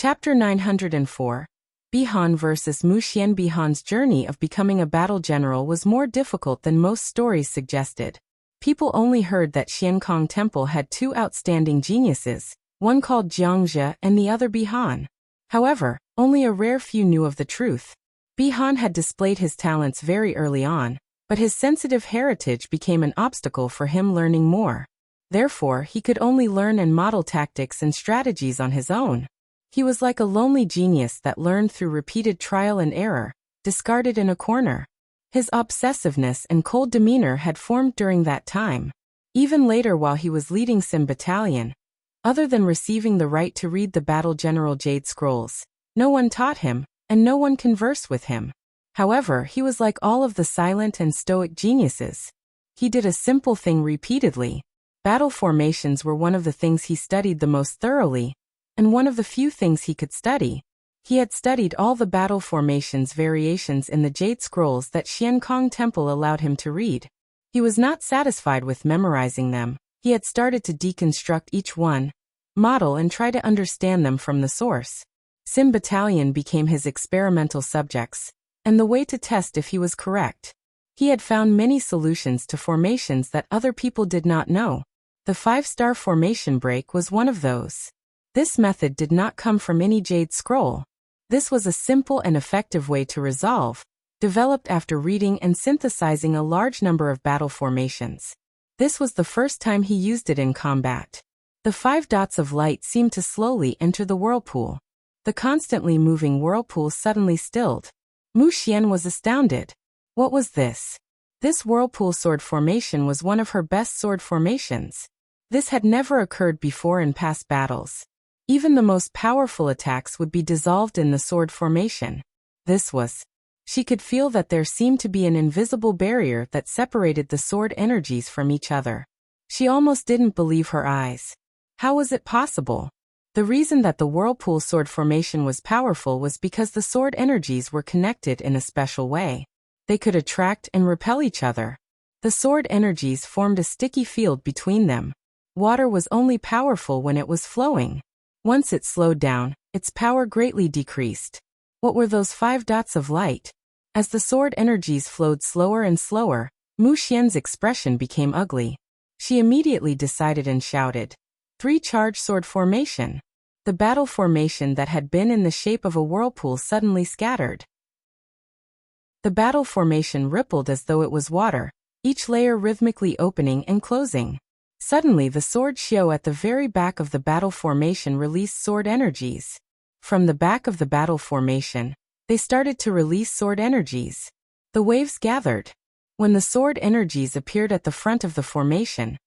Chapter 904. Bihan vs. Mu Xian. Bihan's journey of becoming a battle general was more difficult than most stories suggested. People only heard that Xiankong Temple had two outstanding geniuses, one called Jiangzhe and the other Bihan. However, only a rare few knew of the truth. Bihan had displayed his talents very early on, but his sensitive heritage became an obstacle for him learning more. Therefore, he could only learn and model tactics and strategies on his own. He was like a lonely genius that learned through repeated trial and error, discarded in a corner. His obsessiveness and cold demeanor had formed during that time. Even later, while he was leading Sim Battalion, other than receiving the right to read the Battle General Jade Scrolls, no one taught him, and no one conversed with him. However, he was like all of the silent and stoic geniuses. He did a simple thing repeatedly. Battle formations were one of the things he studied the most thoroughly, and one of the few things he could study. He had studied all the battle formations variations in the Jade Scrolls that Xiankong Temple allowed him to read. He was not satisfied with memorizing them. He had started to deconstruct each one, model and try to understand them from the source. Sim Battalion became his experimental subjects, and the way to test if he was correct. He had found many solutions to formations that other people did not know. The 5-star formation break was one of those. This method did not come from any Jade Scroll. This was a simple and effective way to resolve, developed after reading and synthesizing a large number of battle formations. This was the first time he used it in combat. The 5 dots of light seemed to slowly enter the whirlpool. The constantly moving whirlpool suddenly stilled. Mu Xian was astounded. What was this? This whirlpool sword formation was one of her best sword formations. This had never occurred before in past battles. Even the most powerful attacks would be dissolved in the sword formation. She could feel that there seemed to be an invisible barrier that separated the sword energies from each other. She almost didn't believe her eyes. How was it possible? The reason that the whirlpool sword formation was powerful was because the sword energies were connected in a special way. They could attract and repel each other. The sword energies formed a sticky field between them. Water was only powerful when it was flowing. Once it slowed down, its power greatly decreased. What were those 5 dots of light? As the sword energies flowed slower and slower, Mu Xian's expression became ugly. She immediately decided and shouted, 3 charge sword formation. The battle formation that had been in the shape of a whirlpool suddenly scattered. The battle formation rippled as though it was water, each layer rhythmically opening and closing. Suddenly the sword Xiao at the very back of the battle formation released sword energies. From the back of the battle formation, they started to release sword energies. The waves gathered. When the sword energies appeared at the front of the formation,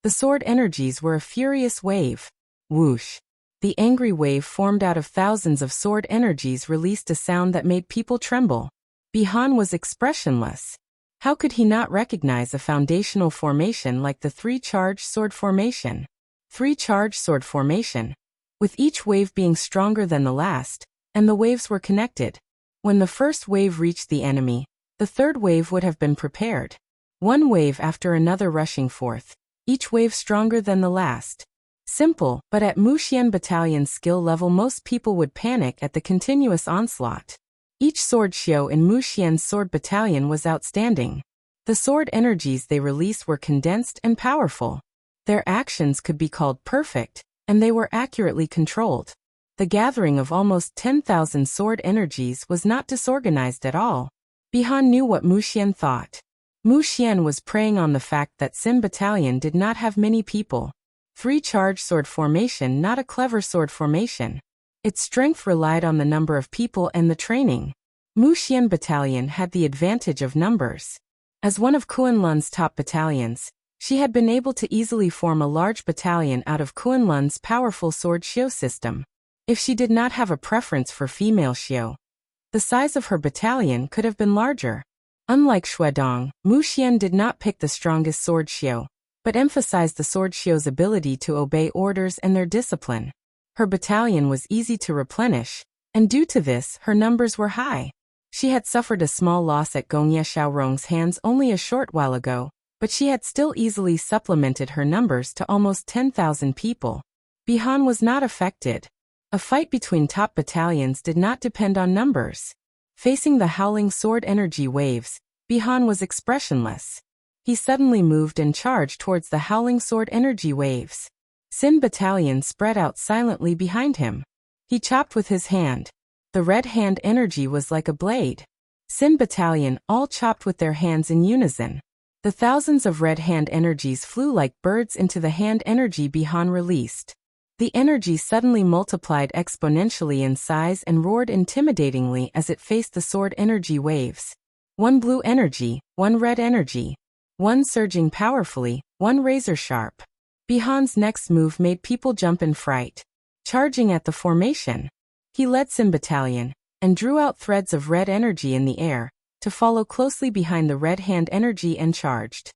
the sword energies were a furious wave. Whoosh! The angry wave formed out of thousands of sword energies released a sound that made people tremble. Bihan was expressionless. How could he not recognize a foundational formation like the 3-charge sword formation? 3-charge sword formation, with each wave being stronger than the last, and the waves were connected. When the first wave reached the enemy, the third wave would have been prepared. One wave after another rushing forth, each wave stronger than the last. Simple, but at Mu Xian Battalion's skill level most people would panic at the continuous onslaught. Each sword Xiao in Mu Xian's sword battalion was outstanding. The sword energies they released were condensed and powerful. Their actions could be called perfect, and they were accurately controlled. The gathering of almost 10,000 sword energies was not disorganized at all. Bihan knew what Mu Xian thought. Mu Xian was preying on the fact that Sim Battalion did not have many people. 3-charge sword formation, not a clever sword formation. Its strength relied on the number of people and the training. Mu Xian Battalion had the advantage of numbers. As one of Kunlun's top battalions, she had been able to easily form a large battalion out of Kunlun's powerful sword Xiao system. If she did not have a preference for female Xiao, the size of her battalion could have been larger. Unlike Xuedong, Mu Xian did not pick the strongest sword Xiao, but emphasized the sword Xiao's ability to obey orders and their discipline. Her battalion was easy to replenish, and due to this, her numbers were high. She had suffered a small loss at Gongye Xiaorong's hands only a short while ago, but she had still easily supplemented her numbers to almost 10,000 people. Bihan was not affected. A fight between top battalions did not depend on numbers. Facing the howling sword energy waves, Bihan was expressionless. He suddenly moved and charged towards the howling sword energy waves. Sin battalion spread out silently behind him. He chopped with his hand. The red hand energy was like a blade. Sin battalion all chopped with their hands in unison. The thousands of red hand energies flew like birds into the hand energy Bihan released. The energy suddenly multiplied exponentially in size and roared intimidatingly as it faced the sword energy waves. One blue energy, one red energy. One surging powerfully, one razor-sharp. Bihan's next move made people jump in fright. Charging at the formation, he led Sin battalion and drew out threads of red energy in the air to follow closely behind the red hand energy and charged.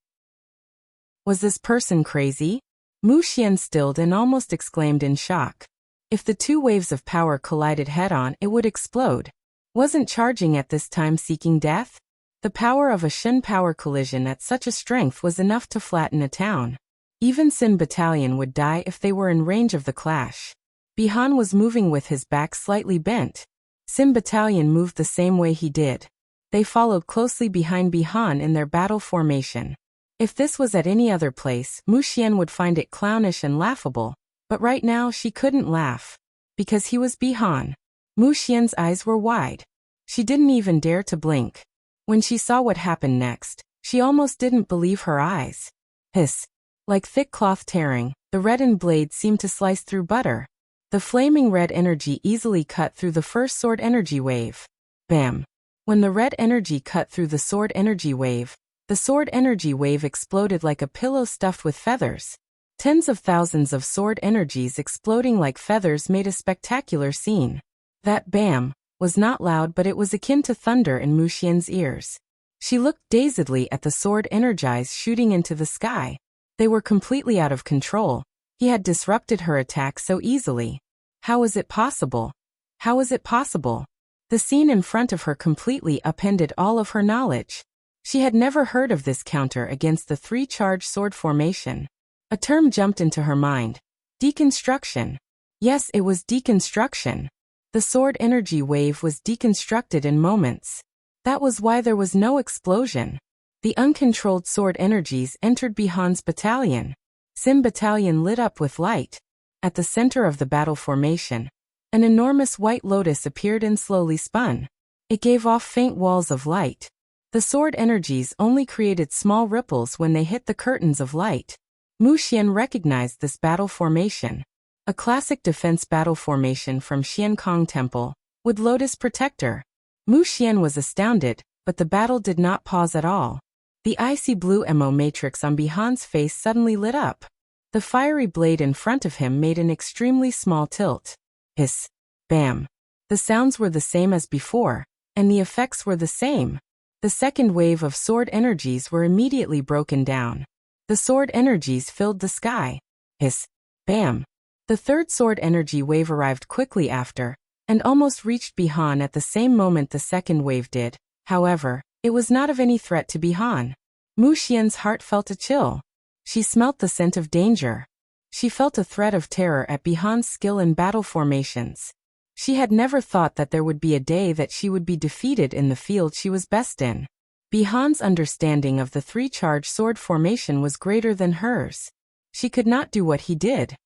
Was this person crazy? Mu Xian stilled and almost exclaimed in shock. If the two waves of power collided head-on, it would explode. Wasn't charging at this time seeking death? The power of a Shen power collision at such a strength was enough to flatten a town. Even Sin battalion would die if they were in range of the clash. Bihan was moving with his back slightly bent. Sin battalion moved the same way he did. They followed closely behind Bihan in their battle formation. If this was at any other place, Mu Xian would find it clownish and laughable, but right now she couldn't laugh. Because he was Bihan. Mu Xian's eyes were wide. She didn't even dare to blink. When she saw what happened next, she almost didn't believe her eyes. Hiss. Like thick cloth tearing, the reddened blade seemed to slice through butter. The flaming red energy easily cut through the first sword energy wave. Bam. When the red energy cut through the sword energy wave, the sword energy wave exploded like a pillow stuffed with feathers. Tens of thousands of sword energies exploding like feathers made a spectacular scene. That bam was not loud, but it was akin to thunder in Mu Xian's ears. She looked dazedly at the sword energies shooting into the sky. They were completely out of control. He had disrupted her attack so easily. How was it possible? How was it possible? The scene in front of her completely upended all of her knowledge. She had never heard of this counter against the three-charge sword formation. A term jumped into her mind. Deconstruction. Yes, it was deconstruction. The sword energy wave was deconstructed in moments. That was why there was no explosion. The uncontrolled sword energies entered Bihan's battalion. Sin battalion lit up with light. At the center of the battle formation, an enormous white lotus appeared and slowly spun. It gave off faint walls of light. The sword energies only created small ripples when they hit the curtains of light. Mu Xian recognized this battle formation. A classic defense battle formation from Xiankong Temple, with Lotus Protector. Mu Xian was astounded, but the battle did not pause at all. The icy blue MO matrix on Bihan's face suddenly lit up. The fiery blade in front of him made an extremely small tilt. Hiss. Bam. The sounds were the same as before, and the effects were the same. The second wave of sword energies were immediately broken down. The sword energies filled the sky. Hiss. Bam. The third sword energy wave arrived quickly after, and almost reached Bihan at the same moment the second wave did. However, it was not of any threat to Bihan. Mu Xian's heart felt a chill. She smelt the scent of danger. She felt a threat of terror at Bihan's skill in battle formations. She had never thought that there would be a day that she would be defeated in the field she was best in. Bihan's understanding of the three-charge sword formation was greater than hers. She could not do what he did.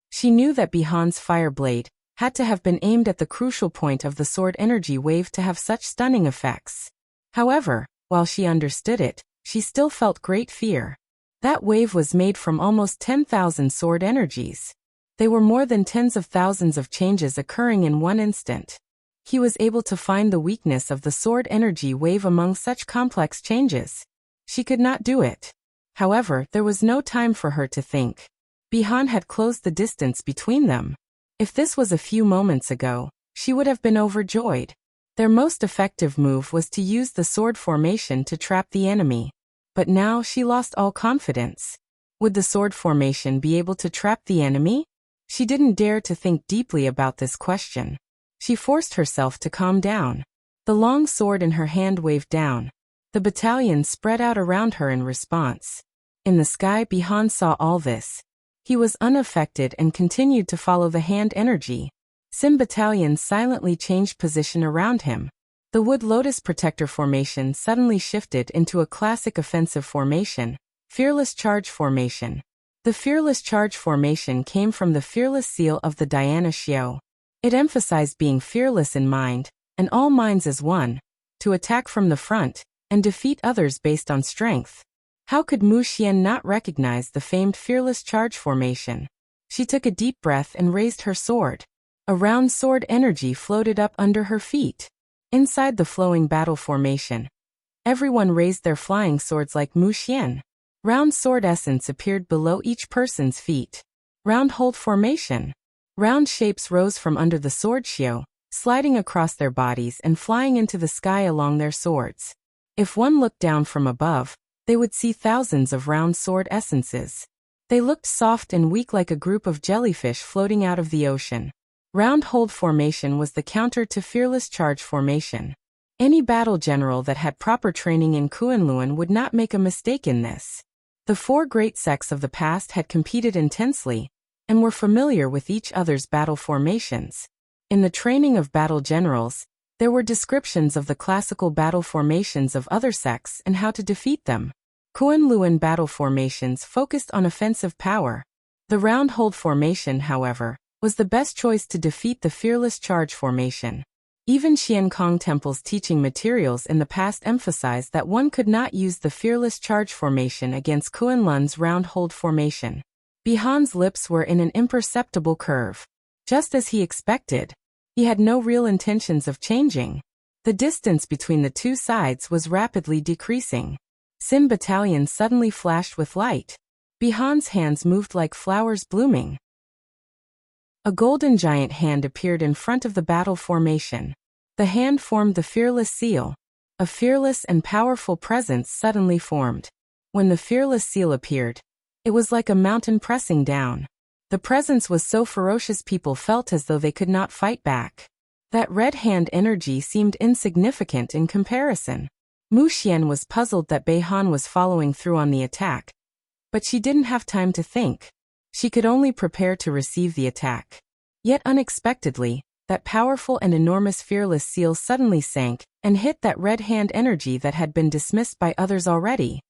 She knew that Bihan's fire blade had to have been aimed at the crucial point of the sword energy wave to have such stunning effects. However, while she understood it, she still felt great fear. That wave was made from almost 10,000 sword energies. They were more than tens of thousands of changes occurring in one instant. He was able to find the weakness of the sword energy wave among such complex changes. She could not do it. However, there was no time for her to think. Bihan had closed the distance between them. If this was a few moments ago, she would have been overjoyed. Their most effective move was to use the sword formation to trap the enemy. But now she lost all confidence. Would the sword formation be able to trap the enemy? She didn't dare to think deeply about this question. She forced herself to calm down. The long sword in her hand waved down. The battalion spread out around her in response. In the sky, Bihan saw all this. He was unaffected and continued to follow the hand energy. Sim Battalion silently changed position around him. The Wood Lotus Protector formation suddenly shifted into a classic offensive formation, Fearless Charge formation. The Fearless Charge formation came from the fearless seal of the Diana Xiao. It emphasized being fearless in mind, and all minds as one, to attack from the front, and defeat others based on strength. How could Mu Xian not recognize the famed Fearless Charge formation? She took a deep breath and raised her sword. A round sword energy floated up under her feet. Inside the flowing battle formation, everyone raised their flying swords like Mu Xian. Round sword essence appeared below each person's feet. Round hold formation. Round shapes rose from under the sword xiao, sliding across their bodies and flying into the sky along their swords. If one looked down from above, they would see thousands of round sword essences. They looked soft and weak like a group of jellyfish floating out of the ocean. Round hold formation was the counter to Fearless Charge formation. Any battle general that had proper training in Kunlun would not make a mistake in this. The four great sects of the past had competed intensely, and were familiar with each other's battle formations. In the training of battle generals, there were descriptions of the classical battle formations of other sects and how to defeat them. Kunlun battle formations focused on offensive power. The round hold formation, however, was the best choice to defeat the Fearless Charge formation. Even Xiankong Temple's teaching materials in the past emphasized that one could not use the Fearless Charge formation against Kunlun's round hold formation. Bihan's lips were in an imperceptible curve. Just as he expected, he had no real intentions of changing. The distance between the two sides was rapidly decreasing. Sim Battalion suddenly flashed with light. Bihan's hands moved like flowers blooming. A golden giant hand appeared in front of the battle formation. The hand formed the fearless seal. A fearless and powerful presence suddenly formed. When the fearless seal appeared, it was like a mountain pressing down. The presence was so ferocious people felt as though they could not fight back. That red hand energy seemed insignificant in comparison. Mu Xian was puzzled that Bihan was following through on the attack. But she didn't have time to think. She could only prepare to receive the attack. Yet unexpectedly, that powerful and enormous fearless seal suddenly sank and hit that red hand energy that had been dismissed by others already.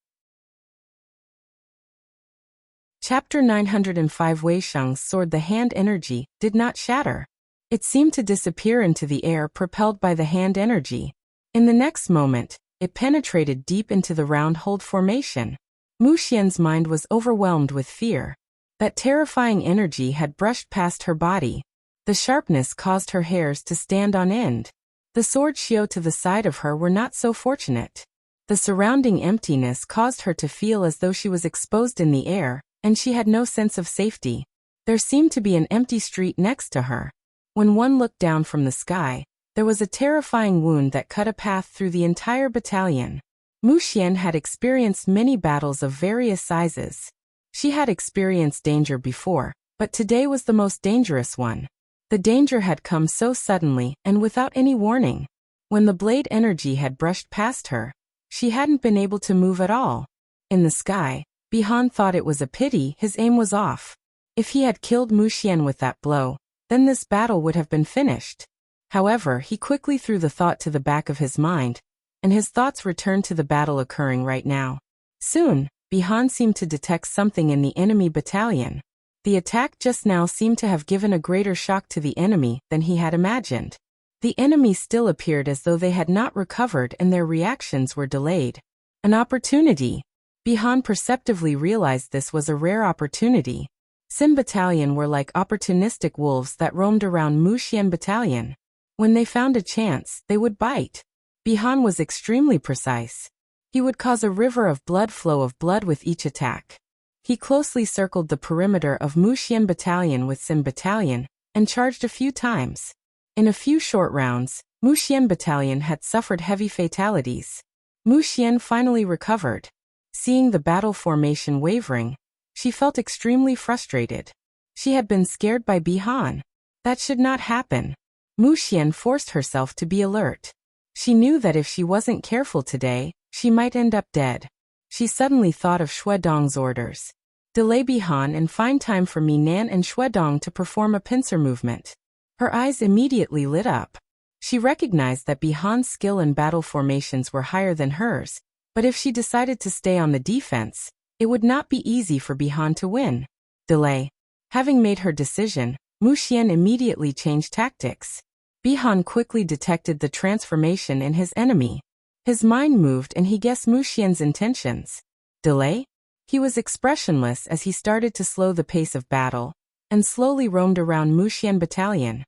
Chapter 905 Wei Sheng's sword. The hand energy did not shatter. It seemed to disappear into the air propelled by the hand energy. In the next moment, it penetrated deep into the round hold formation. Mu Xian's mind was overwhelmed with fear. That terrifying energy had brushed past her body. The sharpness caused her hairs to stand on end. The sword xiao to the side of her were not so fortunate. The surrounding emptiness caused her to feel as though she was exposed in the air, and she had no sense of safety. There seemed to be an empty street next to her. When one looked down from the sky, there was a terrifying wound that cut a path through the entire battalion. Mu Xian had experienced many battles of various sizes. She had experienced danger before, but today was the most dangerous one. The danger had come so suddenly and without any warning. When the blade energy had brushed past her, she hadn't been able to move at all. In the sky, Bihan thought it was a pity his aim was off. If he had killed Mu Xian with that blow, then this battle would have been finished. However, he quickly threw the thought to the back of his mind, and his thoughts returned to the battle occurring right now. Soon, Bihan seemed to detect something in the enemy battalion. The attack just now seemed to have given a greater shock to the enemy than he had imagined. The enemy still appeared as though they had not recovered and their reactions were delayed. An opportunity. Bihan perceptively realized this was a rare opportunity. Sim Battalion were like opportunistic wolves that roamed around Mu Xian Battalion. When they found a chance, they would bite. Bihan was extremely precise. He would cause a river of blood flow of blood with each attack. He closely circled the perimeter of Mu Xian Battalion with Sim Battalion, and charged a few times. In a few short rounds, Mu Xian Battalion had suffered heavy fatalities. Mu Xian finally recovered. Seeing the battle formation wavering, she felt extremely frustrated. She had been scared by Bihan. That should not happen. Mu Xian forced herself to be alert. She knew that if she wasn't careful today, she might end up dead. She suddenly thought of Shui Dong's orders. Delay Bihan and find time for me Nan and Shuedong to perform a pincer movement. Her eyes immediately lit up. She recognized that Bihan's skill and battle formations were higher than hers, but if she decided to stay on the defense, it would not be easy for Bihan to win. Delay. Having made her decision, Mu Xian immediately changed tactics. Bihan quickly detected the transformation in his enemy. His mind moved and he guessed Mu Xian's intentions. Delay? He was expressionless as he started to slow the pace of battle, and slowly roamed around Mu Xian battalion.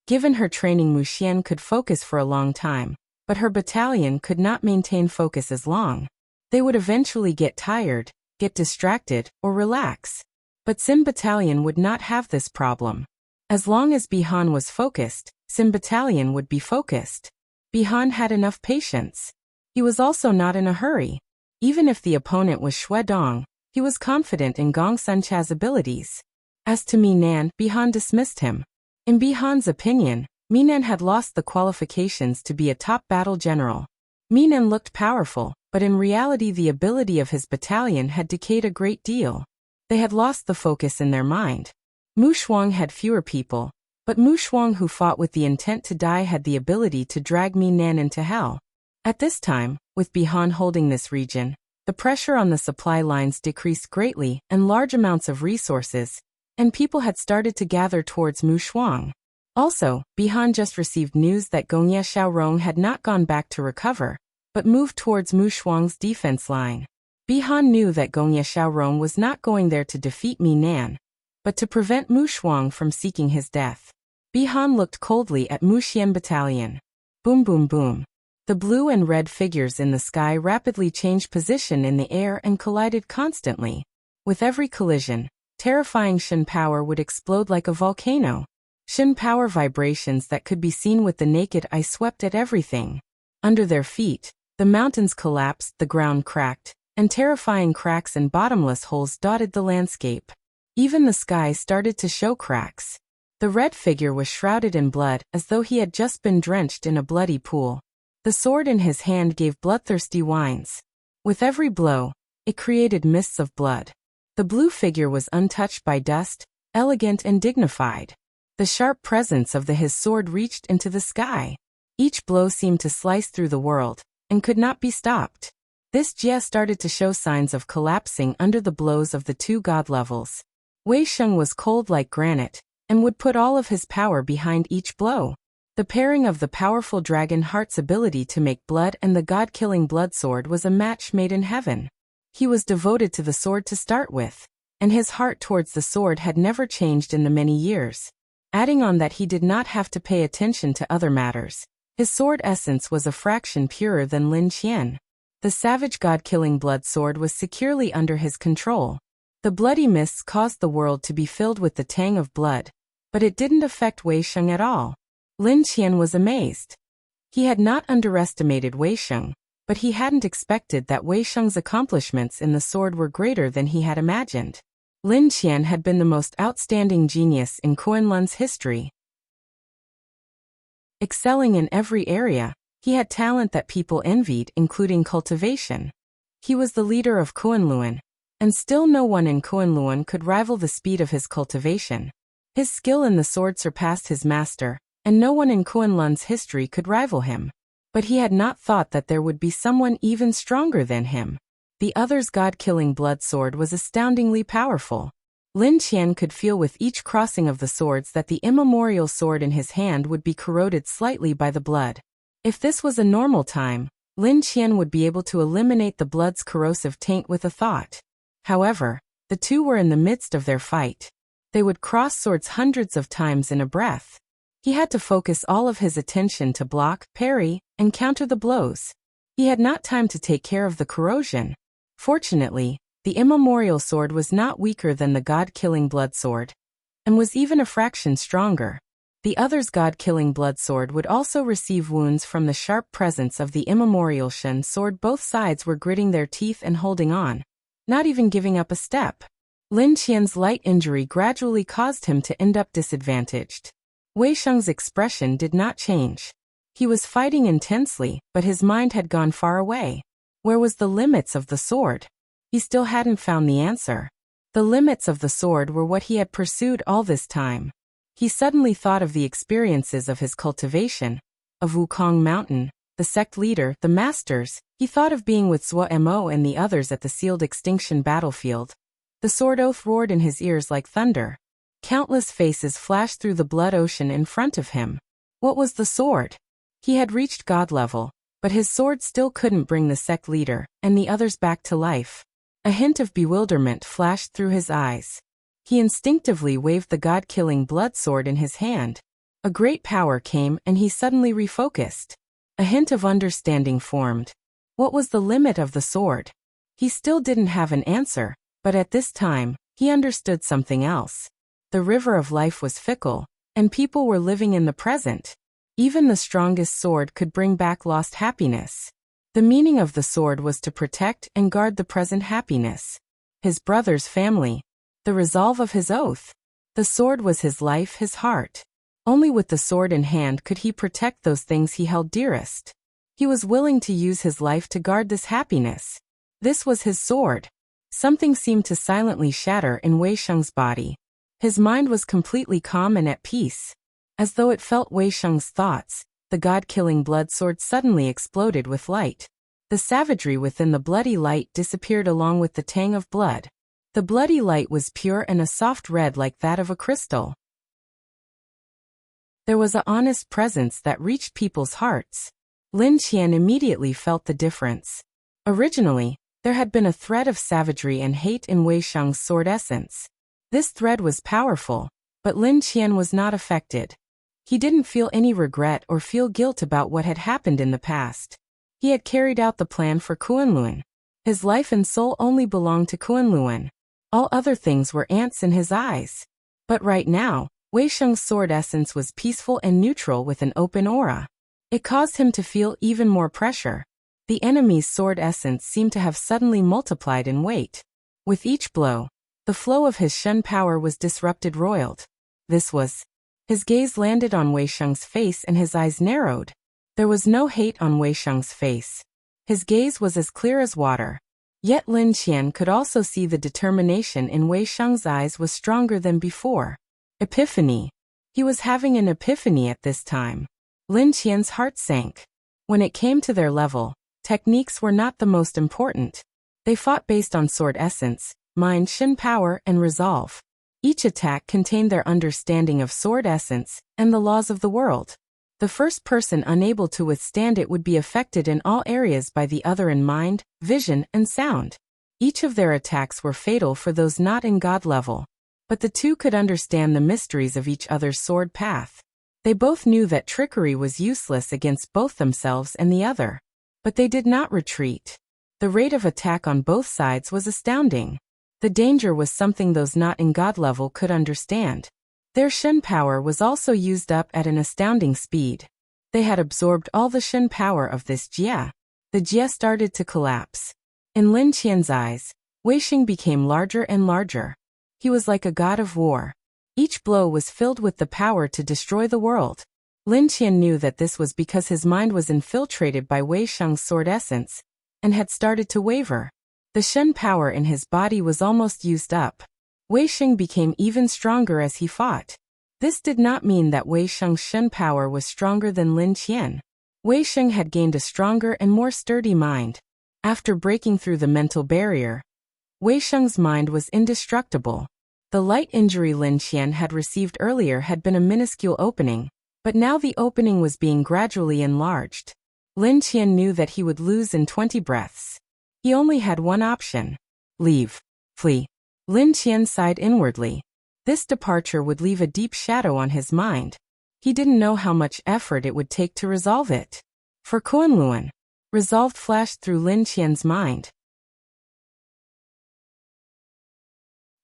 Given her training, Mu Xian could focus for a long time, but her battalion could not maintain focus as long. They would eventually get tired, get distracted, or relax. But Sim battalion would not have this problem. As long as Bihan was focused, Sim battalion would be focused. Bihan had enough patience. He was also not in a hurry. Even if the opponent was Shuedong, he was confident in Gong Suncha's abilities. As to Minan, Bihan dismissed him. In Bihan's opinion, Minan had lost the qualifications to be a top battle general. Minan looked powerful, but in reality the ability of his battalion had decayed a great deal. They had lost the focus in their mind. Mu Shuang had fewer people, but Mu Shuang who fought with the intent to die had the ability to drag Minan into hell. At this time, with Bihan holding this region, the pressure on the supply lines decreased greatly and large amounts of resources, and people had started to gather towards Mu Shuang. Also, Bihan just received news that Gongye Xiaorong had not gone back to recover, but moved towards Mu Shuang's defense line. Bihan knew that Gongye Xiaorong was not going there to defeat Minan, but to prevent Mu Shuang from seeking his death. Bihan looked coldly at Mu Xian battalion. Boom boom boom. The blue and red figures in the sky rapidly changed position in the air and collided constantly. With every collision, terrifying Shen power would explode like a volcano. Shen power vibrations that could be seen with the naked eye swept at everything. Under their feet, the mountains collapsed, the ground cracked, and terrifying cracks and bottomless holes dotted the landscape. Even the sky started to show cracks. The red figure was shrouded in blood as though he had just been drenched in a bloody pool. The sword in his hand gave bloodthirsty whines. With every blow, it created mists of blood. The blue figure was untouched by dust, elegant and dignified. The sharp presence of his sword reached into the sky. Each blow seemed to slice through the world, and could not be stopped. This Jia started to show signs of collapsing under the blows of the two god levels. Wei Sheng was cold like granite, and would put all of his power behind each blow. The pairing of the powerful dragon heart's ability to make blood and the god-killing blood sword was a match made in heaven. He was devoted to the sword to start with, and his heart towards the sword had never changed in the many years. Adding on that he did not have to pay attention to other matters. His sword essence was a fraction purer than Lin Qian. The savage god-killing blood sword was securely under his control. The bloody mists caused the world to be filled with the tang of blood, but it didn't affect Wei Sheng at all. Lin Qian was amazed. He had not underestimated Wei Sheng, but he hadn't expected that Wei Sheng's accomplishments in the sword were greater than he had imagined. Lin Qian had been the most outstanding genius in Kunlun's history. Excelling in every area, he had talent that people envied, including cultivation. He was the leader of Kunlun, and still no one in Kunlun could rival the speed of his cultivation. His skill in the sword surpassed his master, and no one in Kunlun's history could rival him. But he had not thought that there would be someone even stronger than him. The other's god-killing blood sword was astoundingly powerful. Lin Qian could feel with each crossing of the swords that the immemorial sword in his hand would be corroded slightly by the blood. If this was a normal time, Lin Qian would be able to eliminate the blood's corrosive taint with a thought. However, the two were in the midst of their fight. They would cross swords hundreds of times in a breath. He had to focus all of his attention to block, parry, and counter the blows. He had not time to take care of the corrosion. Fortunately, the immemorial sword was not weaker than the god-killing blood sword, and was even a fraction stronger. The other's god-killing blood sword would also receive wounds from the sharp presence of the immemorial Shen sword. Both sides were gritting their teeth and holding on, not even giving up a step. Lin Qian's light injury gradually caused him to end up disadvantaged. Wei Sheng's expression did not change. He was fighting intensely, but his mind had gone far away. Where was the limits of the sword? He still hadn't found the answer. The limits of the sword were what he had pursued all this time. He suddenly thought of the experiences of his cultivation, of Wukong Mountain, the sect leader, the masters. He thought of being with Zhuo and the others at the sealed extinction battlefield. The sword oath roared in his ears like thunder. Countless faces flashed through the blood ocean in front of him. What was the sword? He had reached god level, but his sword still couldn't bring the sect leader and the others back to life. A hint of bewilderment flashed through his eyes. He instinctively waved the god-killing blood sword in his hand. A great power came and he suddenly refocused. A hint of understanding formed. What was the limit of the sword? He still didn't have an answer, but at this time, he understood something else. The river of life was fickle, and people were living in the present. Even the strongest sword could bring back lost happiness. The meaning of the sword was to protect and guard the present happiness. His brother's family. The resolve of his oath. The sword was his life, his heart. Only with the sword in hand could he protect those things he held dearest. He was willing to use his life to guard this happiness. This was his sword. Something seemed to silently shatter in Wei Sheng's body. His mind was completely calm and at peace. As though it felt Wei Sheng's thoughts, the god-killing blood sword suddenly exploded with light. The savagery within the bloody light disappeared along with the tang of blood. The bloody light was pure and a soft red like that of a crystal. There was an honest presence that reached people's hearts. Lin Qian immediately felt the difference. Originally, there had been a thread of savagery and hate in Wei Sheng's sword essence. This thread was powerful, but Lin Qian was not affected. He didn't feel any regret or feel guilt about what had happened in the past. He had carried out the plan for Kunlun. His life and soul only belonged to Kunlun. All other things were ants in his eyes. But right now, Wei Sheng's sword essence was peaceful and neutral with an open aura. It caused him to feel even more pressure. The enemy's sword essence seemed to have suddenly multiplied in weight. With each blow, the flow of his Shen power was disrupted roiled. This was. His gaze landed on Wei Sheng's face and his eyes narrowed. There was no hate on Wei Sheng's face. His gaze was as clear as water. Yet Lin Qian could also see the determination in Wei Sheng's eyes was stronger than before. Epiphany. He was having an epiphany at this time. Lin Qian's heart sank. When it came to their level, techniques were not the most important. They fought based on sword essence, mind, Shen power, and resolve. Each attack contained their understanding of sword essence and the laws of the world. The first person unable to withstand it would be affected in all areas by the other in mind, vision, and sound. Each of their attacks were fatal for those not in god level. But the two could understand the mysteries of each other's sword path. They both knew that trickery was useless against both themselves and the other. But they did not retreat. The rate of attack on both sides was astounding. The danger was something those not in god level could understand. Their Shen power was also used up at an astounding speed. They had absorbed all the Shen power of this Jia. The Jia started to collapse. In Lin Qian's eyes, Wei Sheng became larger and larger. He was like a god of war. Each blow was filled with the power to destroy the world. Lin Qian knew that this was because his mind was infiltrated by Wei Sheng's sword essence, and had started to waver. The Shen power in his body was almost used up. Wei Sheng became even stronger as he fought. This did not mean that Wei Sheng's Shen power was stronger than Lin Qian. Wei Sheng had gained a stronger and more sturdy mind. After breaking through the mental barrier, Wei Sheng's mind was indestructible. The light injury Lin Qian had received earlier had been a minuscule opening, but now the opening was being gradually enlarged. Lin Qian knew that he would lose in 20 breaths. He only had one option. Leave. Flee. Lin Qian sighed inwardly. This departure would leave a deep shadow on his mind. He didn't know how much effort it would take to resolve it. For Kunlun, resolve flashed through Lin Qian's mind.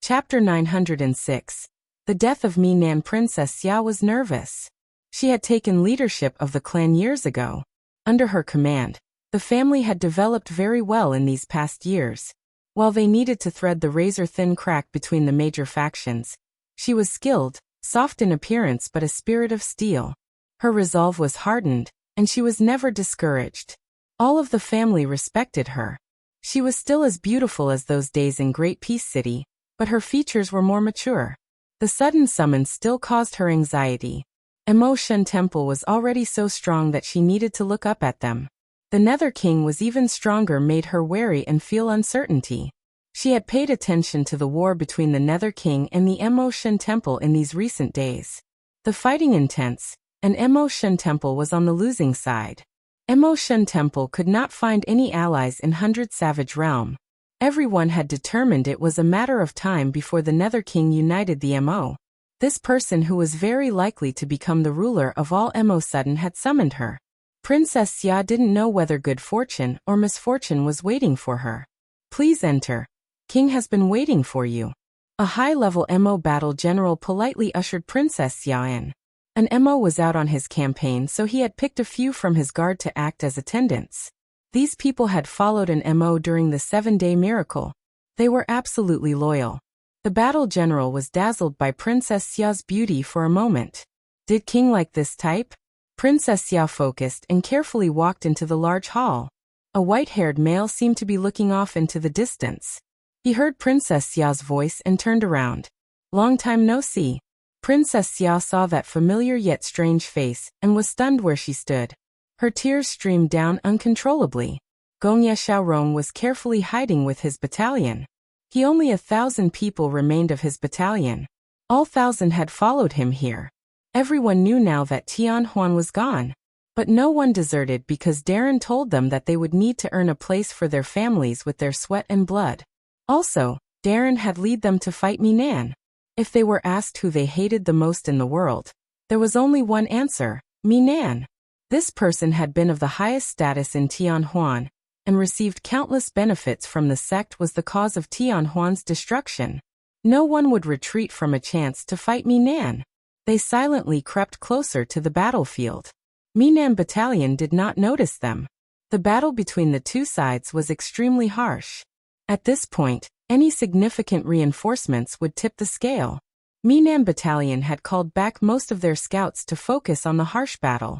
Chapter 906. The death of Minan Princess Xia was nervous. She had taken leadership of the clan years ago. Under her command, the family had developed very well in these past years. While they needed to thread the razor-thin crack between the major factions, she was skilled, soft in appearance but a spirit of steel. Her resolve was hardened, and she was never discouraged. All of the family respected her. She was still as beautiful as those days in Great Peace City, but her features were more mature. The sudden summons still caused her anxiety. Emotion Temple was already so strong that she needed to look up at them. The Nether King was even stronger, made her wary and feel uncertainty. She had paid attention to the war between the Nether King and the Emotion Temple in these recent days. The fighting intense, and Emotion Temple was on the losing side. Emotion Temple could not find any allies in 100 Savage Realm. Everyone had determined it was a matter of time before the Nether King united the MO. This person who was very likely to become the ruler of all MO sudden had summoned her. Princess Xia didn't know whether good fortune or misfortune was waiting for her. Please enter. King has been waiting for you. A high-level MO battle general politely ushered Princess Xia in. An MO was out on his campaign, so he had picked a few from his guard to act as attendants. These people had followed an MO during the 7-day miracle. They were absolutely loyal. The battle general was dazzled by Princess Xia's beauty for a moment. Did King like this type? Princess Xia focused and carefully walked into the large hall. A white-haired male seemed to be looking off into the distance. He heard Princess Xia's voice and turned around. Long time no see. Princess Xia saw that familiar yet strange face and was stunned where she stood. Her tears streamed down uncontrollably. Gongye Xiaorong was carefully hiding with his battalion. He only 1,000 people remained of his battalion. All 1,000 had followed him here. Everyone knew now that Tian Huan was gone. But no one deserted because Darren told them that they would need to earn a place for their families with their sweat and blood. Also, Darren had led them to fight Minan. If they were asked who they hated the most in the world, there was only one answer: Minan. This person had been of the highest status in Tianhuan, and received countless benefits from the sect, was the cause of Tianhuan's destruction. No one would retreat from a chance to fight Minan. They silently crept closer to the battlefield. Minan battalion did not notice them. The battle between the two sides was extremely harsh. At this point, any significant reinforcements would tip the scale. Minan battalion had called back most of their scouts to focus on the harsh battle.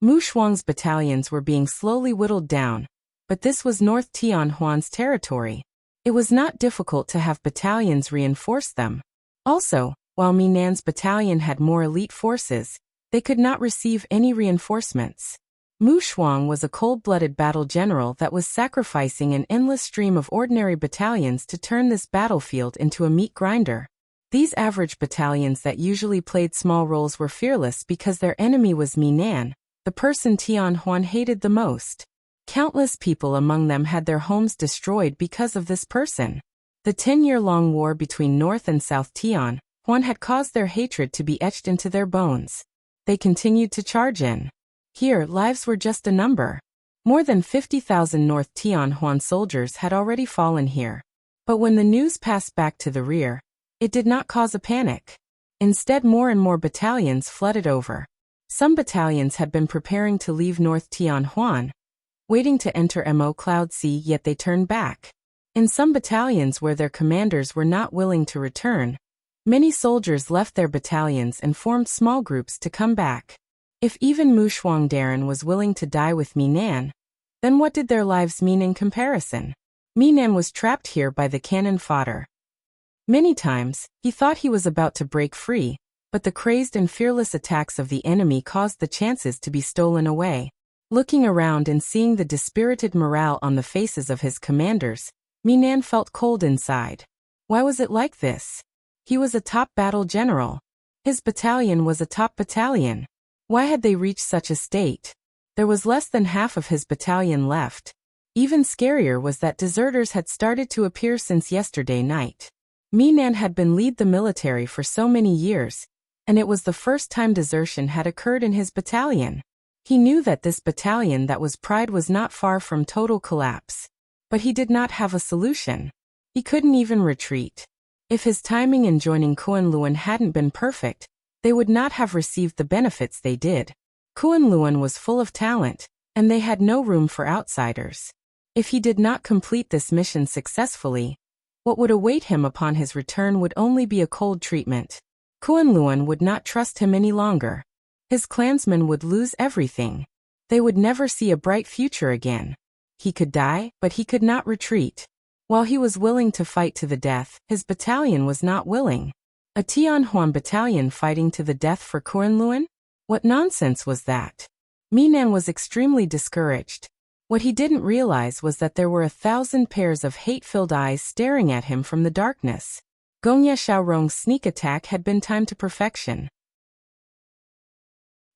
Mu Shuang's battalions were being slowly whittled down, but this was North Tianhuan's territory. It was not difficult to have battalions reinforce them. Also, while Minan's battalion had more elite forces, they could not receive any reinforcements. Mu Shuang was a cold-blooded battle general that was sacrificing an endless stream of ordinary battalions to turn this battlefield into a meat grinder. These average battalions that usually played small roles were fearless because their enemy was Minan, the person Tianhuan hated the most. Countless people among them had their homes destroyed because of this person. The 10-year-long war between North and South Tianhuan had caused their hatred to be etched into their bones. They continued to charge in. Here, lives were just a number. More than 50,000 North Tianhuan soldiers had already fallen here. But when the news passed back to the rear, it did not cause a panic. Instead, more and more battalions flooded over. Some battalions had been preparing to leave North Tianhuan, waiting to enter Mo Cloud Sea, yet they turned back. In some battalions where their commanders were not willing to return, many soldiers left their battalions and formed small groups to come back. If even Mu Shuang Darren was willing to die with Minan, then what did their lives mean in comparison? Minan was trapped here by the cannon fodder. Many times, he thought he was about to break free, but the crazed and fearless attacks of the enemy caused the chances to be stolen away. Looking around and seeing the dispirited morale on the faces of his commanders, Minan felt cold inside. Why was it like this? He was a top battle general. His battalion was a top battalion. Why had they reached such a state? There was less than half of his battalion left. Even scarier was that deserters had started to appear since yesterday night. Minan had been lead the military for so many years, and it was the first time desertion had occurred in his battalion. He knew that this battalion that was pride was not far from total collapse. But he did not have a solution. He couldn't even retreat. If his timing in joining Kunlun hadn't been perfect, they would not have received the benefits they did. Kunlun was full of talent, and they had no room for outsiders. If he did not complete this mission successfully, what would await him upon his return would only be a cold treatment. Kunlun would not trust him any longer. His clansmen would lose everything. They would never see a bright future again. He could die, but he could not retreat. While he was willing to fight to the death, his battalion was not willing. A Tianhuan battalion fighting to the death for Kunlun? What nonsense was that? Minan was extremely discouraged. What he didn't realize was that there were 1,000 pairs of hate-filled eyes staring at him from the darkness. Gongye Xiaorong's sneak attack had been timed to perfection.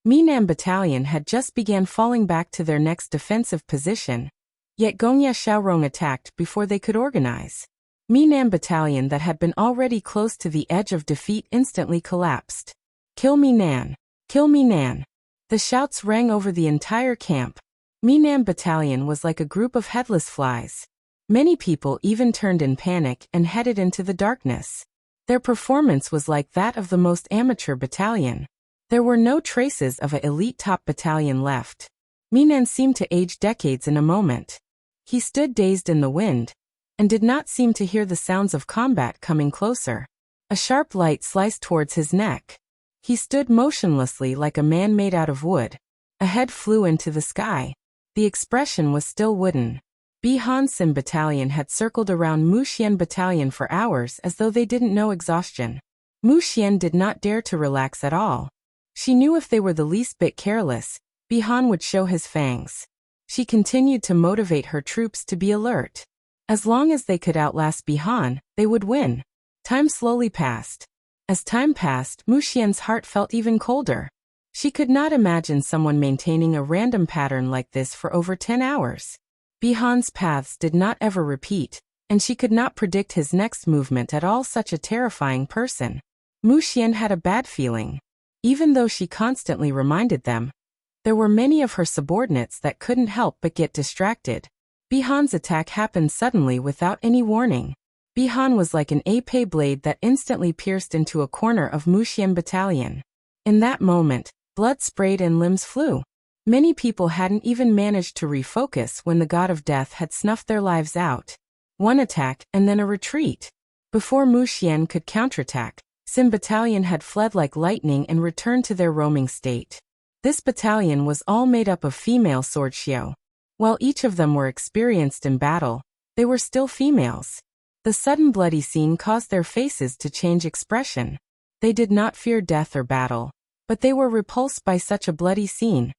Minan battalion had just began falling back to their next defensive position, yet Gongye Xiaorong attacked before they could organize. Minan battalion that had been already close to the edge of defeat instantly collapsed. Kill Minan! Kill Minan! The shouts rang over the entire camp. Minan battalion was like a group of headless flies. Many people even turned in panic and headed into the darkness. Their performance was like that of the most amateur battalion. There were no traces of an elite top battalion left. Minan seemed to age decades in a moment. He stood dazed in the wind, and did not seem to hear the sounds of combat coming closer. A sharp light sliced towards his neck. He stood motionlessly like a man made out of wood. A head flew into the sky. The expression was still wooden. Bihansin battalion had circled around Wuxia battalion for hours as though they didn't know exhaustion. Wuxia did not dare to relax at all. She knew if they were the least bit careless, Bihan would show his fangs. She continued to motivate her troops to be alert. As long as they could outlast Bihan, they would win. Time slowly passed. As time passed, Wuxia's heart felt even colder. She could not imagine someone maintaining a random pattern like this for over 10 hours. Bihan's paths did not ever repeat, and she could not predict his next movement at all. Such a terrifying person. Wuxia had a bad feeling. Even though she constantly reminded them, there were many of her subordinates that couldn't help but get distracted. Bihan's attack happened suddenly without any warning. Bihan was like an épée blade that instantly pierced into a corner of Wuxia battalion. In that moment, blood sprayed and limbs flew. Many people hadn't even managed to refocus when the god of death had snuffed their lives out. One attack, and then a retreat. Before Wuxia could counterattack, Sim battalion had fled like lightning and returned to their roaming state. This battalion was all made up of female swordshio. While each of them were experienced in battle, they were still females. The sudden bloody scene caused their faces to change expression. They did not fear death or battle, but they were repulsed by such a bloody scene,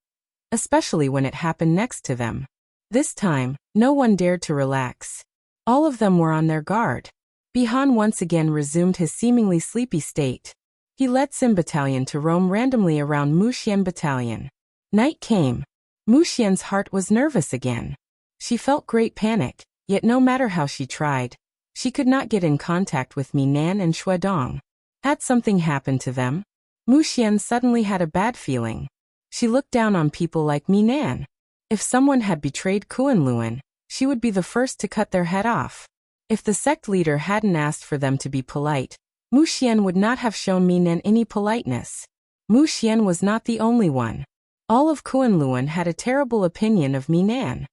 especially when it happened next to them. This time, no one dared to relax. All of them were on their guard. Bihan once again resumed his seemingly sleepy state. He led Sim battalion to roam randomly around Wuxia battalion. Night came. Wuxia's heart was nervous again. She felt great panic, yet no matter how she tried, she could not get in contact with Minan and Shuedong. Had something happened to them? Wuxia suddenly had a bad feeling. She looked down on people like Minan. If someone had betrayed Kunlun, she would be the first to cut their head off. If the sect leader hadn't asked for them to be polite, Wuxia would not have shown Minan any politeness. Wuxia was not the only one. All of Kunlun had a terrible opinion of Minan.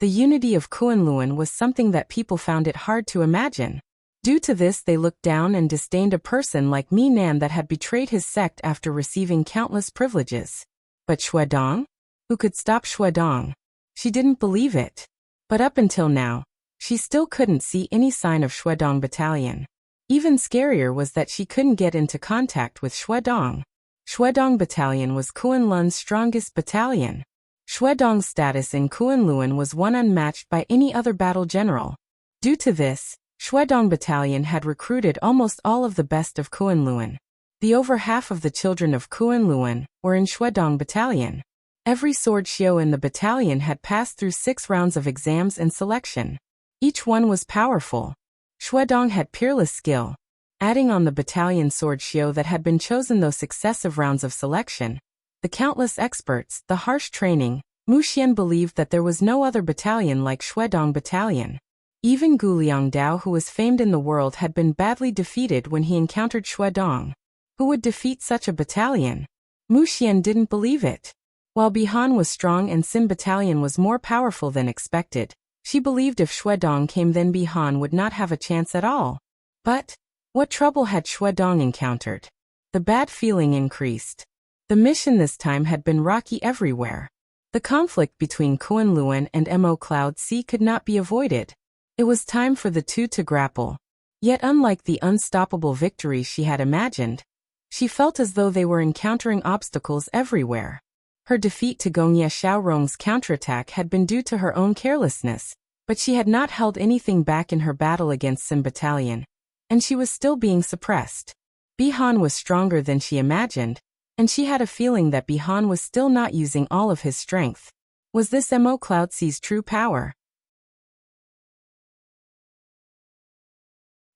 The unity of Kunlun was something that people found it hard to imagine. Due to this, they looked down and disdained a person like Minan that had betrayed his sect after receiving countless privileges. But Shuedong? Who could stop Shuedong? She didn't believe it. But up until now, she still couldn't see any sign of Shuedong battalion. Even scarier was that she couldn't get into contact with Shuedong. Shuedong battalion was Kunlun's strongest battalion. Shuedong's status in Kunlun was one unmatched by any other battle general. Due to this, Shuedong battalion had recruited almost all of the best of Kunlun. The over half of the children of Kunlun were in Shuedong battalion. Every swordshio in the battalion had passed through 6 rounds of exams and selection. Each one was powerful. Shuedong had peerless skill. Adding on the battalion swordshio that had been chosen those successive rounds of selection, the countless experts, the harsh training, Wuxia believed that there was no other battalion like Shuedong battalion. Even Guliang Dao, who was famed in the world, had been badly defeated when he encountered Shuedong. Who would defeat such a battalion? Wuxia didn't believe it. While Bihan was strong and Sim battalion was more powerful than expected, she believed if Shuedong came then Bihan would not have a chance at all. But what trouble had Shuedong encountered? The bad feeling increased. The mission this time had been rocky everywhere. The conflict between Kunlun and Mo Cloud C could not be avoided. It was time for the two to grapple. Yet unlike the unstoppable victory she had imagined, she felt as though they were encountering obstacles everywhere. Her defeat to Gongye Xiaorong's counterattack had been due to her own carelessness, but she had not held anything back in her battle against Sin Battalion, and she was still being suppressed. Bihan was stronger than she imagined, and she had a feeling that Bihan was still not using all of his strength. Was this Mo Cloud C's true power?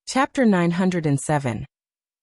Chapter 907.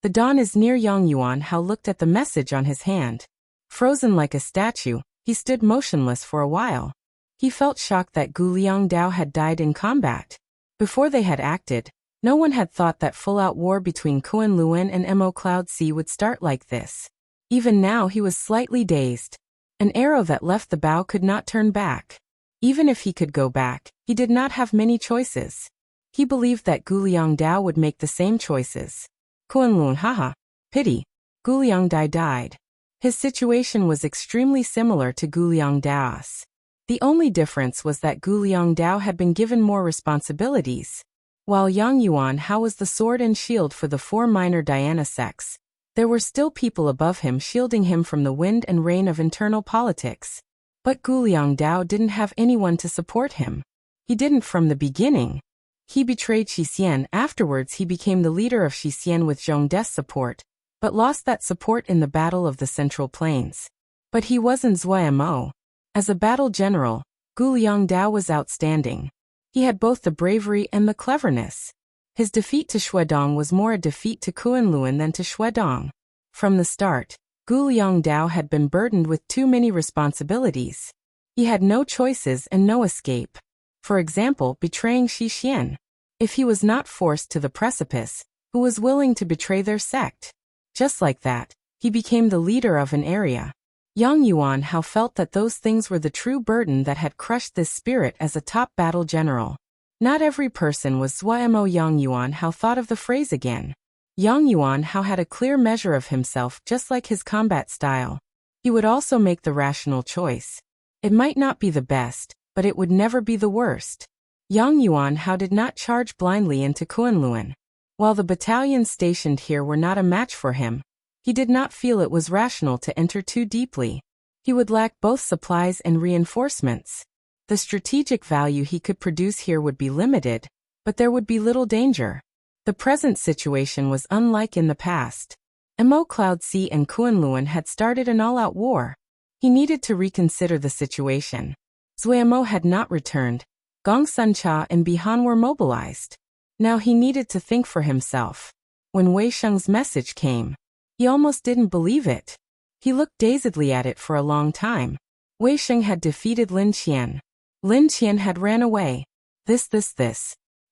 The dawn is near. Yang Yuanhao looked at the message on his hand. Frozen like a statue, he stood motionless for a while. He felt shocked that Gu Liangdao had died in combat. Before they had acted, no one had thought that full-out war between Kunlun and Mo Cloud C would start like this. Even now he was slightly dazed. An arrow that left the bow could not turn back. Even if he could go back, he did not have many choices. He believed that Gu Liangdao would make the same choices. Kunlun, haha. Pity. Gu Liangdao died. His situation was extremely similar to Gu Liangdao's. The only difference was that Gu Liangdao had been given more responsibilities. While Yang Yuanhao was the sword and shield for the four minor Diana sects, there were still people above him shielding him from the wind and rain of internal politics. But Gu Liangdao didn't have anyone to support him. He didn't from the beginning. He betrayed Shixian. Afterwards he became the leader of Shixian with Zhong De's support, but lost that support in the Battle of the Central Plains. But he wasn't Zuo. As a battle general, Gu Liangdao was outstanding. He had both the bravery and the cleverness. His defeat to Shuedong was more a defeat to Kunlun than to Shuedong. From the start, Gu Liangdao had been burdened with too many responsibilities. He had no choices and no escape. For example, betraying Shixian. If he was not forced to the precipice, who was willing to betray their sect? Just like that, he became the leader of an area. Yang Yuanhao felt that those things were the true burden that had crushed this spirit as a top battle general. Not every person was Zuo. Yang Yuanhao thought of the phrase again. Yang Yuanhao had a clear measure of himself just like his combat style. He would also make the rational choice. It might not be the best, but it would never be the worst. Yang Yuanhao did not charge blindly into Kunlun. While the battalions stationed here were not a match for him, he did not feel it was rational to enter too deeply. He would lack both supplies and reinforcements. The strategic value he could produce here would be limited, but there would be little danger. The present situation was unlike in the past. Mo Cloud C and Kunlun had started an all-out war. He needed to reconsider the situation. Zuo had not returned. Gong Suncha and Bihan were mobilized. Now he needed to think for himself. When Wei Sheng's message came, he almost didn't believe it. He looked dazedly at it for a long time. Wei Sheng had defeated Lin Qian. Lin Qian had ran away. This.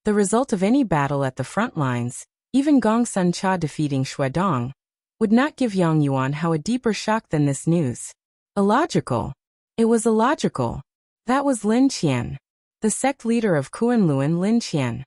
The result of any battle at the front lines, even Gong Suncha defeating Shuedong, would not give Yang Yuanhao a deeper shock than this news. Illogical. It was illogical. That was Lin Qian. The sect leader of Kunlun, Lin Qian.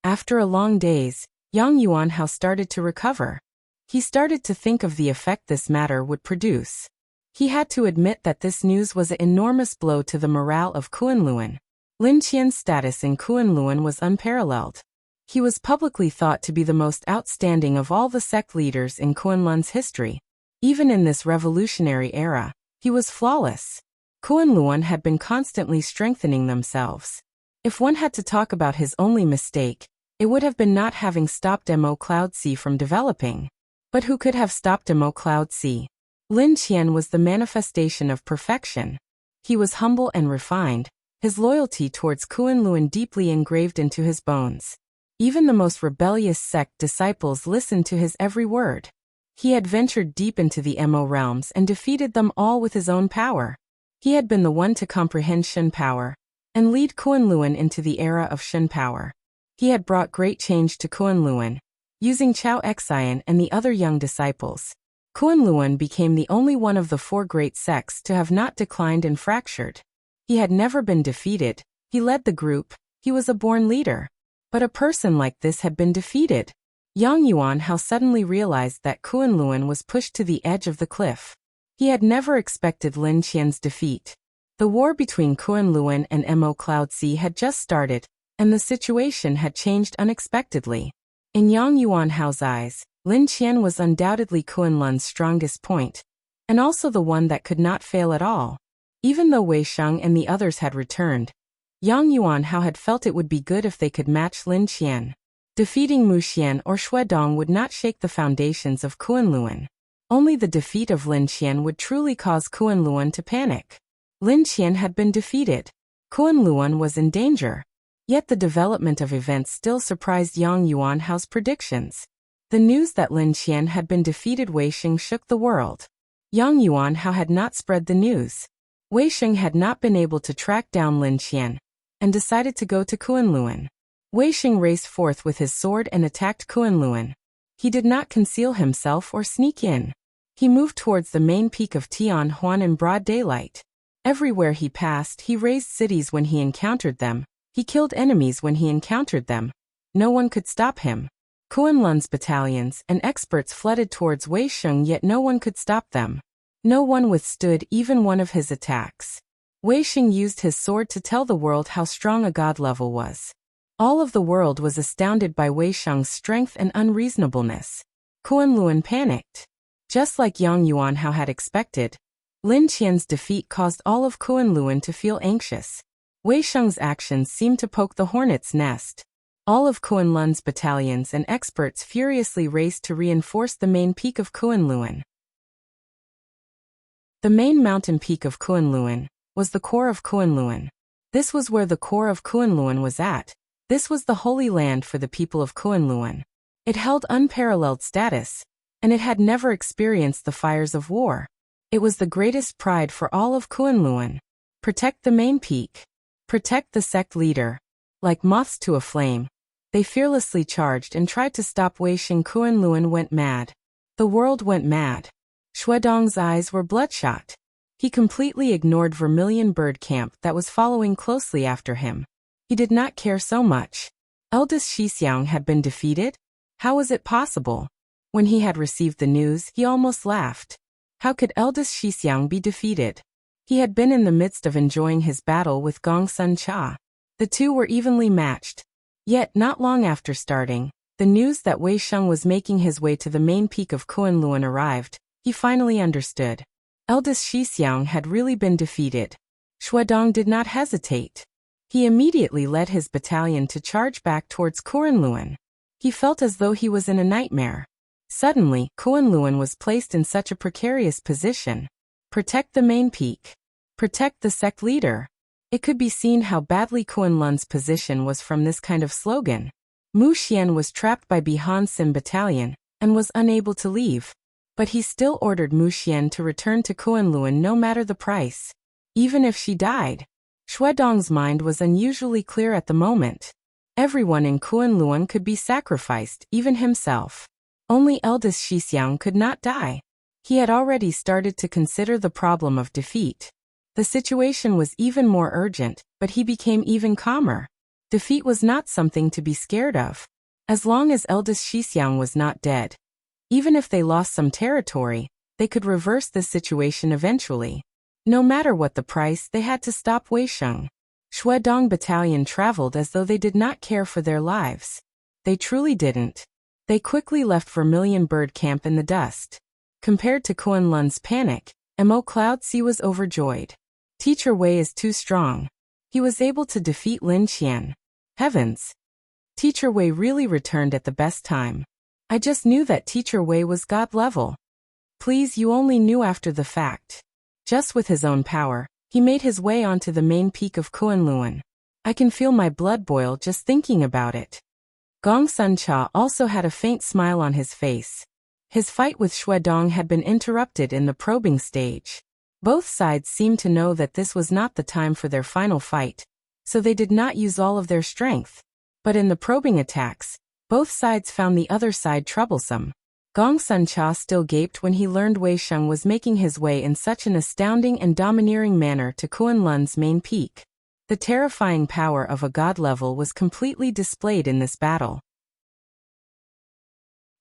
After a long daze, Yang Yuanhao started to recover. He started to think of the effect this matter would produce. He had to admit that this news was an enormous blow to the morale of Kunlun. Lin Qian's status in Kunlun was unparalleled. He was publicly thought to be the most outstanding of all the sect leaders in Kunlun's history. Even in this revolutionary era, he was flawless. Kunlun had been constantly strengthening themselves. If one had to talk about his only mistake, it would have been not having stopped Mo Cloud C from developing. But who could have stopped Mo Cloud C? Lin Qian was the manifestation of perfection. He was humble and refined, his loyalty towards Kunlun deeply engraved into his bones. Even the most rebellious sect disciples listened to his every word. He had ventured deep into the Mo realms and defeated them all with his own power. He had been the one to comprehend Shen power and lead Kunlun into the era of Shen power. He had brought great change to Kunlun, using Chao Xian and the other young disciples. Kunlun became the only one of the four great sects to have not declined and fractured. He had never been defeated. He led the group. He was a born leader. But a person like this had been defeated. Yang Yuanhao suddenly realized that Kunlun was pushed to the edge of the cliff. He had never expected Lin Qian's defeat. The war between Kunlun and Mo Cloudse had just started, and the situation had changed unexpectedly. In Yang Yuanhao's eyes, Lin Qian was undoubtedly Kunlun's strongest point, and also the one that could not fail at all. Even though Wei Sheng and the others had returned, Yang Yuanhao had felt it would be good if they could match Lin Qian. Defeating Mu Xian or Shuedong would not shake the foundations of Kunlun. Only the defeat of Lin Qian would truly cause Kunlun to panic. Lin Qian had been defeated. Kunlun was in danger. Yet the development of events still surprised Yang Yuanhao's predictions. The news that Lin Qian had been defeated Wei Sheng shook the world. Yang Yuanhao had not spread the news. Wei Sheng had not been able to track down Lin Qian, and decided to go to Kunlun. Wei Sheng raced forth with his sword and attacked Kunlun. He did not conceal himself or sneak in. He moved towards the main peak of Tianhuan in broad daylight. Everywhere he passed, he razed cities when he encountered them. He killed enemies when he encountered them. No one could stop him. Kunlun's battalions and experts flooded towards Wei Sheng, yet no one could stop them. No one withstood even one of his attacks. Wei Sheng used his sword to tell the world how strong a god level was. All of the world was astounded by Wei Sheng's strength and unreasonableness. Kunlun panicked. Just like Yang Yuanhao had expected, Lin Qian's defeat caused all of Kunlun to feel anxious. Wei Sheng's actions seemed to poke the hornet's nest. All of Kunlun's battalions and experts furiously raced to reinforce the main peak of Kunlun. The main mountain peak of Kunlun was the core of Kunlun. This was where the core of Kunlun was at. This was the holy land for the people of Kunlun. It held unparalleled status, and it had never experienced the fires of war. It was the greatest pride for all of Kunlun. Protect the main peak. Protect the sect leader. Like moths to a flame, they fearlessly charged and tried to stop Wei Sheng. Kunlun went mad. The world went mad. Shuedong's eyes were bloodshot. He completely ignored Vermilion Bird Camp that was following closely after him. He did not care so much. Eldest Shixiang had been defeated? How was it possible? When he had received the news, he almost laughed. How could eldest Shixiang be defeated? He had been in the midst of enjoying his battle with Gongsun Cha. The two were evenly matched. Yet, not long after starting, the news that Wei Sheng was making his way to the main peak of Kunlun arrived. He finally understood. Eldest Shixiang had really been defeated. Shuedong did not hesitate. He immediately led his battalion to charge back towards Kunlun. He felt as though he was in a nightmare. Suddenly, Kunlun was placed in such a precarious position. Protect the main peak. Protect the sect leader. It could be seen how badly Kunlun's position was from this kind of slogan. Mu Xian was trapped by Bihan Sim battalion, and was unable to leave. But he still ordered Mu Xian to return to Kunlun no matter the price. Even if she died. Shuedong's mind was unusually clear at the moment. Everyone in Kunlun could be sacrificed, even himself. Only eldest Shixiang could not die. He had already started to consider the problem of defeat. The situation was even more urgent, but he became even calmer. Defeat was not something to be scared of. As long as eldest Shixiang was not dead. Even if they lost some territory, they could reverse this situation eventually. No matter what the price, they had to stop Wei Sheng. Shuedong battalion traveled as though they did not care for their lives. They truly didn't. They quickly left Vermilion Bird Camp in the dust. Compared to Kunlun's panic, Mo Cloudse was overjoyed. Teacher Wei is too strong. He was able to defeat Lin Qian. Heavens! Teacher Wei really returned at the best time. I just knew that Teacher Wei was god level. Please, you only knew after the fact. Just with his own power, he made his way onto the main peak of Kunlun. I can feel my blood boil just thinking about it. Gongsun Cha also had a faint smile on his face. His fight with Shuedong had been interrupted in the probing stage. Both sides seemed to know that this was not the time for their final fight, so they did not use all of their strength. But in the probing attacks, both sides found the other side troublesome. Gongsun Cha still gaped when he learned Wei Sheng was making his way in such an astounding and domineering manner to Kunlun's main peak. The terrifying power of a god level was completely displayed in this battle.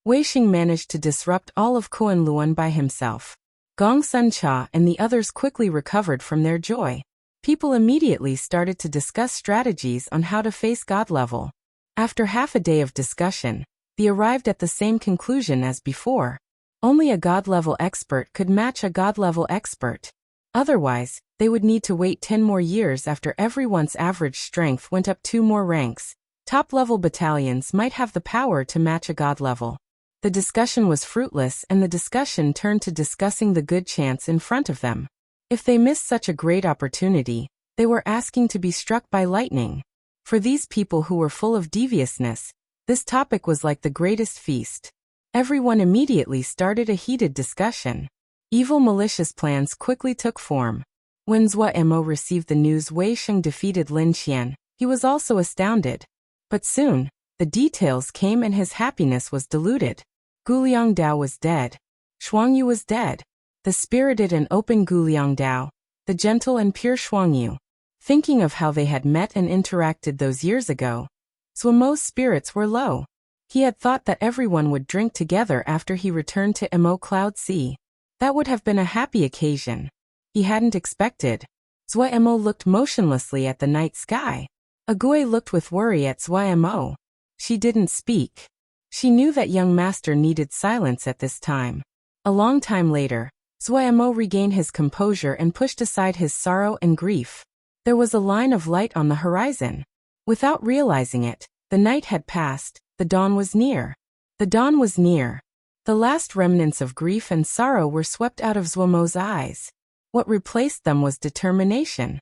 Wei Sheng managed to disrupt all of Kunlun by himself. Gong Sun Cha and the others quickly recovered from their joy. People immediately started to discuss strategies on how to face God level. After half a day of discussion, they arrived at the same conclusion as before. Only a God level expert could match a God level expert. Otherwise, they would need to wait 10 more years after everyone's average strength went up 2 more ranks. Top-level battalions might have the power to match a God level. The discussion was fruitless and the discussion turned to discussing the good chance in front of them. If they missed such a great opportunity, they were asking to be struck by lightning. For these people who were full of deviousness, this topic was like the greatest feast. Everyone immediately started a heated discussion. Evil malicious plans quickly took form. When Zhuo Mo received the news Wei Sheng defeated Lin Qian, he was also astounded. But soon, the details came and his happiness was diluted. Guliang Dao was dead. Shuangyu was dead. The spirited and open Guliang Dao, the gentle and pure Shuangyu. Thinking of how they had met and interacted those years ago, Zhuo Mo's spirits were low. He had thought that everyone would drink together after he returned to Mo Cloud Sea. That would have been a happy occasion. He hadn't expected. Zhuo Mo looked motionlessly at the night sky. Agui looked with worry at Zhuo Mo. She didn't speak. She knew that young master needed silence at this time. A long time later, Zhuo Mo regained his composure and pushed aside his sorrow and grief. There was a line of light on the horizon. Without realizing it, the night had passed, the dawn was near. The dawn was near. The last remnants of grief and sorrow were swept out of Zhuo Mo's eyes. What replaced them was determination.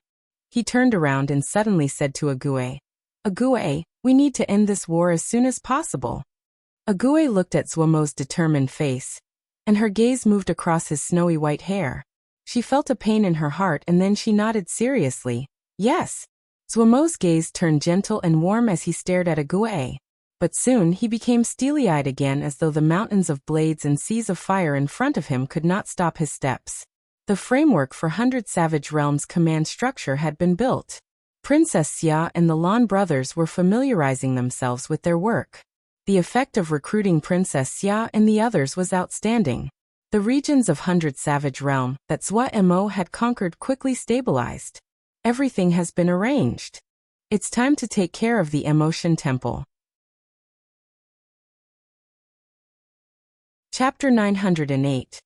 He turned around and suddenly said to Agui, "Agui, we need to end this war as soon as possible." Agui looked at Zhuo Mo's determined face, and her gaze moved across his snowy white hair. She felt a pain in her heart and then she nodded seriously, "Yes." Zhuo Mo's gaze turned gentle and warm as he stared at Agui. But soon he became steely-eyed again as though the mountains of blades and seas of fire in front of him could not stop his steps. The framework for 100 Savage Realms command structure had been built. Princess Xia and the Lan brothers were familiarizing themselves with their work. The effect of recruiting Princess Xia and the others was outstanding. The regions of 100 Savage Realm that Zhuo Mo had conquered quickly stabilized. Everything has been arranged. It's time to take care of the Emotion Temple. Chapter 908.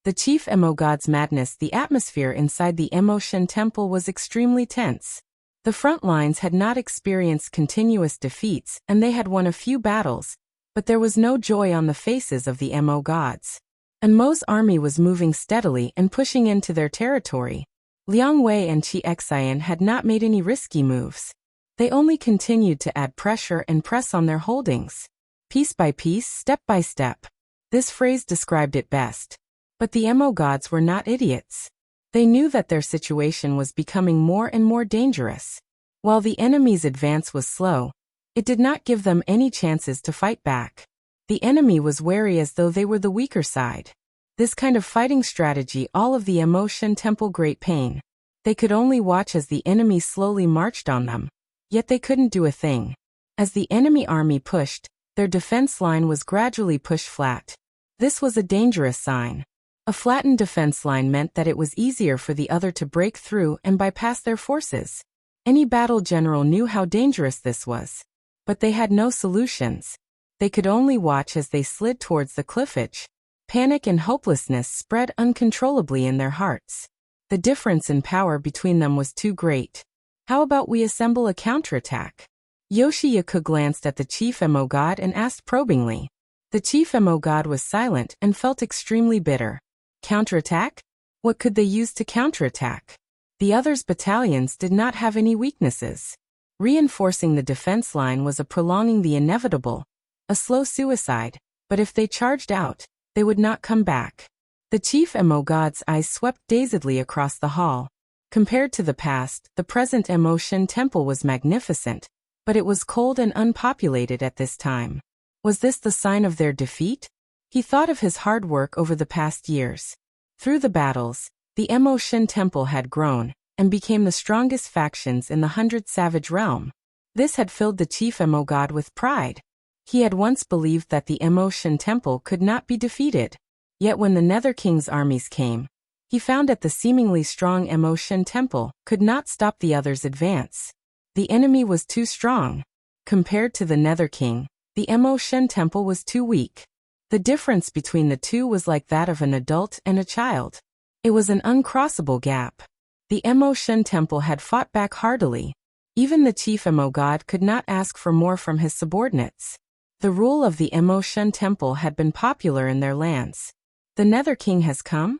The Chief Mo God's Madness. The atmosphere inside the Emotion Temple was extremely tense. The front lines had not experienced continuous defeats and they had won a few battles, but there was no joy on the faces of the Mo gods. And Mo's army was moving steadily and pushing into their territory. Liang Wei and Qi Xian had not made any risky moves. They only continued to add pressure and press on their holdings. Piece by piece, step by step. This phrase described it best. But the Mo gods were not idiots. They knew that their situation was becoming more and more dangerous. While the enemy's advance was slow, it did not give them any chances to fight back. The enemy was wary as though they were the weaker side. This kind of fighting strategy all of the Emotion Temple great pain. They could only watch as the enemy slowly marched on them. Yet they couldn't do a thing. As the enemy army pushed, their defense line was gradually pushed flat. This was a dangerous sign. A flattened defense line meant that it was easier for the other to break through and bypass their forces. Any battle general knew how dangerous this was. But they had no solutions. They could only watch as they slid towards the cliff edge. Panic and hopelessness spread uncontrollably in their hearts. The difference in power between them was too great. How about we assemble a counterattack? Yoshi Yaku glanced at the Chief Mo God and asked probingly. The Chief Mo God was silent and felt extremely bitter. Counterattack? What could they use to counterattack? The others' battalions did not have any weaknesses. Reinforcing the defense line was a prolonging the inevitable, a slow suicide, but if they charged out, they would not come back. The Chief Mo God's eyes swept dazedly across the hall. Compared to the past, the present Emotion Temple was magnificent, but it was cold and unpopulated at this time. Was this the sign of their defeat? He thought of his hard work over the past years. Through the battles, the Emotion Temple had grown and became the strongest factions in the 100 Savage Realm. This had filled the Chief Mo God with pride. He had once believed that the Emotion Temple could not be defeated. Yet when the Nether King's armies came, He found that the seemingly strong Emotion Temple could not stop the other's advance. The enemy was too strong. Compared to the Nether King, the Emotion Temple was too weak. The difference between the two was like that of an adult and a child. It was an uncrossable gap. The Emotion Temple had fought back heartily. Even the chief Emo god could not ask for more from his subordinates. The rule of the Emotion Temple had been popular in their lands. The Nether King has come?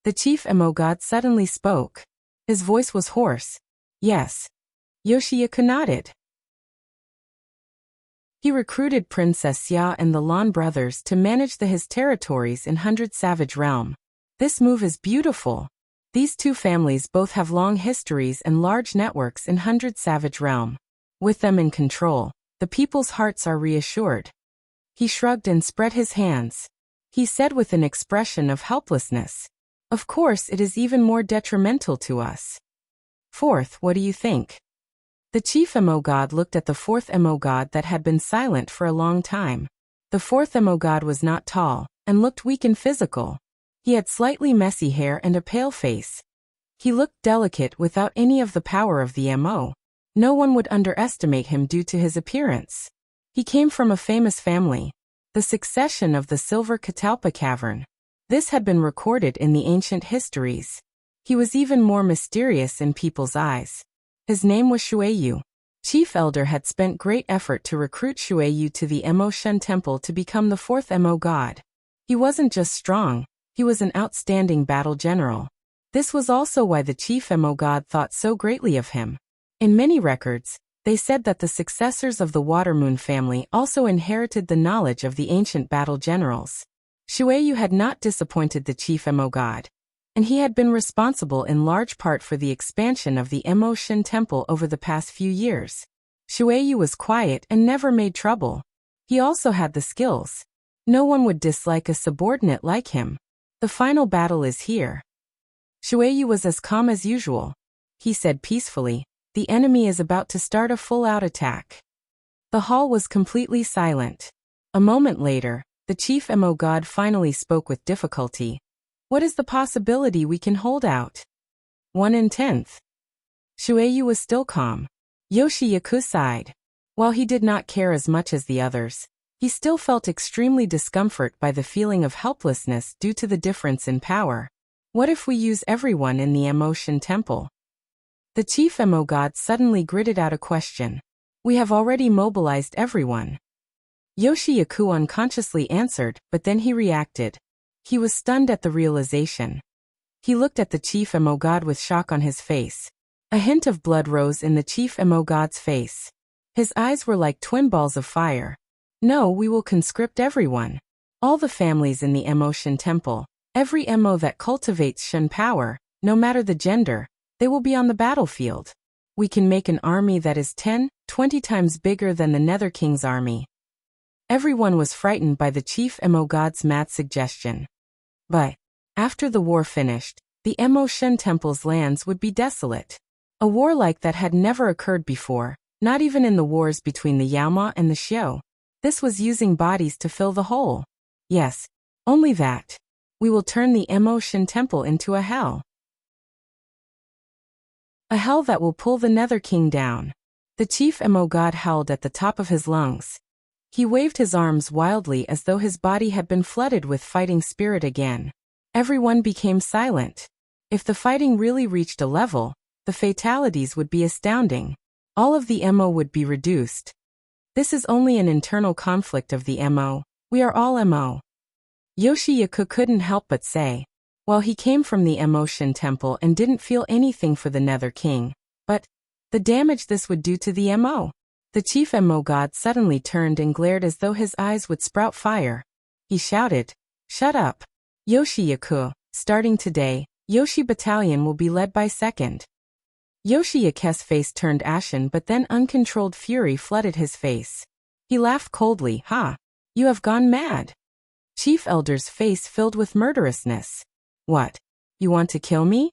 The chief Emo god suddenly spoke. His voice was hoarse. Yes. Yoshiyaku nodded. He recruited Princess Xia and the Lan brothers to manage his territories in 100 Savage Realm. This move is beautiful. These two families both have long histories and large networks in 100 Savage Realm. With them in control, the people's hearts are reassured. He shrugged and spread his hands. He said with an expression of helplessness, "Of course it is even more detrimental to us." Fourth, what do you think? The chief Emo god looked at the fourth Emo god that had been silent for a long time. The fourth Emo god was not tall, and looked weak and physical. He had slightly messy hair and a pale face. He looked delicate without any of the power of the Mo. No one would underestimate him due to his appearance. He came from a famous family, the succession of the Silver Catalpa Cavern. This had been recorded in the ancient histories. He was even more mysterious in people's eyes. His name was Shueyu. Chief Elder had spent great effort to recruit Shueyu to the Emotion Temple to become the fourth Emo god. He wasn't just strong, he was an outstanding battle general. This was also why the chief Emo god thought so greatly of him. In many records, they said that the successors of the Watermoon family also inherited the knowledge of the ancient battle generals. Shueyu had not disappointed the chief Emo god, and he had been responsible in large part for the expansion of the Emotion Temple over the past few years. Shueyu was quiet and never made trouble. He also had the skills. No one would dislike a subordinate like him. The final battle is here. Shueyu was as calm as usual. He said peacefully, "The enemy is about to start a full-out attack." The hall was completely silent. A moment later, the chief Emo god finally spoke with difficulty. "What is the possibility we can hold out?" 1/10. Shueyu was still calm. Yoshiyaku sighed. While he did not care as much as the others, he still felt extremely discomfort by the feeling of helplessness due to the difference in power. What if we use everyone in the Emotion Temple? The chief Emo god suddenly gritted out a question. "We have already mobilized everyone." Yoshiyaku unconsciously answered, but then he reacted. He was stunned at the realization. He looked at the chief Emo god with shock on his face. A hint of blood rose in the chief Emo god's face. His eyes were like twin balls of fire. "No, we will conscript everyone. All the families in the Emotion Temple, every Emo that cultivates Shen power, no matter the gender, they will be on the battlefield. We can make an army that is 10, 20 times bigger than the Nether King's army." Everyone was frightened by the chief Emo god's mad suggestion. But, after the war finished, the Emotion Temple's lands would be desolate. A war like that had never occurred before, not even in the wars between the Yaoma and the Xiao. This was using bodies to fill the hole. Yes, only that. We will turn the Emotion Temple into a hell. A hell that will pull the Nether King down. The chief Emo god howled at the top of his lungs. He waved his arms wildly as though his body had been flooded with fighting spirit again. Everyone became silent. If the fighting really reached a level, the fatalities would be astounding. All of the Emo would be reduced. This is only an internal conflict of the Emo. We are all Emo. Yoshiyaku couldn't help but say. While he came from the Emotion Temple and didn't feel anything for the Nether King, but the damage this would do to the Emo. The chief Emo god suddenly turned and glared as though his eyes would sprout fire. He shouted, "Shut up! Yoshiyaku, starting today, Yoshi Battalion will be led by second." Yoshiyaku's face turned ashen, but then uncontrolled fury flooded his face. He laughed coldly. "Ha! You have gone mad." Chief Elder's face filled with murderousness. "What? You want to kill me?"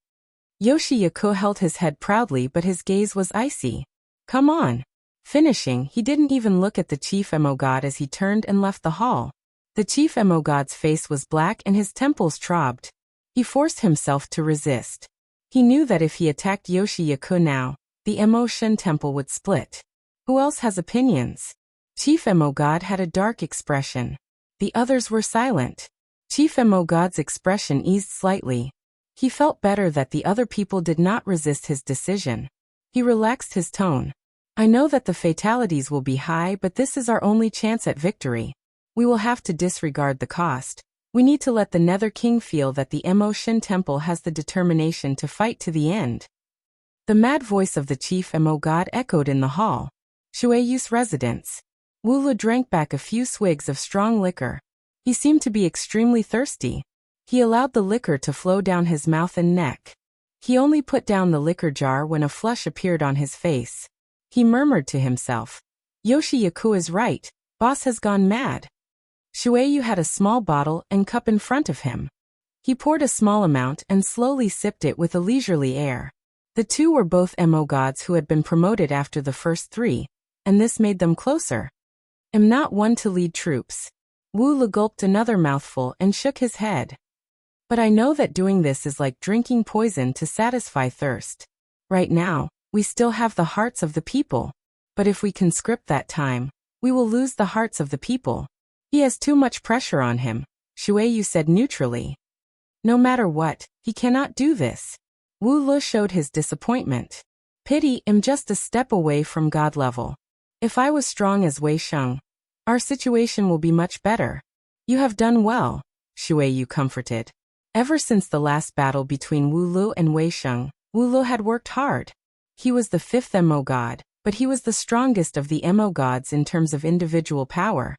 Yoshiyaku held his head proudly, but his gaze was icy. "Come on." Finishing, he didn't even look at the chief Emo god as he turned and left the hall. The chief Emo god's face was black and his temples throbbed. He forced himself to resist. He knew that if he attacked Wuxia now, the Emotion Temple would split. Who else has opinions? Chief Emo God had a dark expression. The others were silent. Chief Emo God's expression eased slightly. He felt better that the other people did not resist his decision. He relaxed his tone. I know that the fatalities will be high, but this is our only chance at victory. We will have to disregard the cost. We need to let the Nether King feel that the Emotion Temple has the determination to fight to the end. The mad voice of the Chief Emo God echoed in the hall. Shueiyu's residence. Wu Lu drank back a few swigs of strong liquor. He seemed to be extremely thirsty. He allowed the liquor to flow down his mouth and neck. He only put down the liquor jar when a flush appeared on his face. He murmured to himself. Wuxia is right, boss has gone mad. Shueiyu had a small bottle and cup in front of him. He poured a small amount and slowly sipped it with a leisurely air. The two were both Emo gods who had been promoted after the first three, and this made them closer. Am not one to lead troops. Wu Lu gulped another mouthful and shook his head. But I know that doing this is like drinking poison to satisfy thirst. Right now, we still have the hearts of the people. But if we conscript that time, we will lose the hearts of the people. He has too much pressure on him, Shueiyu said neutrally. No matter what, he cannot do this. Wu Lu showed his disappointment. Pity, I'm just a step away from God level. If I was strong as Wei Sheng, our situation will be much better. You have done well, Shueiyu comforted. Ever since the last battle between Wu Lu and Wei Sheng, Wu Lu had worked hard. He was the fifth Emo god, but he was the strongest of the Emo gods in terms of individual power.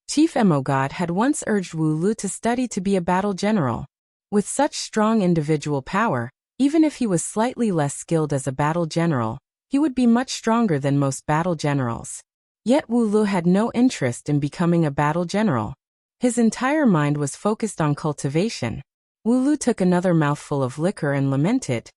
Chief Emo God had once urged Wu Lu to study to be a battle general. With such strong individual power, even if he was slightly less skilled as a battle general, he would be much stronger than most battle generals. Yet Wu Lu had no interest in becoming a battle general. His entire mind was focused on cultivation. Wu Lu took another mouthful of liquor and lamented.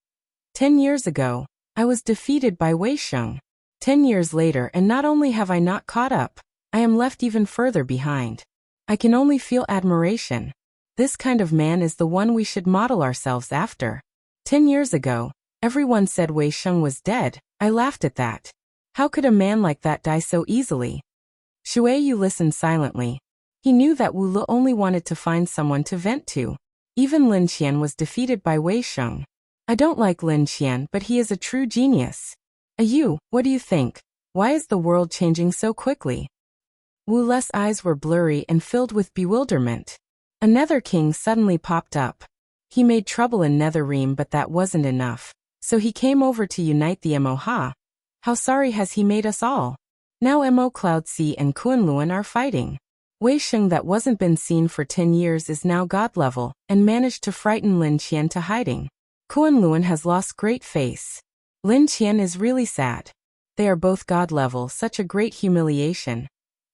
10 years ago, I was defeated by Wei Sheng. 10 years later, and not only have I not caught up, I am left even further behind. I can only feel admiration. This kind of man is the one we should model ourselves after. 10 years ago, everyone said Wei Sheng was dead. I laughed at that. How could a man like that die so easily? Shueiyu listened silently. He knew that Wu Lu only wanted to find someone to vent to. Even Lin Qian was defeated by Wei Sheng. I don't like Lin Qian, but he is a true genius. What do you think? Why is the world changing so quickly? Wu Lu's eyes were blurry and filled with bewilderment. A Nether King suddenly popped up. He made trouble in Netherrealm, but that wasn't enough. So he came over to unite the Emo Ha. How sorry has he made us all? Now Emo Cloud Sea and Kunlun are fighting. Wei Sheng that wasn't been seen for 10 years is now god level, and managed to frighten Lin Qian to hiding. Kunlun has lost great face. Lin Qian is really sad. They are both god level, such a great humiliation.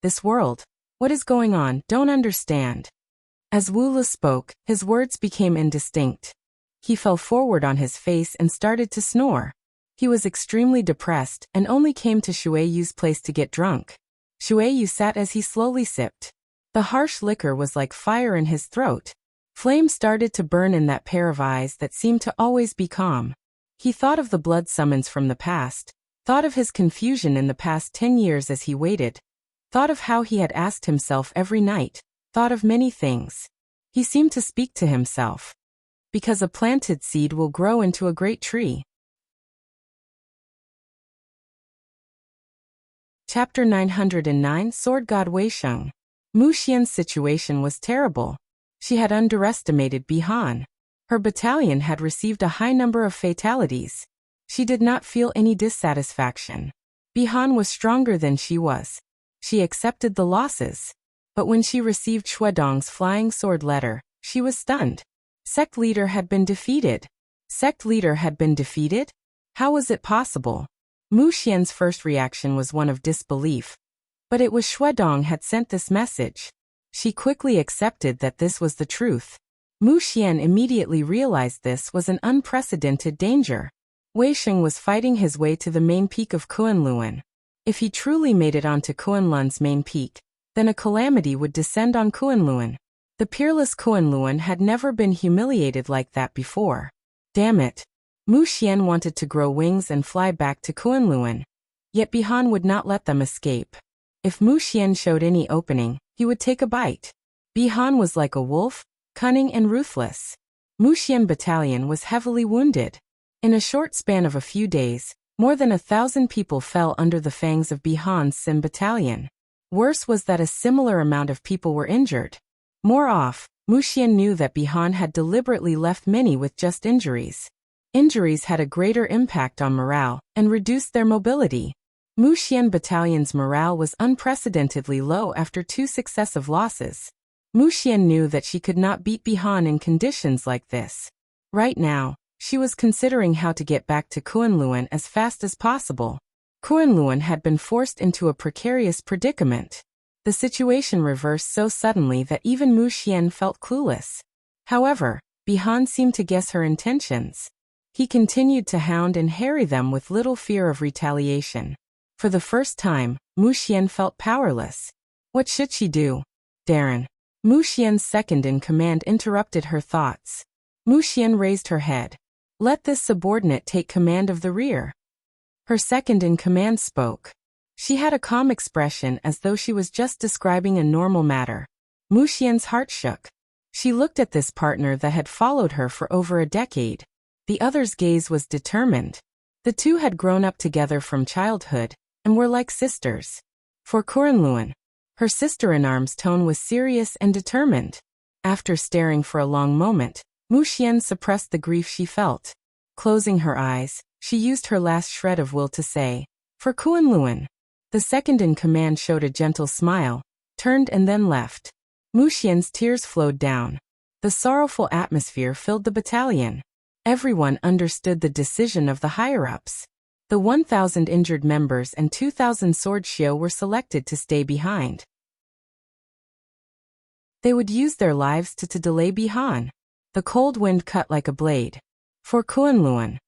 This world. What is going on? Don't understand. As Wu Lu spoke, his words became indistinct. He fell forward on his face and started to snore. He was extremely depressed and only came to Shueiyu's place to get drunk. Shueiyu sat as he slowly sipped. The harsh liquor was like fire in his throat. Flame started to burn in that pair of eyes that seemed to always be calm. He thought of the blood summons from the past, thought of his confusion in the past 10 years as he waited, thought of how he had asked himself every night, thought of many things. He seemed to speak to himself. Because a planted seed will grow into a great tree. Chapter 909 Sword God Wei Sheng. Mu Xian's situation was terrible. She had underestimated Bihan. Her battalion had received a high number of fatalities. She did not feel any dissatisfaction. Bihan was stronger than she was. She accepted the losses. But when she received Shuedong's flying sword letter, she was stunned. Sect leader had been defeated. Sect leader had been defeated? How was it possible? Mu Xian's first reaction was one of disbelief. But it was Shuedong had sent this message. She quickly accepted that this was the truth. Mu Xian immediately realized this was an unprecedented danger. Wei Sheng was fighting his way to the main peak of Kunlun. If he truly made it onto Kunlun's main peak, then a calamity would descend on Kunlun. The peerless Kunlun had never been humiliated like that before. Damn it. Mu Xian wanted to grow wings and fly back to Kunlun. Yet Bihan would not let them escape. If Mu Xian showed any opening, he would take a bite. Bihan was like a wolf, cunning and ruthless. Mu Xian battalion was heavily wounded. In a short span of a few days, more than 1,000 people fell under the fangs of Bihan's Sim battalion. Worse was that a similar amount of people were injured. More off, Mu Xian knew that Bihan had deliberately left many with just injuries. Injuries had a greater impact on morale and reduced their mobility. Mu Xian battalion's morale was unprecedentedly low after 2 successive losses. Mu Xian knew that she could not beat Bihan in conditions like this. Right now, she was considering how to get back to Kunlun as fast as possible. Kunlun had been forced into a precarious predicament. The situation reversed so suddenly that even Mu Xian felt clueless. However, Bihan seemed to guess her intentions. He continued to hound and harry them with little fear of retaliation. For the first time, Mu Xian felt powerless. What should she do? Darren. Mu Xian's second-in-command interrupted her thoughts. Mu Xian raised her head. Let this subordinate take command of the rear. Her second-in-command spoke. She had a calm expression as though she was just describing a normal matter. Mu Xian's heart shook. She looked at this partner that had followed her for over a decade. The other's gaze was determined. The two had grown up together from childhood and were like sisters. For Kunlun, her sister-in-arms tone was serious and determined. After staring for a long moment, Mu Xian suppressed the grief she felt. Closing her eyes, she used her last shred of will to say, "For Kunlun." The second-in-command showed a gentle smile, turned and then left. Mu Xian's tears flowed down. The sorrowful atmosphere filled the battalion. Everyone understood the decision of the higher-ups. The 1,000 injured members and 2,000 sword shio were selected to stay behind. They would use their lives to delay Bihan. The cold wind cut like a blade. For Kunlun,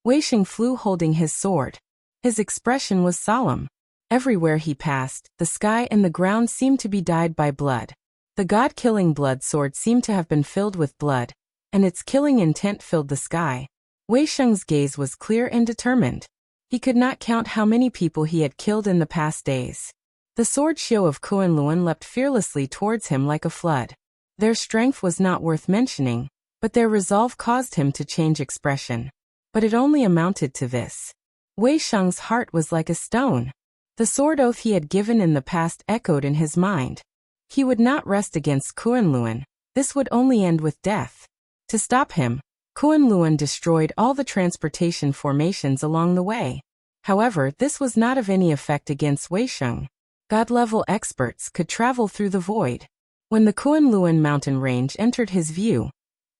Wei Sheng flew holding his sword. His expression was solemn. Everywhere he passed, the sky and the ground seemed to be dyed by blood. The god-killing blood sword seemed to have been filled with blood, and its killing intent filled the sky. Wei Sheng's gaze was clear and determined. He could not count how many people he had killed in the past days. The sword shio of Kunlun leapt fearlessly towards him like a flood. Their strength was not worth mentioning, but their resolve caused him to change expression. But it only amounted to this. Wei Sheng's heart was like a stone. The sword oath he had given in the past echoed in his mind. He would not rest against Kunlun. This would only end with death. To stop him, Kunlun destroyed all the transportation formations along the way. However, this was not of any effect against Wei Sheng. God-level experts could travel through the void. When the Kunlun mountain range entered his view,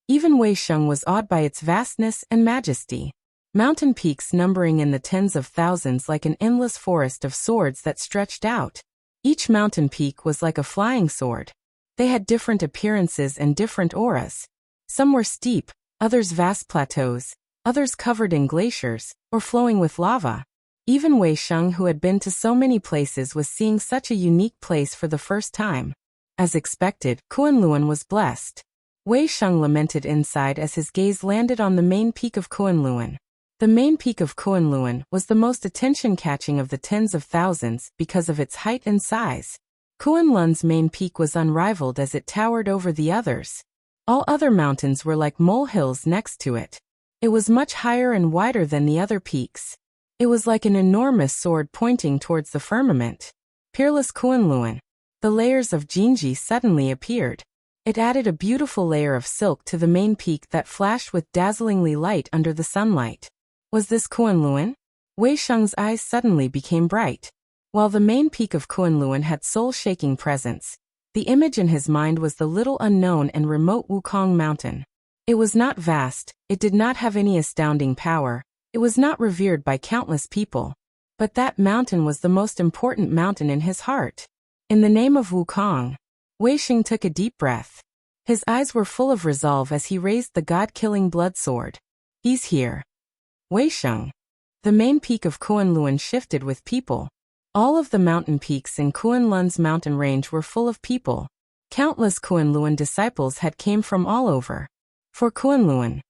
even Wei Sheng was awed by its vastness and majesty. Mountain peaks numbering in the tens of thousands like an endless forest of swords that stretched out. Each mountain peak was like a flying sword. They had different appearances and different auras. Some were steep, others vast plateaus, others covered in glaciers, or flowing with lava. Even Wei Sheng, who had been to so many places, was seeing such a unique place for the first time. As expected, Kunlun was blessed. Wei Sheng lamented inside as his gaze landed on the main peak of Kunlun. The main peak of Kunlun was the most attention-catching of the tens of thousands because of its height and size. Kunlun's main peak was unrivaled as it towered over the others. All other mountains were like molehills next to it. It was much higher and wider than the other peaks. It was like an enormous sword pointing towards the firmament. Peerless Kunlun. The layers of Jinji suddenly appeared. It added a beautiful layer of silk to the main peak that flashed with dazzlingly light under the sunlight. Was this Kunlun? Wei Sheng's eyes suddenly became bright. While the main peak of Kunlun had soul-shaking presence, the image in his mind was the little unknown and remote Wukong mountain. It was not vast, it did not have any astounding power, it was not revered by countless people. But that mountain was the most important mountain in his heart. In the name of Wukong, Wei Sheng took a deep breath. His eyes were full of resolve as he raised the god-killing blood sword. He's here. Wei Sheng. The main peak of Kunlun shifted with people. All of the mountain peaks in Kunlun's mountain range were full of people. Countless Kunlun disciples had came from all over. For Kunlun,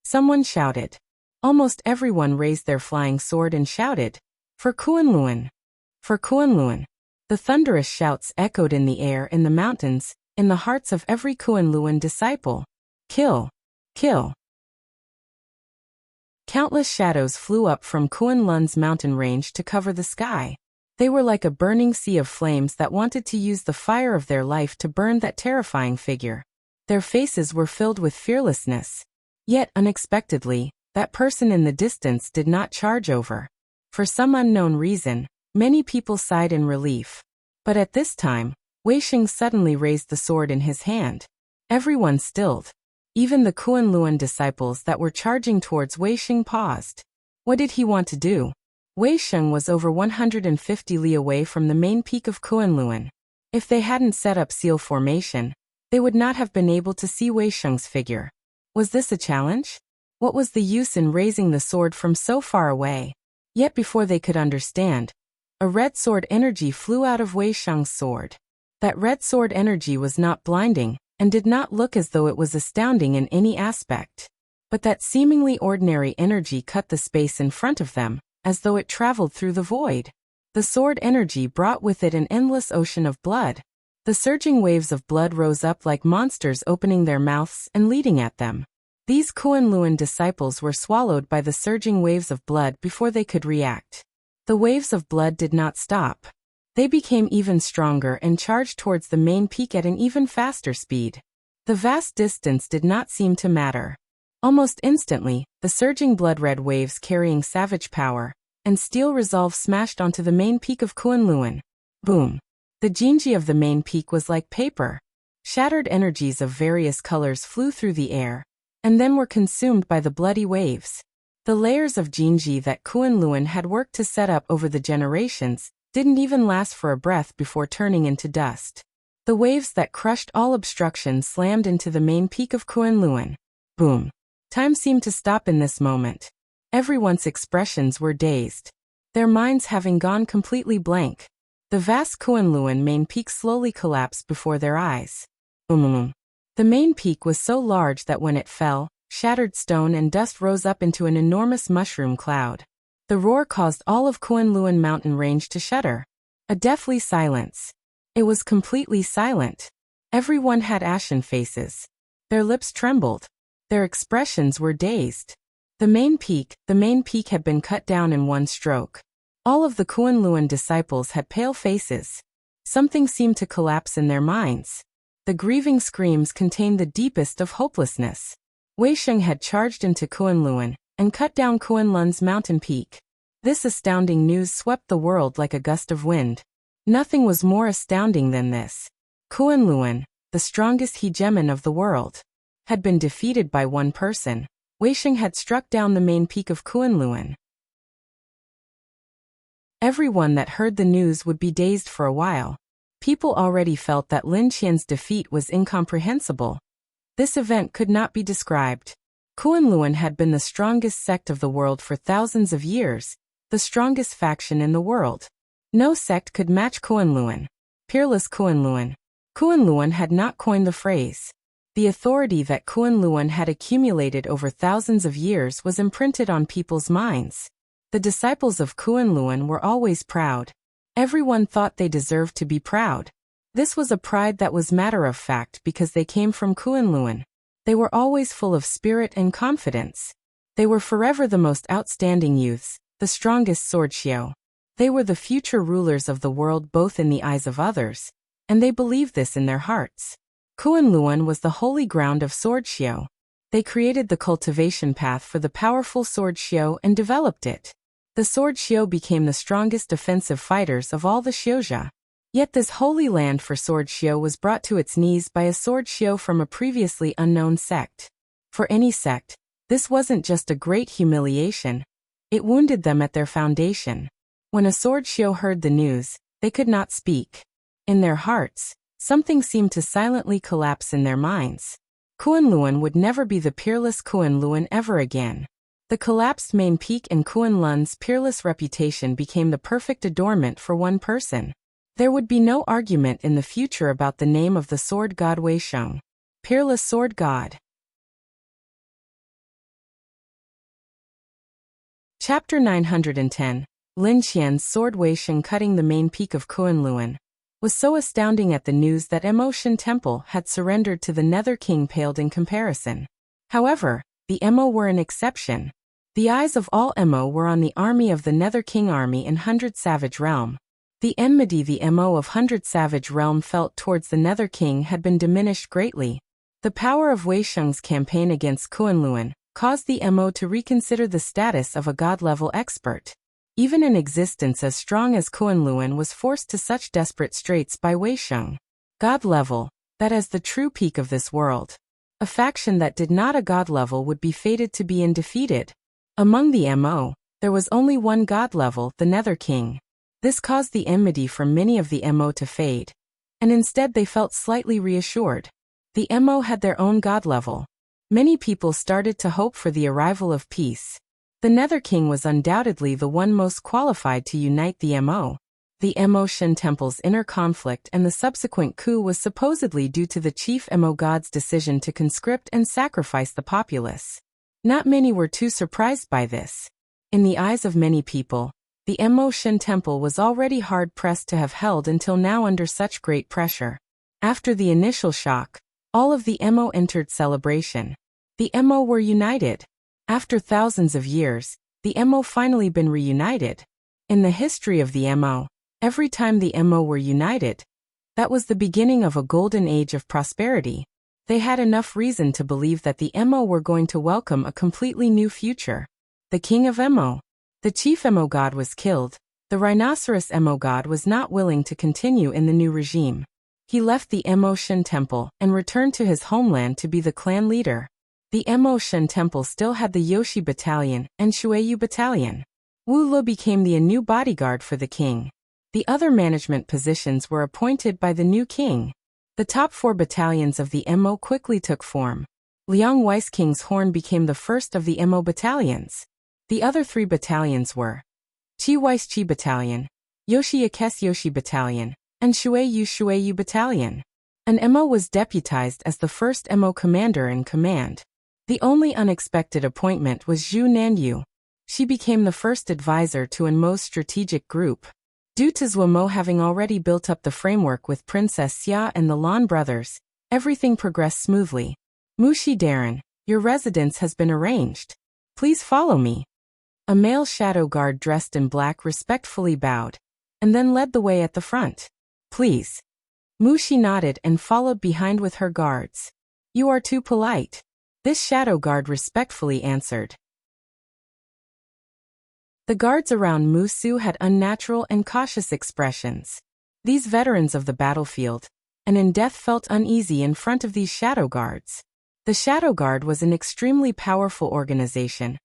someone shouted. Almost everyone raised their flying sword and shouted, "For Kunlun! For Kunlun!" The thunderous shouts echoed in the air, in the mountains, in the hearts of every Kunlun disciple. Kill! Kill! Countless shadows flew up from Kunlun's mountain range to cover the sky. They were like a burning sea of flames that wanted to use the fire of their life to burn that terrifying figure. Their faces were filled with fearlessness. Yet, unexpectedly, that person in the distance did not charge over. For some unknown reason, many people sighed in relief. But at this time, Wei Sheng suddenly raised the sword in his hand. Everyone stilled. Even the Kunlun disciples that were charging towards Wei Sheng paused. What did he want to do? Wei Sheng was over 150 li away from the main peak of Kunlun. If they hadn't set up seal formation, they would not have been able to see Wei Sheng's figure. Was this a challenge? What was the use in raising the sword from so far away? Yet before they could understand, a red sword energy flew out of Wei Sheng's sword. That red sword energy was not blinding, and did not look as though it was astounding in any aspect. But that seemingly ordinary energy cut the space in front of them, as though it traveled through the void. The sword energy brought with it an endless ocean of blood. The surging waves of blood rose up like monsters, opening their mouths and leading at them. These Kunlun disciples were swallowed by the surging waves of blood before they could react. The waves of blood did not stop. They became even stronger and charged towards the main peak at an even faster speed. The vast distance did not seem to matter. Almost instantly, the surging blood-red waves carrying savage power and steel resolve smashed onto the main peak of Kunlun. Boom! The Jinji of the main peak was like paper. Shattered energies of various colors flew through the air, and then were consumed by the bloody waves. The layers of Jinji that Kunlun had worked to set up over the generations didn't even last for a breath before turning into dust. The waves that crushed all obstruction slammed into the main peak of Kunlun. Boom! Time seemed to stop in this moment. Everyone's expressions were dazed, their minds having gone completely blank. The vast Kunlun main peak slowly collapsed before their eyes. The main peak was so large that when it fell, shattered stone and dust rose up into an enormous mushroom cloud. The roar caused all of Kunlun mountain range to shudder. A deathly silence. It was completely silent. Everyone had ashen faces. Their lips trembled. Their expressions were dazed. The main peak had been cut down in one stroke. All of the Kunlun disciples had pale faces. Something seemed to collapse in their minds. The grieving screams contained the deepest of hopelessness. Wei Sheng had charged into Kunlun and cut down Kunlun's mountain peak. This astounding news swept the world like a gust of wind. Nothing was more astounding than this. Kunlun, the strongest hegemon of the world, had been defeated by one person. Wei Sheng had struck down the main peak of Kunlun. Everyone that heard the news would be dazed for a while. People already felt that Lin Qian's defeat was incomprehensible. This event could not be described. Kunlun had been the strongest sect of the world for thousands of years, the strongest faction in the world. No sect could match Kunlun. Peerless Kunlun. Kunlun had not coined the phrase. The authority that Kunlun had accumulated over thousands of years was imprinted on people's minds. The disciples of Kunlun were always proud. Everyone thought they deserved to be proud. This was a pride that was matter of fact because they came from Kunlun. They were always full of spirit and confidence. They were forever the most outstanding youths, the strongest Swordsmanship. They were the future rulers of the world both in the eyes of others, and they believed this in their hearts. Kunlun was the holy ground of Swordsmanship. They created the cultivation path for the powerful Swordsmanship and developed it. The Swordsmanship became the strongest defensive fighters of all the Xiuzha. Yet this holy land for Swordsmanship was brought to its knees by a Swordsmanship from a previously unknown sect. For any sect, this wasn't just a great humiliation. It wounded them at their foundation. When a Swordsmanship heard the news, they could not speak. In their hearts, something seemed to silently collapse in their minds. Kunlun would never be the peerless Kunlun ever again. The collapsed main peak and Kunlun's peerless reputation became the perfect adornment for one person. There would be no argument in the future about the name of the sword god Weisheng, peerless sword god. Chapter 910. Lin Qian's sword Weisheng cutting the main peak of Kunlun was so astounding at the news that Shen Temple had surrendered to the Nether King paled in comparison. However, the Mo were an exception. The eyes of all Mo were on the army of the Nether King army in Hundred Savage Realm. The enmity the Mo of Hundred Savage Realm felt towards the Nether King had been diminished greatly. The power of Weisheng's campaign against Kunlun caused the Mo to reconsider the status of a god-level expert. Even an existence as strong as Kunlun was forced to such desperate straits by Weisheng. God level, that is the true peak of this world. A faction that did not a god level would be fated to be defeated. Among the Mo, there was only one god level, the Nether King. This caused the enmity from many of the Mo to fade, and instead they felt slightly reassured. The Mo had their own god level. Many people started to hope for the arrival of peace. The Nether King was undoubtedly the one most qualified to unite the Mo. The Shen Temple's inner conflict and the subsequent coup was supposedly due to the chief Mo god's decision to conscript and sacrifice the populace. Not many were too surprised by this. In the eyes of many people, the Shen Temple was already hard-pressed to have held until now under such great pressure. After the initial shock, all of the Mo entered celebration. The Mo were united. After thousands of years, the Mo finally been reunited. In the history of the Mo, every time the Mo were united, that was the beginning of a golden age of prosperity. They had enough reason to believe that the Mo were going to welcome a completely new future. The king of Mo. The chief Mo god was killed. The rhinoceros Mo god was not willing to continue in the new regime. He left the Shen Temple and returned to his homeland to be the clan leader. The Shen Temple still had the Yoshi Battalion and Shuiyu Battalion. Wu Le became the new bodyguard for the king. The other management positions were appointed by the new king. The top 4 battalions of the Mo quickly took form. Liang Weiss King's Horn became the first of the Mo battalions. The other 3 battalions were Qi Weiss Qi Battalion, Yoshi Yakes Yoshi Battalion, and Shuiyu Battalion. An Mo was deputized as the first Mo commander in command. The only unexpected appointment was Zhu Nanyu. She became the first advisor to Mo's strategic group. Due to Zhuo Mo having already built up the framework with Princess Xia and the Lan brothers, everything progressed smoothly. Mushi Darren, your residence has been arranged. Please follow me. A male shadow guard dressed in black respectfully bowed, and then led the way at the front. Please. Mushi nodded and followed behind with her guards. You are too polite. This shadow guard respectfully answered. The guards around Musu had unnatural and cautious expressions. These veterans of the battlefield, and in death felt uneasy in front of these shadow guards. The shadow guard was an extremely powerful organization,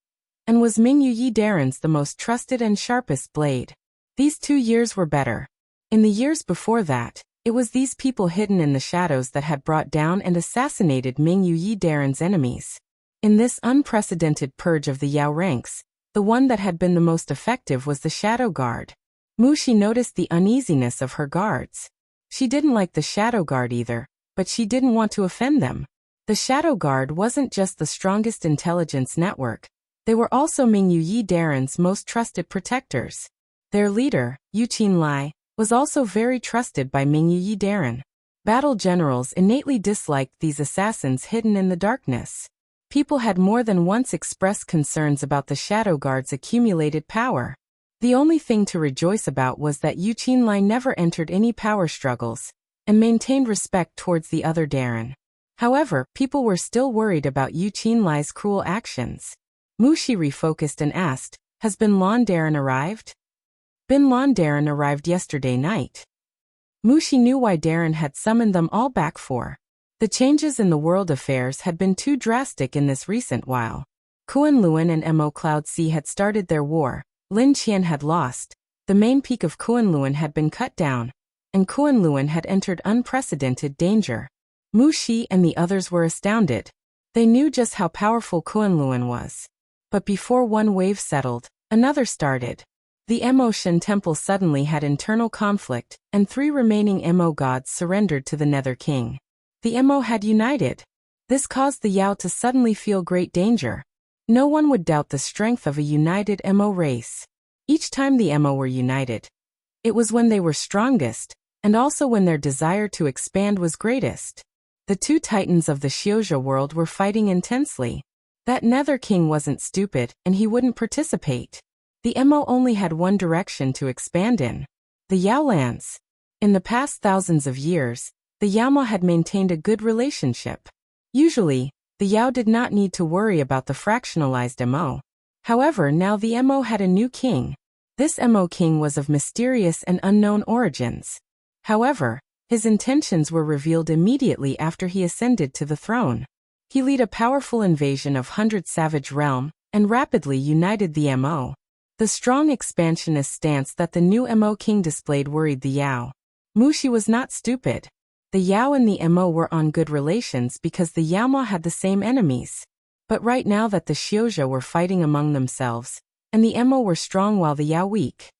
and was Ming Yuyi Darren's the most trusted and sharpest blade. These 2 years were better. In the years before that, it was these people hidden in the shadows that had brought down and assassinated Ming Yuyi Darren's enemies. In this unprecedented purge of the Yao ranks, the one that had been the most effective was the Shadow Guard. Mushi noticed the uneasiness of her guards. She didn't like the Shadow Guard either, but she didn't want to offend them. The Shadow Guard wasn't just the strongest intelligence network, they were also Ming Yuyi Darren's most trusted protectors. Their leader, Yu Qinlai, was also very trusted by Ming Yuyi Darren. Battle generals innately disliked these assassins hidden in the darkness. People had more than once expressed concerns about the Shadow Guard's accumulated power. The only thing to rejoice about was that Yu Qinlai never entered any power struggles, and maintained respect towards the other Darren. However, people were still worried about Yu Qinlai's cruel actions. Mushi refocused and asked, has Bin Lan Darren arrived? Bin Lan Darren arrived yesterday night. Mushi knew why Darren had summoned them all back for. The changes in the world affairs had been too drastic in this recent while. Kunlun and Mo Cloud Sea had started their war, Lin Qian had lost, the main peak of Kunlun had been cut down, and Kunlun had entered unprecedented danger. Mushi and the others were astounded. They knew just how powerful Kunlun was. But before one wave settled, another started. The Emotion Temple suddenly had internal conflict, and 3 remaining Emo gods surrendered to the Nether King. The Emo had united. This caused the Yao to suddenly feel great danger. No one would doubt the strength of a united Emo race. Each time the Emo were united, it was when they were strongest, and also when their desire to expand was greatest. The 2 titans of the Xiozhou world were fighting intensely. That Nether King wasn't stupid, and he wouldn't participate. The Emo only had one direction to expand in: the Yao lands. In the past thousands of years, the Yaoma had maintained a good relationship. Usually, the Yao did not need to worry about the fractionalized Emo. However, now the Emo had a new king. This Emo king was of mysterious and unknown origins. However, his intentions were revealed immediately after he ascended to the throne. He led a powerful invasion of 100 Savage Realm, and rapidly united the Emo. The strong expansionist stance that the new Emo king displayed worried the Yao. Mushi was not stupid. The Yao and the Emo were on good relations because the Yaoma had the same enemies. But right now that the Xiozhou were fighting among themselves, and the Emo were strong while the Yao weak.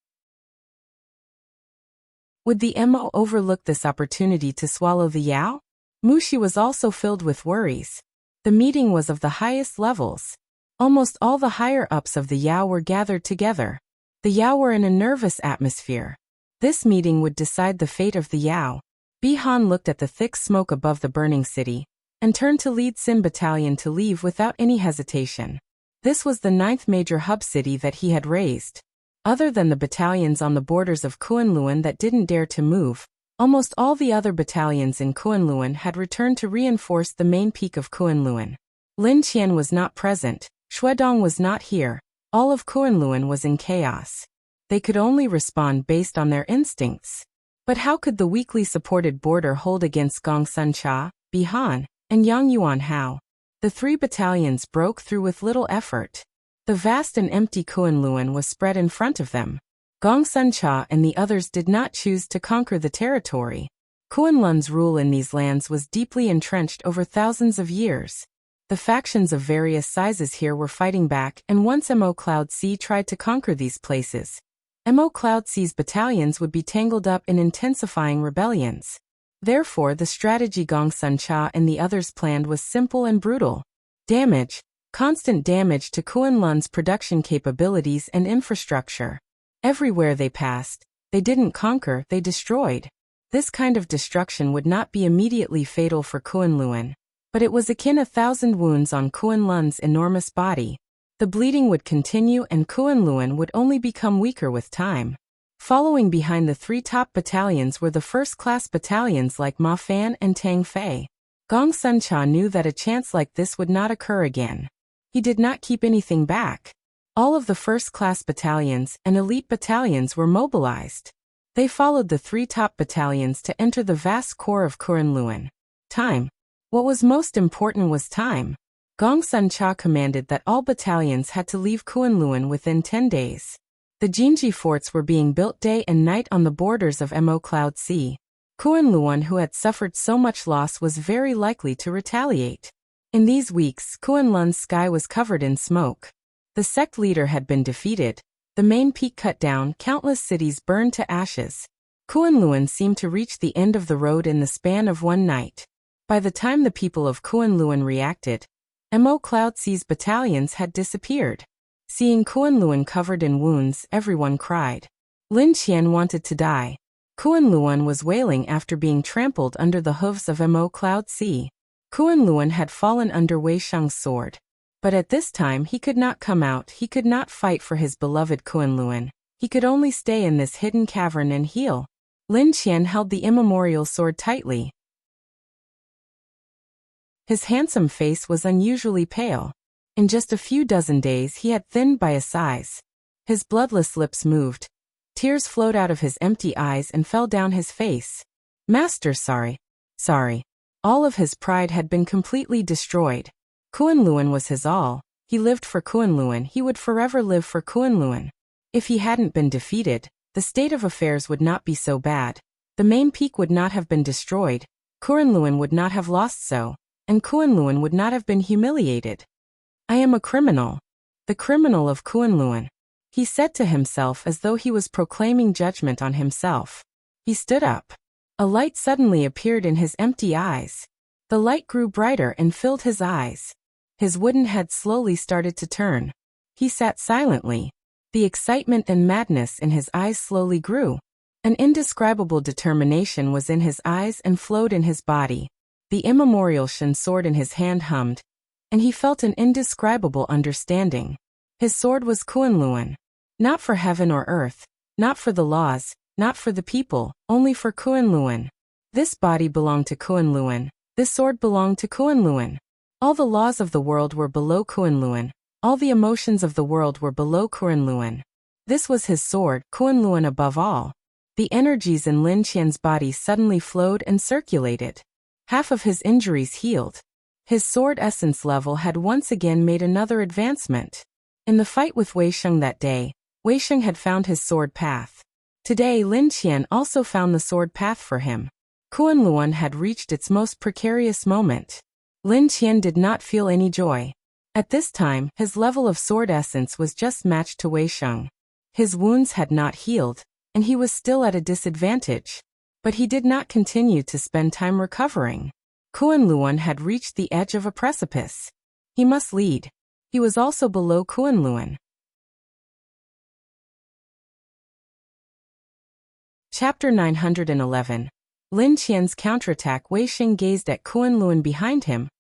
Would the Emo overlook this opportunity to swallow the Yao? Mushi was also filled with worries. The meeting was of the highest levels. Almost all the higher-ups of the Yao were gathered together. The Yao were in a nervous atmosphere. This meeting would decide the fate of the Yao. Bihan looked at the thick smoke above the burning city, and turned to lead Xin Battalion to leave without any hesitation. This was the 9th major hub city that he had raised. Other than the battalions on the borders of Kunlun that didn't dare to move, almost all the other battalions in Kunlun had returned to reinforce the main peak of Kunlun. Lin Qian was not present, Shuedong was not here, all of Kunlun was in chaos. They could only respond based on their instincts. But how could the weakly supported border hold against Gongsun Cha, Bihan, and Yang Yuan Hao? The 3 battalions broke through with little effort. The vast and empty Kunlun was spread in front of them. Gongsun Cha and the others did not choose to conquer the territory. Kunlun's rule in these lands was deeply entrenched over thousands of years. The factions of various sizes here were fighting back, and once Mo Cloud Sea tried to conquer these places, Mo Cloud Sea's battalions would be tangled up in intensifying rebellions. Therefore, the strategy Gongsun Cha and the others planned was simple and brutal. Damage. Constant damage to Kunlun's production capabilities and infrastructure. Everywhere they passed, they didn't conquer, they destroyed. This kind of destruction would not be immediately fatal for Kunlun, but it was akin 1,000 wounds on Kunlun's enormous body. The bleeding would continue and Kunlun would only become weaker with time. Following behind the 3 top battalions were the first-class battalions like Ma Fan and Tang Fei. Gongsun Cha knew that a chance like this would not occur again. He did not keep anything back. All of the first-class battalions and elite battalions were mobilized. They followed the 3 top battalions to enter the vast core of Kunlun. Time. What was most important was time. Gongsun Cha commanded that all battalions had to leave Kunlun within 10 days. The Jinji forts were being built day and night on the borders of Mo Cloud Sea. Kunlun, who had suffered so much loss, was very likely to retaliate. In these weeks, Kunlun's sky was covered in smoke. The sect leader had been defeated, the main peak cut down, countless cities burned to ashes. Kunlun seemed to reach the end of the road in the span of one night. By the time the people of Kunlun reacted, Mo Cloud Sea's battalions had disappeared. Seeing Kunlun covered in wounds, everyone cried. Lin Qian wanted to die. Kunlun was wailing after being trampled under the hooves of Mo Cloud Sea. Kunlun had fallen under Wei Sheng's sword. But at this time he could not come out, he could not fight for his beloved Kunlun. He could only stay in this hidden cavern and heal. Lin Qian held the immemorial sword tightly. His handsome face was unusually pale. In just a few dozen days he had thinned by a size. His bloodless lips moved. Tears flowed out of his empty eyes and fell down his face. Master, sorry. All of his pride had been completely destroyed. Kunlun was his all. He lived for Kunlun, he would forever live for Kunlun. If he hadn't been defeated, the state of affairs would not be so bad. The main peak would not have been destroyed. Kunlun would not have lost so. And Kunlun would not have been humiliated. I am a criminal. The criminal of Kunlun. he said to himself as though he was proclaiming judgment on himself. He stood up. A light suddenly appeared in his empty eyes. The light grew brighter and filled his eyes. His wooden head slowly started to turn. He sat silently. The excitement and madness in his eyes slowly grew. An indescribable determination was in his eyes and flowed in his body. The immemorial Shen sword in his hand hummed, and he felt an indescribable understanding. His sword was Kunlun. Not for heaven or earth, not for the laws, not for the people, only for Kunlun. This body belonged to Kunlun. This sword belonged to Kunlun. All the laws of the world were below Kunlun. All the emotions of the world were below Kunlun. This was his sword, Kunlun above all. The energies in Lin Qian's body suddenly flowed and circulated. Half of his injuries healed. His sword essence level had once again made another advancement. In the fight with Wei Sheng that day, Wei Sheng had found his sword path. Today Lin Qian also found the sword path for him. Kunlun had reached its most precarious moment. Lin Qian did not feel any joy. At this time, his level of sword essence was just matched to Wei Sheng. His wounds had not healed, and he was still at a disadvantage. But he did not continue to spend time recovering. Kunlun had reached the edge of a precipice. He must lead. He was also below Kunlun. Chapter 911. Lin Qian's counterattack. Wei Sheng gazed at Kunlun behind him,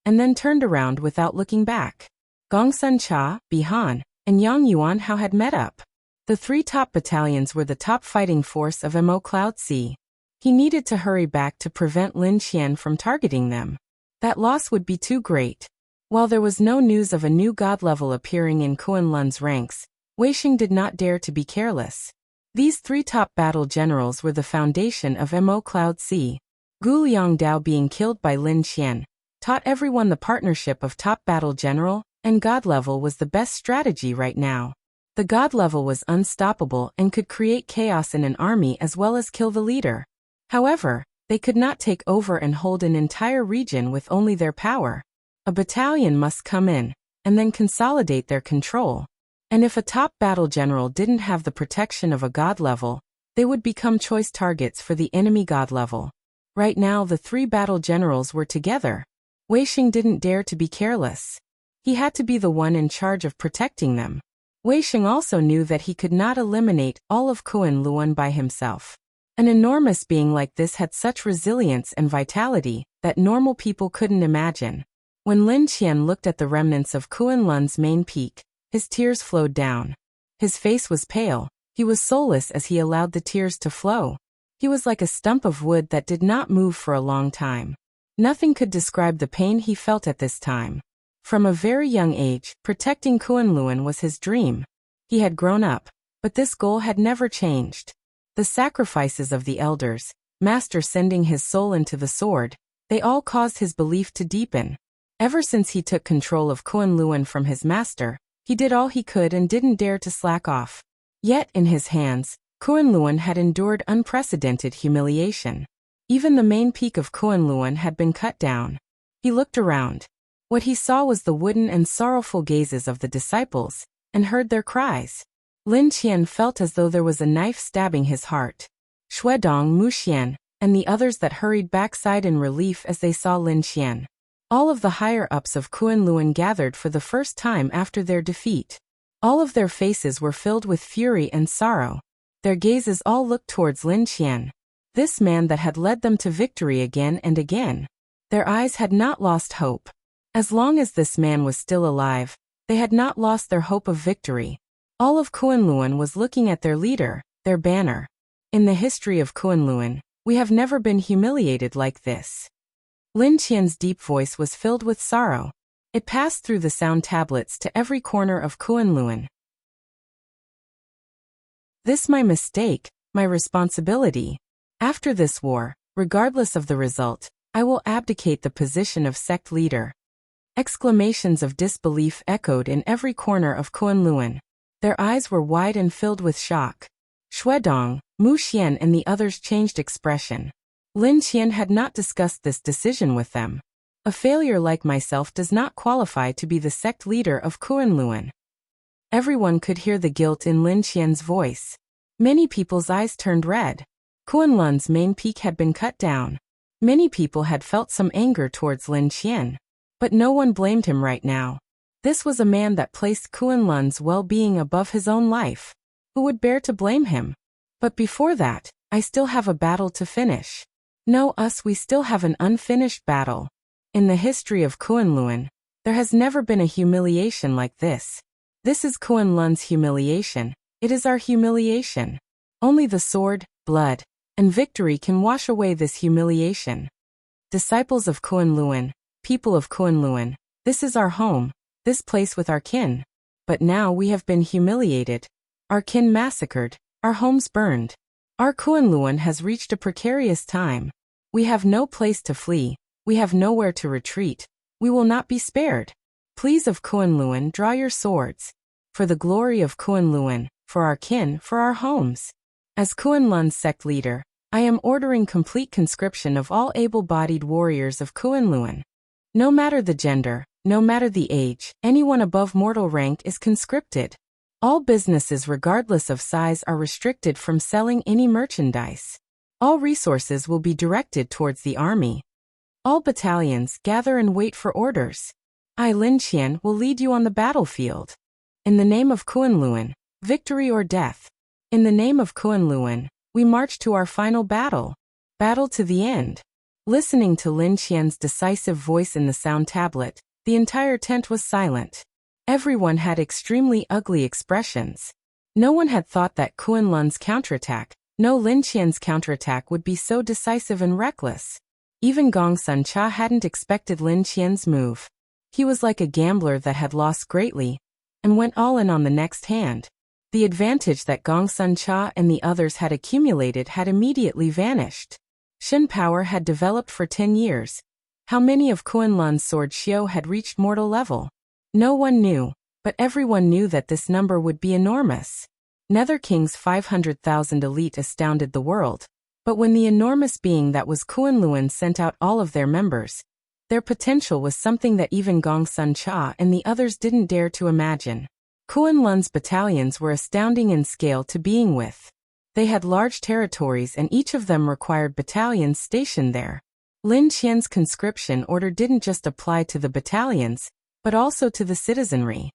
and then turned around without looking back. Gongsun Cha, Bihan, and Yang Yuanhao had met up. The three top battalions were the top fighting force of Mo Cloud Sea. He needed to hurry back to prevent Lin Qian from targeting them. That loss would be too great. While there was no news of a new god level appearing in Kunlun's ranks, Wei Sheng did not dare to be careless. These three top battle generals were the foundation of Mo Cloud Sea. Gu Liangdao being killed by Lin Qian taught everyone the partnership of top battle general and god level was the best strategy right now. The god level was unstoppable and could create chaos in an army as well as kill the leader. However, they could not take over and hold an entire region with only their power. A battalion must come in, and then consolidate their control. And if a top battle general didn't have the protection of a god level, they would become choice targets for the enemy god level. Right now the three battle generals were together. Wei Sheng didn't dare to be careless. He had to be the one in charge of protecting them. Wei Sheng also knew that he could not eliminate all of Kunlun by himself. An enormous being like this had such resilience and vitality that normal people couldn't imagine. When Lin Qian looked at the remnants of Kunlun's main peak, his tears flowed down. His face was pale. He was soulless as he allowed the tears to flow. He was like a stump of wood that did not move for a long time. Nothing could describe the pain he felt at this time. From a very young age, protecting Kunlun was his dream. He had grown up, but this goal had never changed. The sacrifices of the elders, Master sending his soul into the sword, they all caused his belief to deepen. Ever since he took control of Kunlun from his master, he did all he could and didn't dare to slack off. Yet in his hands, Kunlun had endured unprecedented humiliation. Even the main peak of Kunlun had been cut down. He looked around. What he saw was the wooden and sorrowful gazes of the disciples, and heard their cries. Lin Qian felt as though there was a knife stabbing his heart. Shuedong, Muxian, and the others that hurried back sighed in relief as they saw Lin Qian. All of the higher-ups of Kunlun gathered for the first time after their defeat. All of their faces were filled with fury and sorrow. Their gazes all looked towards Lin Qian, this man that had led them to victory again and again. Their eyes had not lost hope. As long as this man was still alive, they had not lost their hope of victory. All of Kunlun was looking at their leader, their banner. In the history of Kunlun, we have never been humiliated like this. Lin Qian's deep voice was filled with sorrow. It passed through the sound tablets to every corner of Kunlun. This my mistake, my responsibility. After this war, regardless of the result, I will abdicate the position of sect leader. Exclamations of disbelief echoed in every corner of Kunlun. Their eyes were wide and filled with shock. Shuedong, Mu Xian and the others changed expression. Lin Qian had not discussed this decision with them. A failure like myself does not qualify to be the sect leader of Kunlun. Everyone could hear the guilt in Lin Qian's voice. Many people's eyes turned red. Kunlun's main peak had been cut down. Many people had felt some anger towards Lin Qian. But no one blamed him right now. This was a man that placed Kunlun's well-being above his own life. Who would bear to blame him? But before that, I still have a battle to finish. No, we still have an unfinished battle. In the history of Kunlun, there has never been a humiliation like this. This is Kunlun's humiliation. It is our humiliation. Only the sword, blood, and victory can wash away this humiliation. Disciples of Kunlun, people of Kunlun, this is our home, this place with our kin. But now we have been humiliated. Our kin massacred, our homes burned. Our Kunlun has reached a precarious time. We have no place to flee, we have nowhere to retreat. We will not be spared. Please of Kunlun, draw your swords. For the glory of Kunlun, for our kin, for our homes. As Kunlun's sect leader, I am ordering complete conscription of all able-bodied warriors of Kunlun. No matter the gender, no matter the age, anyone above mortal rank is conscripted. All businesses regardless of size are restricted from selling any merchandise. All resources will be directed towards the army. All battalions gather and wait for orders. I, Lin Qian, will lead you on the battlefield. In the name of Kunlun, victory or death. In the name of Kunlun, we march to our final battle. Battle to the end. Listening to Lin Qian's decisive voice in the sound tablet, the entire tent was silent. Everyone had extremely ugly expressions. No one had thought that Kunlun's counterattack, no Lin Qian's counterattack would be so decisive and reckless. Even Gongsun Cha hadn't expected Lin Qian's move. He was like a gambler that had lost greatly, and went all in on the next hand. The advantage that Gongsun Cha and the others had accumulated had immediately vanished. Shen power had developed for 10 years. How many of Kunlun's sword Xiao had reached mortal level? No one knew, but everyone knew that this number would be enormous. Nether King's 500,000 elite astounded the world. But when the enormous being that was Kunlun sent out all of their members, their potential was something that even Gongsun Cha and the others didn't dare to imagine. Kunlun's battalions were astounding in scale to being with. They had large territories and each of them required battalions stationed there. Lin Qian's conscription order didn't just apply to the battalions, but also to the citizenry.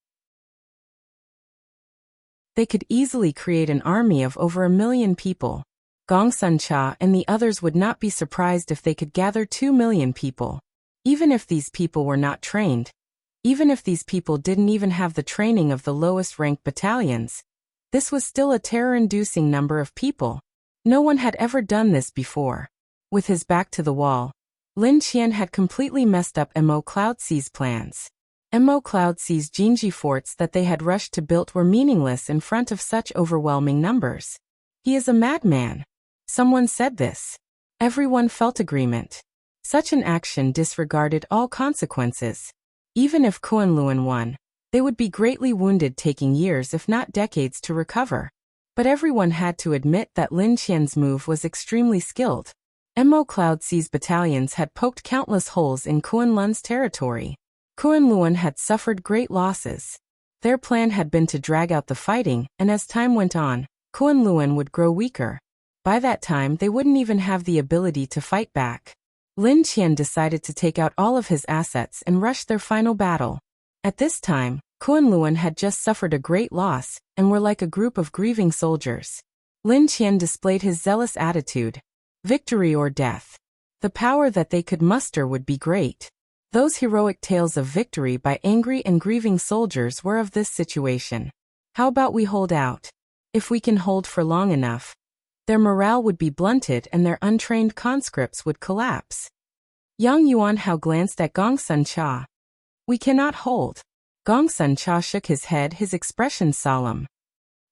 They could easily create an army of over 1 million people. Gongsun Cha and the others would not be surprised if they could gather 2 million people. Even if these people were not trained, even if these people didn't even have the training of the lowest ranked battalions, this was still a terror-inducing number of people. No one had ever done this before. With his back to the wall, Lin Qian had completely messed up Mo Cloud C's plans. Mo Cloud C's Jinji forts that they had rushed to build were meaningless in front of such overwhelming numbers. He is a madman. Someone said this. Everyone felt agreement. Such an action disregarded all consequences. Even if Kunlun won, they would be greatly wounded, taking years if not decades to recover. But everyone had to admit that Lin Qian's move was extremely skilled. Mo Cloud C's battalions had poked countless holes in Kunlun's territory. Kunlun had suffered great losses. Their plan had been to drag out the fighting, and as time went on, Kunlun would grow weaker. By that time they wouldn't even have the ability to fight back. Lin Qian decided to take out all of his assets and rush their final battle. At this time, Kunlun had just suffered a great loss, and were like a group of grieving soldiers. Lin Qian displayed his zealous attitude. Victory or death. The power that they could muster would be great. Those heroic tales of victory by angry and grieving soldiers were of this situation. How about we hold out? If we can hold for long enough, their morale would be blunted and their untrained conscripts would collapse. Yang Yuanhao glanced at Gongsun Cha. We cannot hold. Gongsun Cha shook his head, his expression solemn.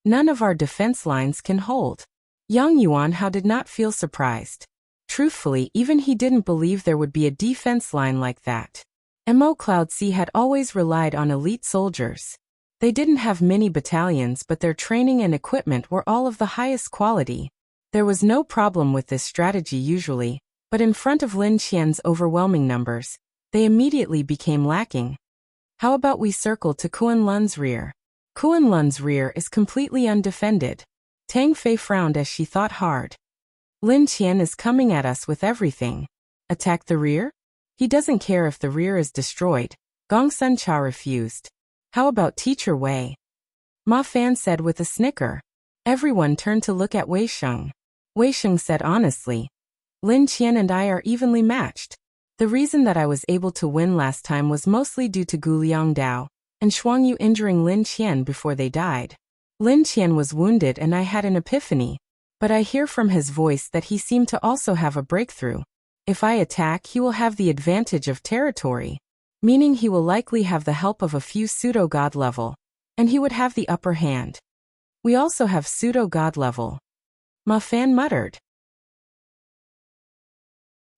None of our defense lines can hold. Yang Yuanhao did not feel surprised. Truthfully, even he didn't believe there would be a defense line like that. Mo Cloud C had always relied on elite soldiers. They didn't have many battalions, but their training and equipment were all of the highest quality. There was no problem with this strategy usually, but in front of Lin Qian's overwhelming numbers, they immediately became lacking. How about we circle to Kunlun's rear? Kunlun's rear is completely undefended. Tang Fei frowned as she thought hard. Lin Qian is coming at us with everything. Attack the rear? He doesn't care if the rear is destroyed. Gong Sun Cha refused. How about Teacher Wei? Ma Fan said with a snicker. Everyone turned to look at Wei Sheng. Wei Sheng said honestly, Lin Qian and I are evenly matched. The reason that I was able to win last time was mostly due to Gu Liangdao and Shuangyu injuring Lin Qian before they died. Lin Qian was wounded and I had an epiphany, but I hear from his voice that he seemed to also have a breakthrough. If I attack, he will have the advantage of territory, meaning he will likely have the help of a few pseudo-god level, and he would have the upper hand. We also have pseudo-god level. Ma Fan muttered.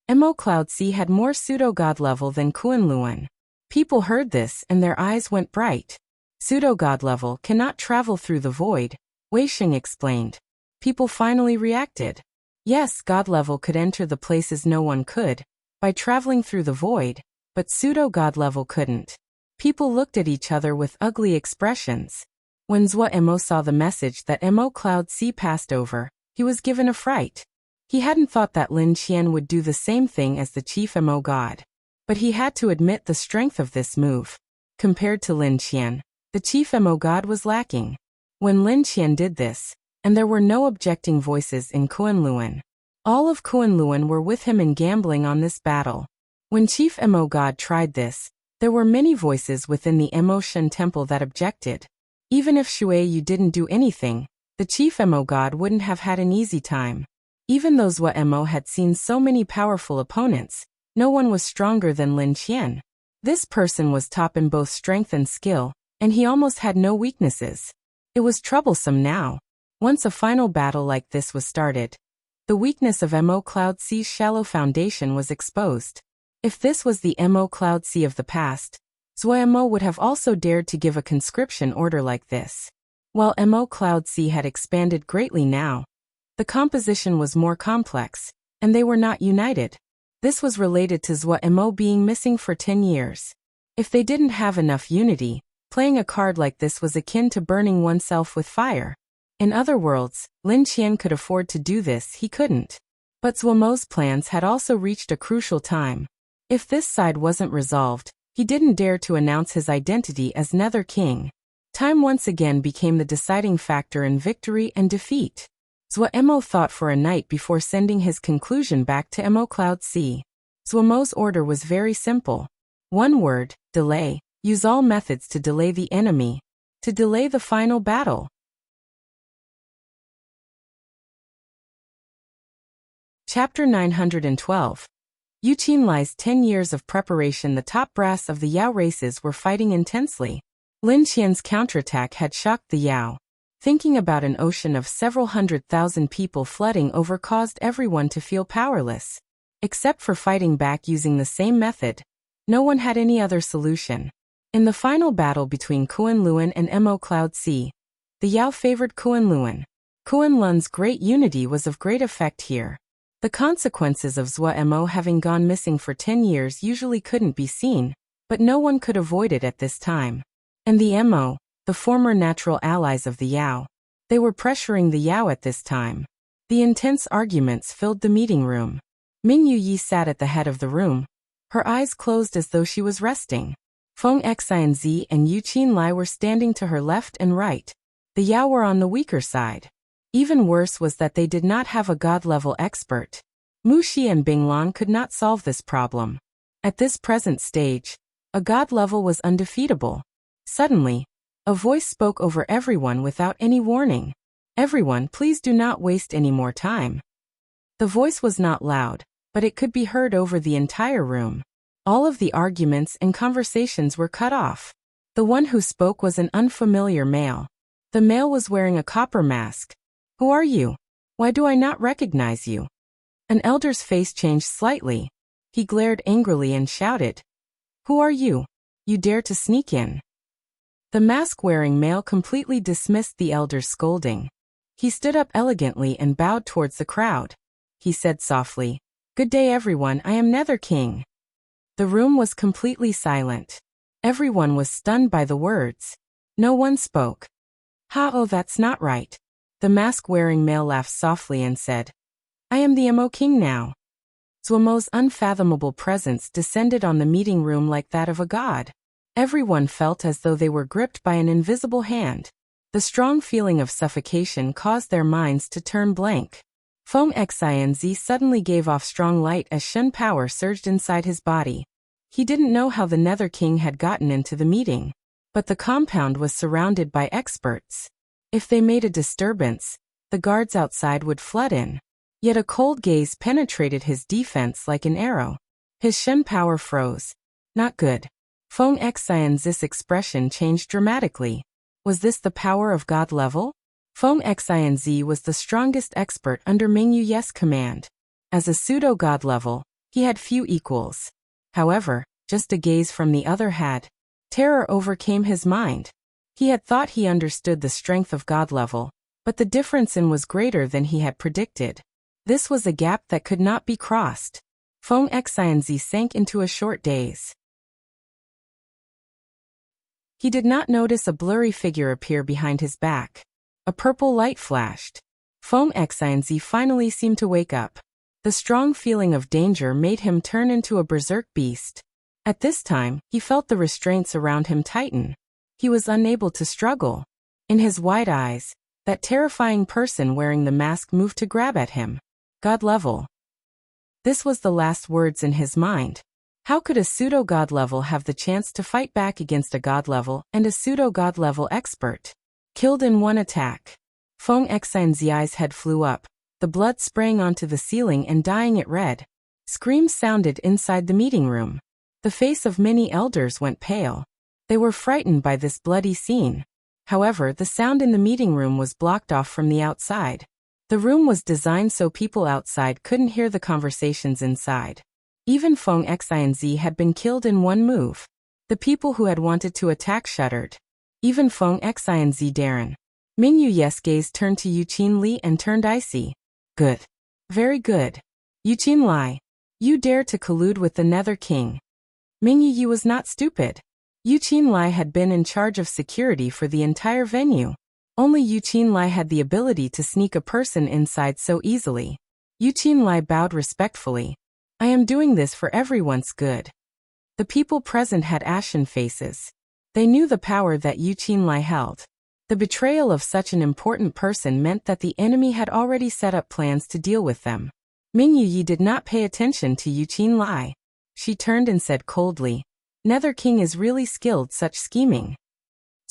Mo Cloud C had more pseudo-god level than Kunlun. People heard this and their eyes went bright. Pseudo-god level cannot travel through the void, Wei Sheng explained. People finally reacted. Yes, god level could enter the places no one could, by traveling through the void, but pseudo-god level couldn't. People looked at each other with ugly expressions. When Zhua Mo saw the message that Mo Cloud C passed over, he was given a fright. He hadn't thought that Lin Qian would do the same thing as the chief Mo god. But he had to admit the strength of this move. Compared to Lin Qian, the chief Mo god was lacking. When Lin Qian did this, and there were no objecting voices in Kunlun. All of Kunlun were with him in gambling on this battle. When Chief Mo God tried this, there were many voices within the Emotion Temple that objected. Even if Shui Yu didn't do anything, the Chief Mo God wouldn't have had an easy time. Even though Zhua Mo had seen so many powerful opponents, no one was stronger than Lin Qian. This person was top in both strength and skill, and he almost had no weaknesses. It was troublesome now. Once a final battle like this was started, the weakness of Mo Cloud C's shallow foundation was exposed. If this was the Mo Cloud C of the past, Zhua Mo would have also dared to give a conscription order like this. While Mo Cloud C had expanded greatly now, the composition was more complex, and they were not united. This was related to Zhua Mo being missing for 10 years. If they didn't have enough unity, playing a card like this was akin to burning oneself with fire. In other words, Lin Qian could afford to do this, he couldn't. But Zhua Mo's plans had also reached a crucial time. If this side wasn't resolved, he didn't dare to announce his identity as Nether King. Time once again became the deciding factor in victory and defeat. Zhua Mo thought for a night before sending his conclusion back to Mo Cloud C. Zhua Mo's order was very simple. One word, delay. Use all methods to delay the enemy. To delay the final battle. Chapter 912. Yu Qinlai's 10 years of preparation. The top brass of the Yao races were fighting intensely. Lin Qian's counterattack had shocked the Yao. Thinking about an ocean of several 100,000 people flooding over caused everyone to feel powerless. Except for fighting back using the same method, no one had any other solution. In the final battle between Kunlun and Mo Cloud C, the Yao favored Kunlun. Kunlun's great unity was of great effect here. The consequences of Zhua Mo having gone missing for 10 years usually couldn't be seen, but no one could avoid it at this time. And the Mo, the former natural allies of the Yao, they were pressuring the Yao at this time. The intense arguments filled the meeting room. Ming Yuyi sat at the head of the room, her eyes closed as though she was resting. Feng Xianzi and Yu Qinlai were standing to her left and right. The Yao were on the weaker side. Even worse was that they did not have a god-level expert. Mu Xi and Bing Lan could not solve this problem. At this present stage, a god level was undefeatable. Suddenly, a voice spoke over everyone without any warning. Everyone, please do not waste any more time. The voice was not loud, but it could be heard over the entire room. All of the arguments and conversations were cut off. The one who spoke was an unfamiliar male. The male was wearing a copper mask. Who are you? Why do I not recognize you? An elder's face changed slightly. He glared angrily and shouted, "Who are you? You dare to sneak in?" The mask-wearing male completely dismissed the elder's scolding. He stood up elegantly and bowed towards the crowd. He said softly, "Good day everyone, I am Nether King." The room was completely silent. Everyone was stunned by the words. No one spoke. Oh, that's not right. The mask-wearing male laughed softly and said, I am the Emo King now. Zhuomo's unfathomable presence descended on the meeting room like that of a god. Everyone felt as though they were gripped by an invisible hand. The strong feeling of suffocation caused their minds to turn blank. Feng Xianzi suddenly gave off strong light as Shen power surged inside his body. He didn't know how the Nether King had gotten into the meeting, but the compound was surrounded by experts. If they made a disturbance, the guards outside would flood in. Yet a cold gaze penetrated his defense like an arrow. His Shen power froze. Not good. Feng Xianzi's expression changed dramatically. Was this the power of God level? Feng Xianzi was the strongest expert under Mingyu Ye's command. As a pseudo-god level, he had few equals. However, just a gaze from the other had. Terror overcame his mind. He had thought he understood the strength of God level, but the difference in was greater than he had predicted. This was a gap that could not be crossed. Feng Xianzi sank into a short daze. He did not notice a blurry figure appear behind his back. A purple light flashed. Feng Xianzi finally seemed to wake up. The strong feeling of danger made him turn into a berserk beast. At this time, he felt the restraints around him tighten. He was unable to struggle. In his wide eyes, that terrifying person wearing the mask moved to grab at him. God level. This was the last words in his mind. How could a pseudo-god level have the chance to fight back against a god level and a pseudo-god level expert? Killed in one attack. Feng Xianzi's eyes head flew up, the blood spraying onto the ceiling and dyeing it red. Screams sounded inside the meeting room. The face of many elders went pale. They were frightened by this bloody scene. However, the sound in the meeting room was blocked off from the outside. The room was designed so people outside couldn't hear the conversations inside. Even Feng Xianzi had been killed in one move. The people who had wanted to attack shuddered. Even Feng Xianzi Darren. Mingyu Ye's gaze turned to Yuqin Li and turned icy. Good. Very good. Yuqin Li. You dare to collude with the Nether King. Mingyu Yi was not stupid. Yuqin Li had been in charge of security for the entire venue. Only Yuqin Li had the ability to sneak a person inside so easily. Yuqin Li bowed respectfully. I am doing this for everyone's good. The people present had ashen faces. They knew the power that Yuqin Li held. The betrayal of such an important person meant that the enemy had already set up plans to deal with them. Mingyu Yi did not pay attention to Yuqin Li. She turned and said coldly, Nether King is really skilled such scheming.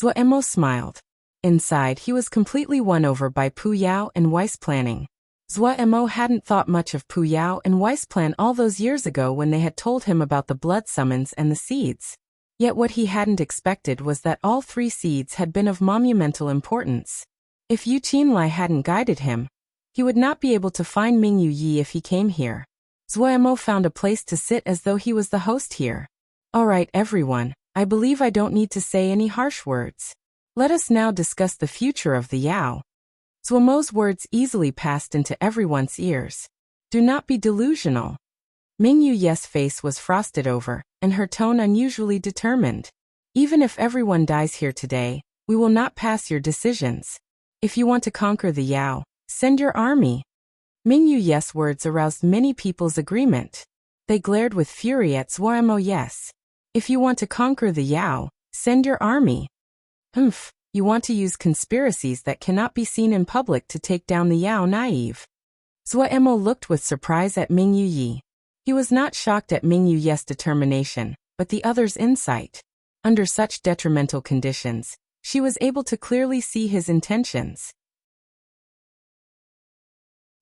Zuo smiled. Inside, he was completely won over by Pu Yao and Weiss planning. Zuo hadn't thought much of Pu Yao and Weiss plan all those years ago when they had told him about the blood summons and the seeds. Yet what he hadn't expected was that all three seeds had been of monumental importance. If Yuqin Li hadn't guided him, he would not be able to find Mingyu Yi if he came here. Zuo found a place to sit as though he was the host here. Alright everyone, I believe I don't need to say any harsh words. Let us now discuss the future of the Yao. Zuomo's words easily passed into everyone's ears. Do not be delusional. Mingyu Ye's face was frosted over, and her tone unusually determined. Even if everyone dies here today, we will not pass your decisions. If you want to conquer the Yao, send your army. Mingyu Ye's words aroused many people's agreement. They glared with fury at Zuo. Yes. If you want to conquer the Yao, send your army. You want to use conspiracies that cannot be seen in public to take down the Yao naive. Zuo looked with surprise at Mingyu Yi. He was not shocked at Mingyu Ye's determination, but the other's insight. Under such detrimental conditions, she was able to clearly see his intentions.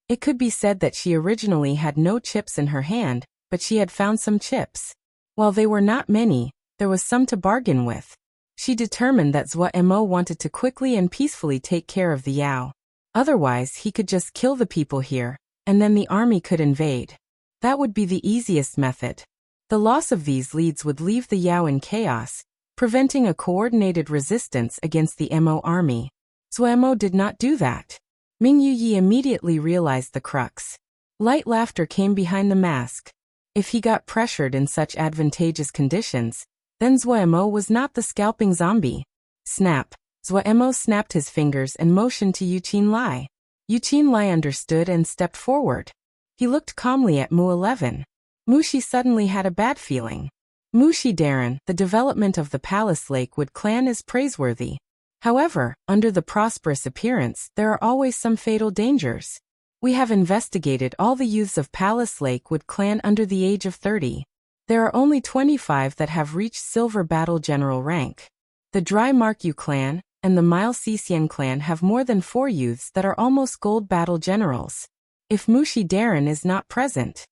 It could be said that she originally had no chips in her hand, but she had found some chips. While they were not many, there was some to bargain with. She determined that Zuo wanted to quickly and peacefully take care of the Yao. Otherwise, he could just kill the people here, and then the army could invade. That would be the easiest method. The loss of these leads would leave the Yao in chaos, preventing a coordinated resistance against the Mo army. Zuo did not do that. Mingyu Yi immediately realized the crux. Light laughter came behind the mask. If he got pressured in such advantageous conditions, then Zuo was not the scalping zombie. Snap. Zhuemo snapped his fingers and motioned to Yuqin Lai. Yuqin Lai understood and stepped forward. He looked calmly at Mu 11. Mushi suddenly had a bad feeling. Mushi Darren, the development of the Palace Lakewood clan is praiseworthy. However, under the prosperous appearance, there are always some fatal dangers. We have investigated all the youths of Palace Lakewood clan under the age of 30. There are only 25 that have reached Silver Battle General rank. The Dry Mark-Yu clan and the Mile Cician clan have more than 4 youths that are almost Gold Battle Generals. If Mushi Darren is not present.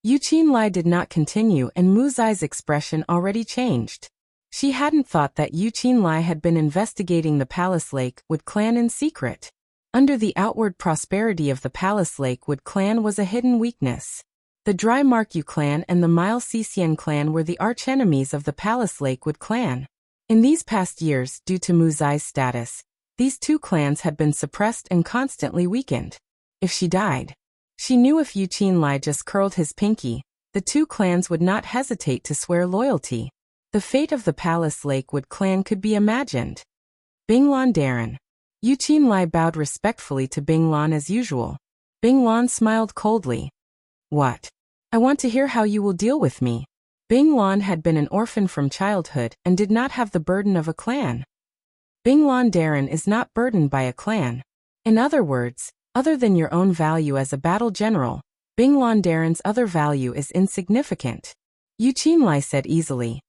Yuqin Lai did not continue and Muzai's expression already changed. She hadn't thought that Yuqin Lai had been investigating the Palace Lakewood clan in secret. Under the outward prosperity of the Palace Lakewood clan was a hidden weakness. The Dry Mark-Yu clan and the Mile Cician clan were the archenemies of the Palace Lakewood clan. In these past years, due to Muzai's status, these two clans had been suppressed and constantly weakened. If she died, she knew if Yuqin Lai just curled his pinky, the two clans would not hesitate to swear loyalty. The fate of the Palace Lakewood clan could be imagined. Binglan Darren. Yuqin Lai bowed respectfully to Binglan as usual. Binglan smiled coldly. What? I want to hear how you will deal with me. Binglan had been an orphan from childhood and did not have the burden of a clan. Binglan Darren is not burdened by a clan. In other words, other than your own value as a battle general, Binglan Darren's other value is insignificant. Yuqin Lai said easily.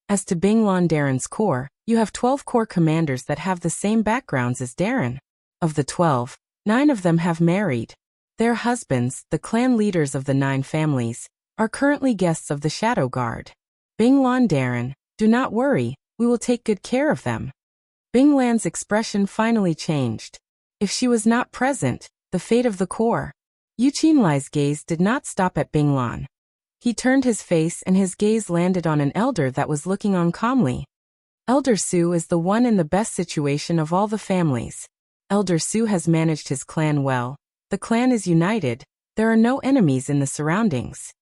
As to Binglan Darren's corps, you have 12 corps commanders that have the same backgrounds as Darren. Of the 12, 9 of them have married. Their husbands, the clan leaders of the 9 families, are currently guests of the Shadow Guard. Binglan Darren, do not worry, we will take good care of them. Binglan's expression finally changed. If she was not present, the fate of the corps. Yuqin Lai's gaze did not stop at Binglan. He turned his face and his gaze landed on an elder that was looking on calmly. Elder Su is the one in the best situation of all the families. Elder Su has managed his clan well. The clan is united. There are no enemies in the surroundings.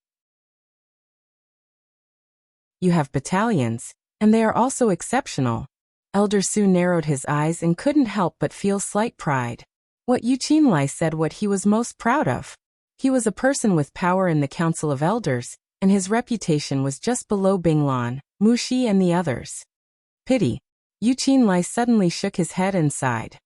You have battalions, and they are also exceptional. Elder Su narrowed his eyes and couldn't help but feel slight pride. What Yuqin Lai said what he was most proud of. He was a person with power in the Council of Elders, and his reputation was just below Binglan, Mushi and the others. Pity. Yuqin Lai suddenly shook his head and sighed.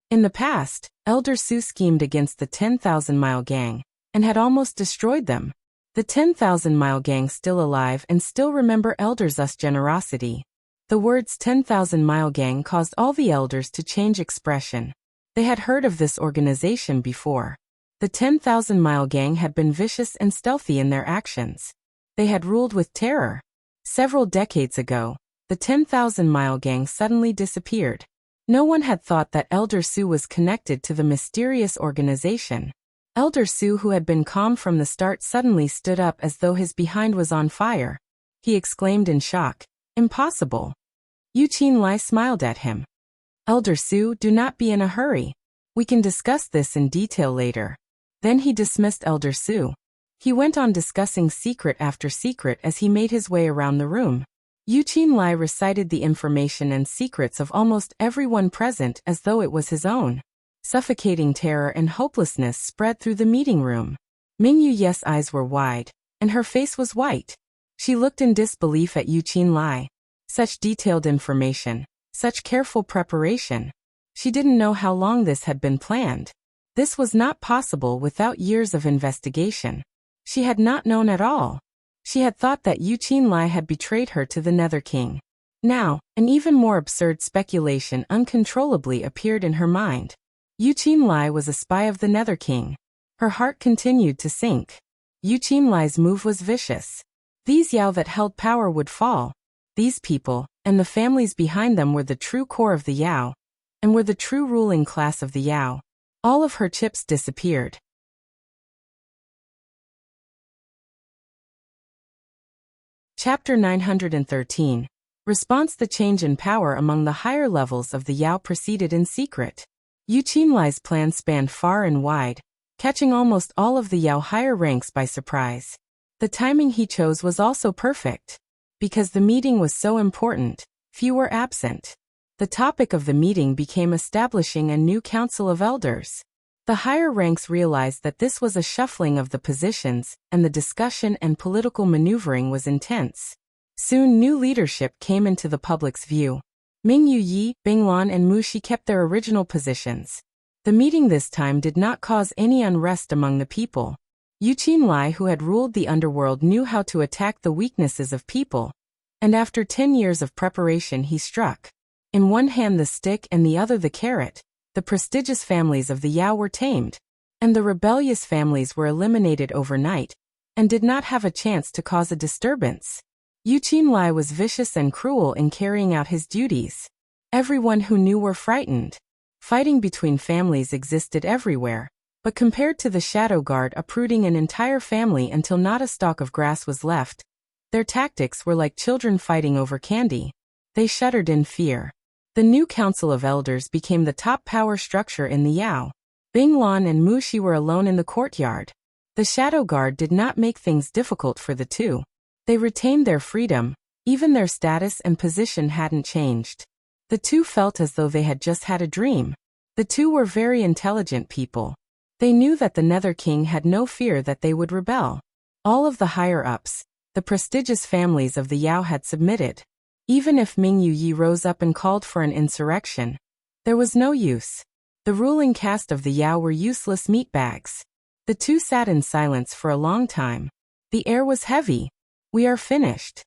In the past, Elder Su schemed against the 10,000-mile gang, and had almost destroyed them. The 10,000-mile gang still alive and still remember Elder Zu's generosity. The words 10,000-mile gang caused all the elders to change expression. They had heard of this organization before. The 10,000-mile gang had been vicious and stealthy in their actions. They had ruled with terror. Several decades ago, the 10,000-mile gang suddenly disappeared. No one had thought that Elder Su was connected to the mysterious organization. Elder Su, who had been calm from the start, suddenly stood up as though his behind was on fire. He exclaimed in shock, "Impossible." Yuqin Lai smiled at him. "Elder Su, do not be in a hurry. We can discuss this in detail later." Then he dismissed Elder Su. He went on discussing secret after secret as he made his way around the room. Yuqin Lai recited the information and secrets of almost everyone present as though it was his own. Suffocating terror and hopelessness spread through the meeting room. Mingyu's eyes were wide, and her face was white. She looked in disbelief at Yuqin Lai. Such detailed information, such careful preparation. She didn't know how long this had been planned. This was not possible without years of investigation. She had not known at all. She had thought that Yuqin Lai had betrayed her to the Nether King. Now, an even more absurd speculation uncontrollably appeared in her mind. Yuqin Lai was a spy of the Nether King. Her heart continued to sink. Yuqin Lai's move was vicious. These Yao that held power would fall. These people, and the families behind them were the true core of the Yao, and were the true ruling class of the Yao. All of her chips disappeared. Chapter 913. Response. The change in power among the higher levels of the Yao proceeded in secret. Yuqin Lai's plan spanned far and wide, catching almost all of the Yao higher ranks by surprise. The timing he chose was also perfect. Because the meeting was so important, few were absent. The topic of the meeting became establishing a new council of elders. The higher ranks realized that this was a shuffling of the positions, and the discussion and political maneuvering was intense. Soon new leadership came into the public's view. Ming Yuyi, Binglan and Muxi kept their original positions. The meeting this time did not cause any unrest among the people. Yu Qinlai, who had ruled the underworld, knew how to attack the weaknesses of people, and after 10 years of preparation he struck. In one hand the stick and the other the carrot. The prestigious families of the Yao were tamed, and the rebellious families were eliminated overnight, and did not have a chance to cause a disturbance. Yu Qinlai was vicious and cruel in carrying out his duties. Everyone who knew were frightened. Fighting between families existed everywhere, but compared to the Shadow Guard uprooting an entire family until not a stalk of grass was left, their tactics were like children fighting over candy. They shuddered in fear. The new Council of Elders became the top power structure in the Yao. Binglan and Muxi were alone in the courtyard. The Shadow Guard did not make things difficult for the two. They retained their freedom, even their status and position hadn't changed. The two felt as though they had just had a dream. The two were very intelligent people. They knew that the Nether King had no fear that they would rebel. All of the higher-ups, the prestigious families of the Yao, had submitted. Even if Ming Yuyi rose up and called for an insurrection, there was no use. The ruling caste of the Yao were useless meatbags. The two sat in silence for a long time. The air was heavy. "We are finished."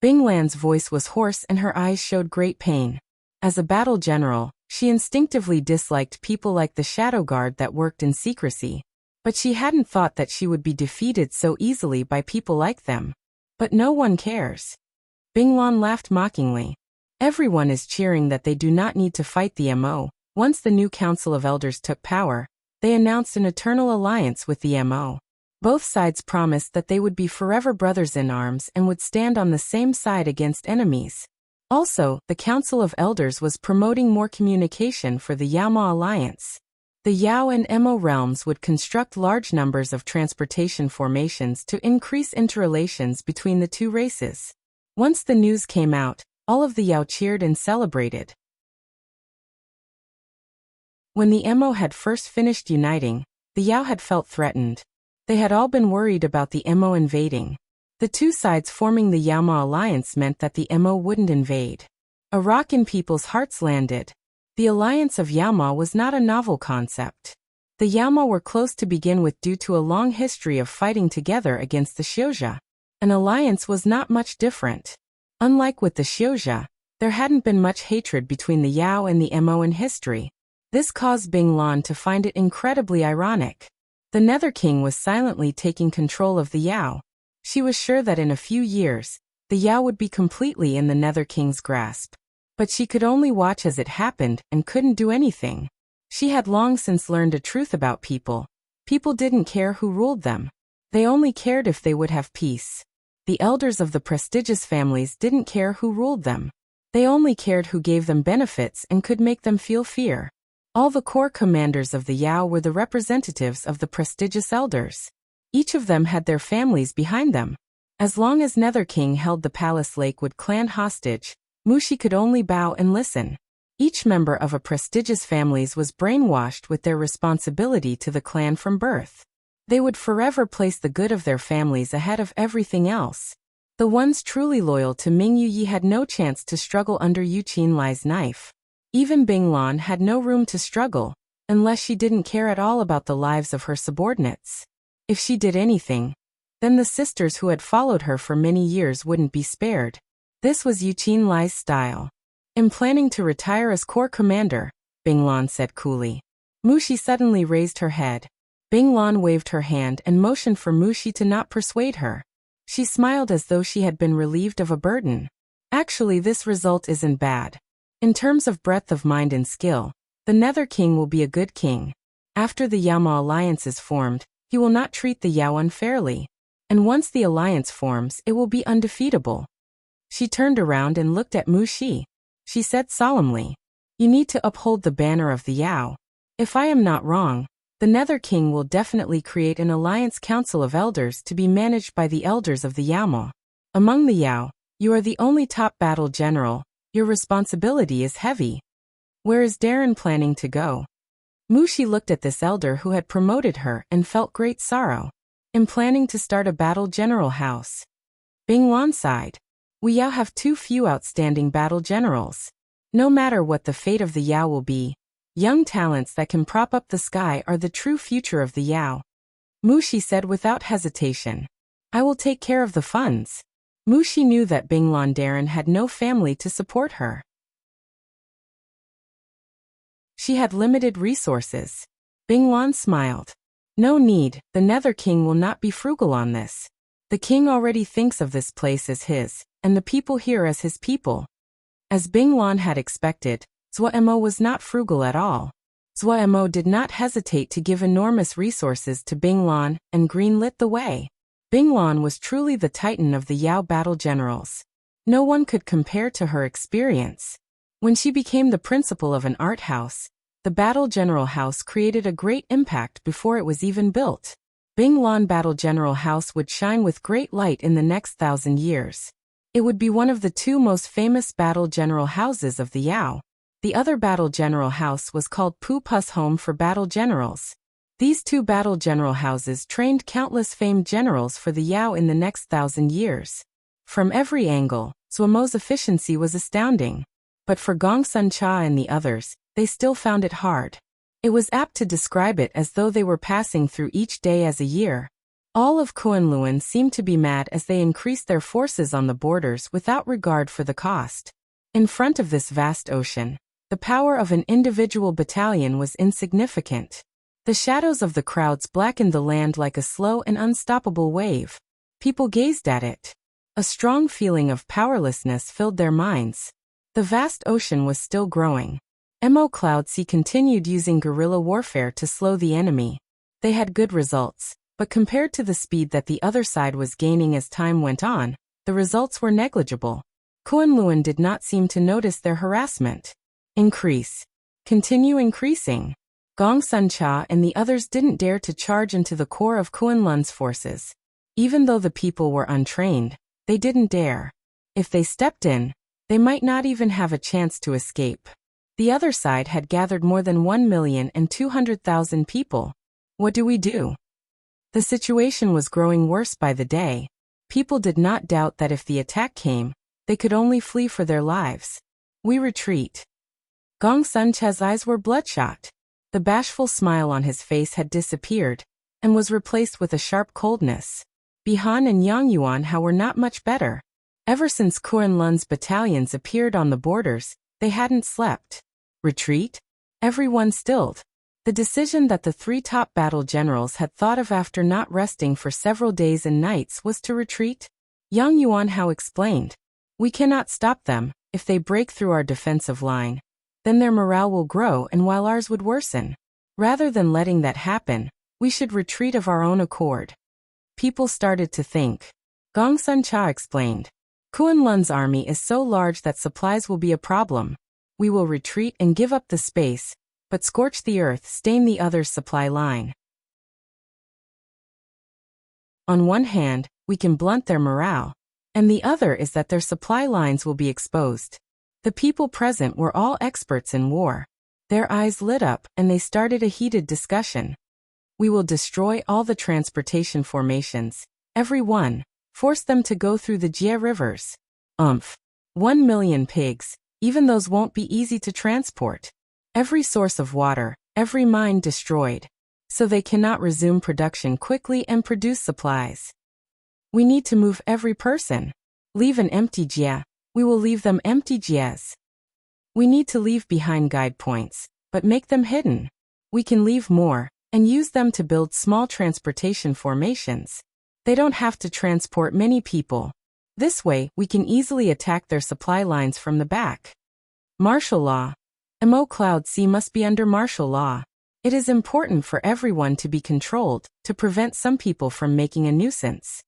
Binglan's voice was hoarse and her eyes showed great pain. As a battle general, she instinctively disliked people like the Shadow Guard that worked in secrecy. But she hadn't thought that she would be defeated so easily by people like them. But no one cares. Binglan laughed mockingly. Everyone is cheering that they do not need to fight the MO. Once the new Council of Elders took power, they announced an eternal alliance with the MO. Both sides promised that they would be forever brothers in arms and would stand on the same side against enemies. Also, the Council of Elders was promoting more communication for the Yaoma alliance. The Yao and Mo realms would construct large numbers of transportation formations to increase interrelations between the two races. Once the news came out, all of the Yao cheered and celebrated. When the Mo had first finished uniting, the Yao had felt threatened. They had all been worried about the Mo invading. The two sides forming the Yaoma alliance meant that the Mo wouldn't invade. A rock in people's hearts landed. The alliance of Yaoma was not a novel concept. The Yaoma were close to begin with due to a long history of fighting together against the Xiuzha. An alliance was not much different. Unlike with the Xiuzha, there hadn't been much hatred between the Yao and the Mo in history. This caused Binglan to find it incredibly ironic. The Nether King was silently taking control of the Yao. She was sure that in a few years, the Yao would be completely in the Nether King's grasp. But she could only watch as it happened and couldn't do anything. She had long since learned a truth about people. People didn't care who ruled them. They only cared if they would have peace. The elders of the prestigious families didn't care who ruled them. They only cared who gave them benefits and could make them feel fear. All the core commanders of the Yao were the representatives of the prestigious elders. Each of them had their families behind them. As long as Nether King held the Palace Lakewood clan hostage, Muxi could only bow and listen. Each member of a prestigious families was brainwashed with their responsibility to the clan from birth. They would forever place the good of their families ahead of everything else. The ones truly loyal to Ming Yuyi had no chance to struggle under Yu Qinlai's knife. Even Binglan had no room to struggle, unless she didn't care at all about the lives of her subordinates. If she did anything, then the sisters who had followed her for many years wouldn't be spared. This was Yu Qinlai's style. "In planning to retire as corps commander," Binglan said coolly. Muxi suddenly raised her head. Binglan waved her hand and motioned for Muxi to not persuade her. She smiled as though she had been relieved of a burden. Actually, this result isn't bad. In terms of breadth of mind and skill, the Nether King will be a good king. After the Yaoma alliance is formed, he will not treat the Yao unfairly. And once the alliance forms, it will be undefeatable. She turned around and looked at Muxi. She said solemnly, "You need to uphold the banner of the Yao. If I am not wrong, the Nether King will definitely create an alliance council of elders to be managed by the elders of the Yaoma. Among the Yao, you are the only top battle general, Your responsibility is heavy. Where is Darren planning to go? Mushi looked at this elder who had promoted her and felt great sorrow. In planning to start a battle general house. Binglan sighed. We Yao have too few outstanding battle generals. No matter what the fate of the Yao will be, young talents that can prop up the sky are the true future of the Yao. Mushi said without hesitation. I will take care of the funds. Mushi knew that Binglan Darren had no family to support her. She had limited resources. Binglan smiled. No need, the Nether King will not be frugal on this. The king already thinks of this place as his, and the people here as his people. As Binglan had expected, Zhuamo was not frugal at all. Zhuamo did not hesitate to give enormous resources to Binglan, and greenlit the way. Binglan was truly the titan of the Yao battle generals. No one could compare to her experience. When she became the principal of an art house, the Battle General House created a great impact before it was even built. Binglan Battle General House would shine with great light in the next 1,000 years. It would be one of the 2 most famous Battle General Houses of the Yao. The other Battle General House was called Pu Pu's Home for Battle Generals. These 2 Battle General Houses trained countless famed generals for the Yao in the next 1,000 years. From every angle, Zhuamo's efficiency was astounding. But for Gongsun Cha and the others, they still found it hard. It was apt to describe it as though they were passing through each day as a year. All of Kunlun seemed to be mad as they increased their forces on the borders without regard for the cost. In front of this vast ocean, the power of an individual battalion was insignificant. The shadows of the crowds blackened the land like a slow and unstoppable wave. People gazed at it. A strong feeling of powerlessness filled their minds. The vast ocean was still growing. Mo Cloud Sea continued using guerrilla warfare to slow the enemy. They had good results, but compared to the speed that the other side was gaining as time went on, the results were negligible. Kunlun did not seem to notice their harassment. Increase. Continue increasing. Gongsun Cha and the others didn't dare to charge into the core of Kunlun's forces. Even though the people were untrained, they didn't dare. If they stepped in, they might not even have a chance to escape. The other side had gathered more than 1,200,000 people. What do we do? The situation was growing worse by the day. People did not doubt that if the attack came, they could only flee for their lives. We retreat. Gongsun Cha's eyes were bloodshot. The bashful smile on his face had disappeared, and was replaced with a sharp coldness. Bihan and Yang Yuan were not much better. Ever since Kunlun's battalions appeared on the borders, they hadn't slept. Retreat? Everyone stilled. The decision that the 3 top battle generals had thought of after not resting for several days and nights was to retreat. Yang Yuanhao explained. We cannot stop them. If they break through our defensive line, then their morale will grow and while ours would worsen. Rather than letting that happen, we should retreat of our own accord. People started to think. Gongsun Cha explained. Kunlun's army is so large that supplies will be a problem. We will retreat and give up the space, but scorch the earth, stain the other's supply line. On one hand, we can blunt their morale, and the other is that their supply lines will be exposed. The people present were all experts in war. Their eyes lit up and they started a heated discussion. We will destroy all the transportation formations, every one, force them to go through the Jie rivers. 1 million pigs, even those won't be easy to transport. Every source of water, every mine destroyed. So they cannot resume production quickly and produce supplies. We need to move every person. Leave an empty Jie. We will leave them empty Jies. We need to leave behind guide points, but make them hidden. We can leave more, and use them to build small transportation formations. They don't have to transport many people. This way, we can easily attack their supply lines from the back. Martial law. Mo Cloud Sea must be under martial law. It is important for everyone to be controlled, to prevent some people from making a nuisance.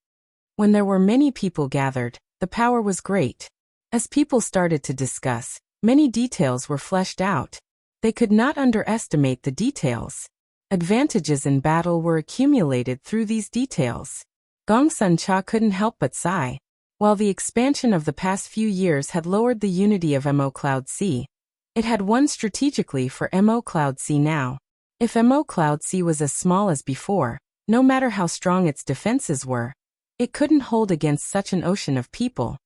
When there were many people gathered, the power was great. As people started to discuss, many details were fleshed out. They could not underestimate the details. Advantages in battle were accumulated through these details. Gongsun Cha couldn't help but sigh. While the expansion of the past few years had lowered the unity of Mo Cloud C, it had won strategically for Mo Cloud C now. If Mo Cloud C was as small as before, no matter how strong its defenses were, it couldn't hold against such an ocean of people.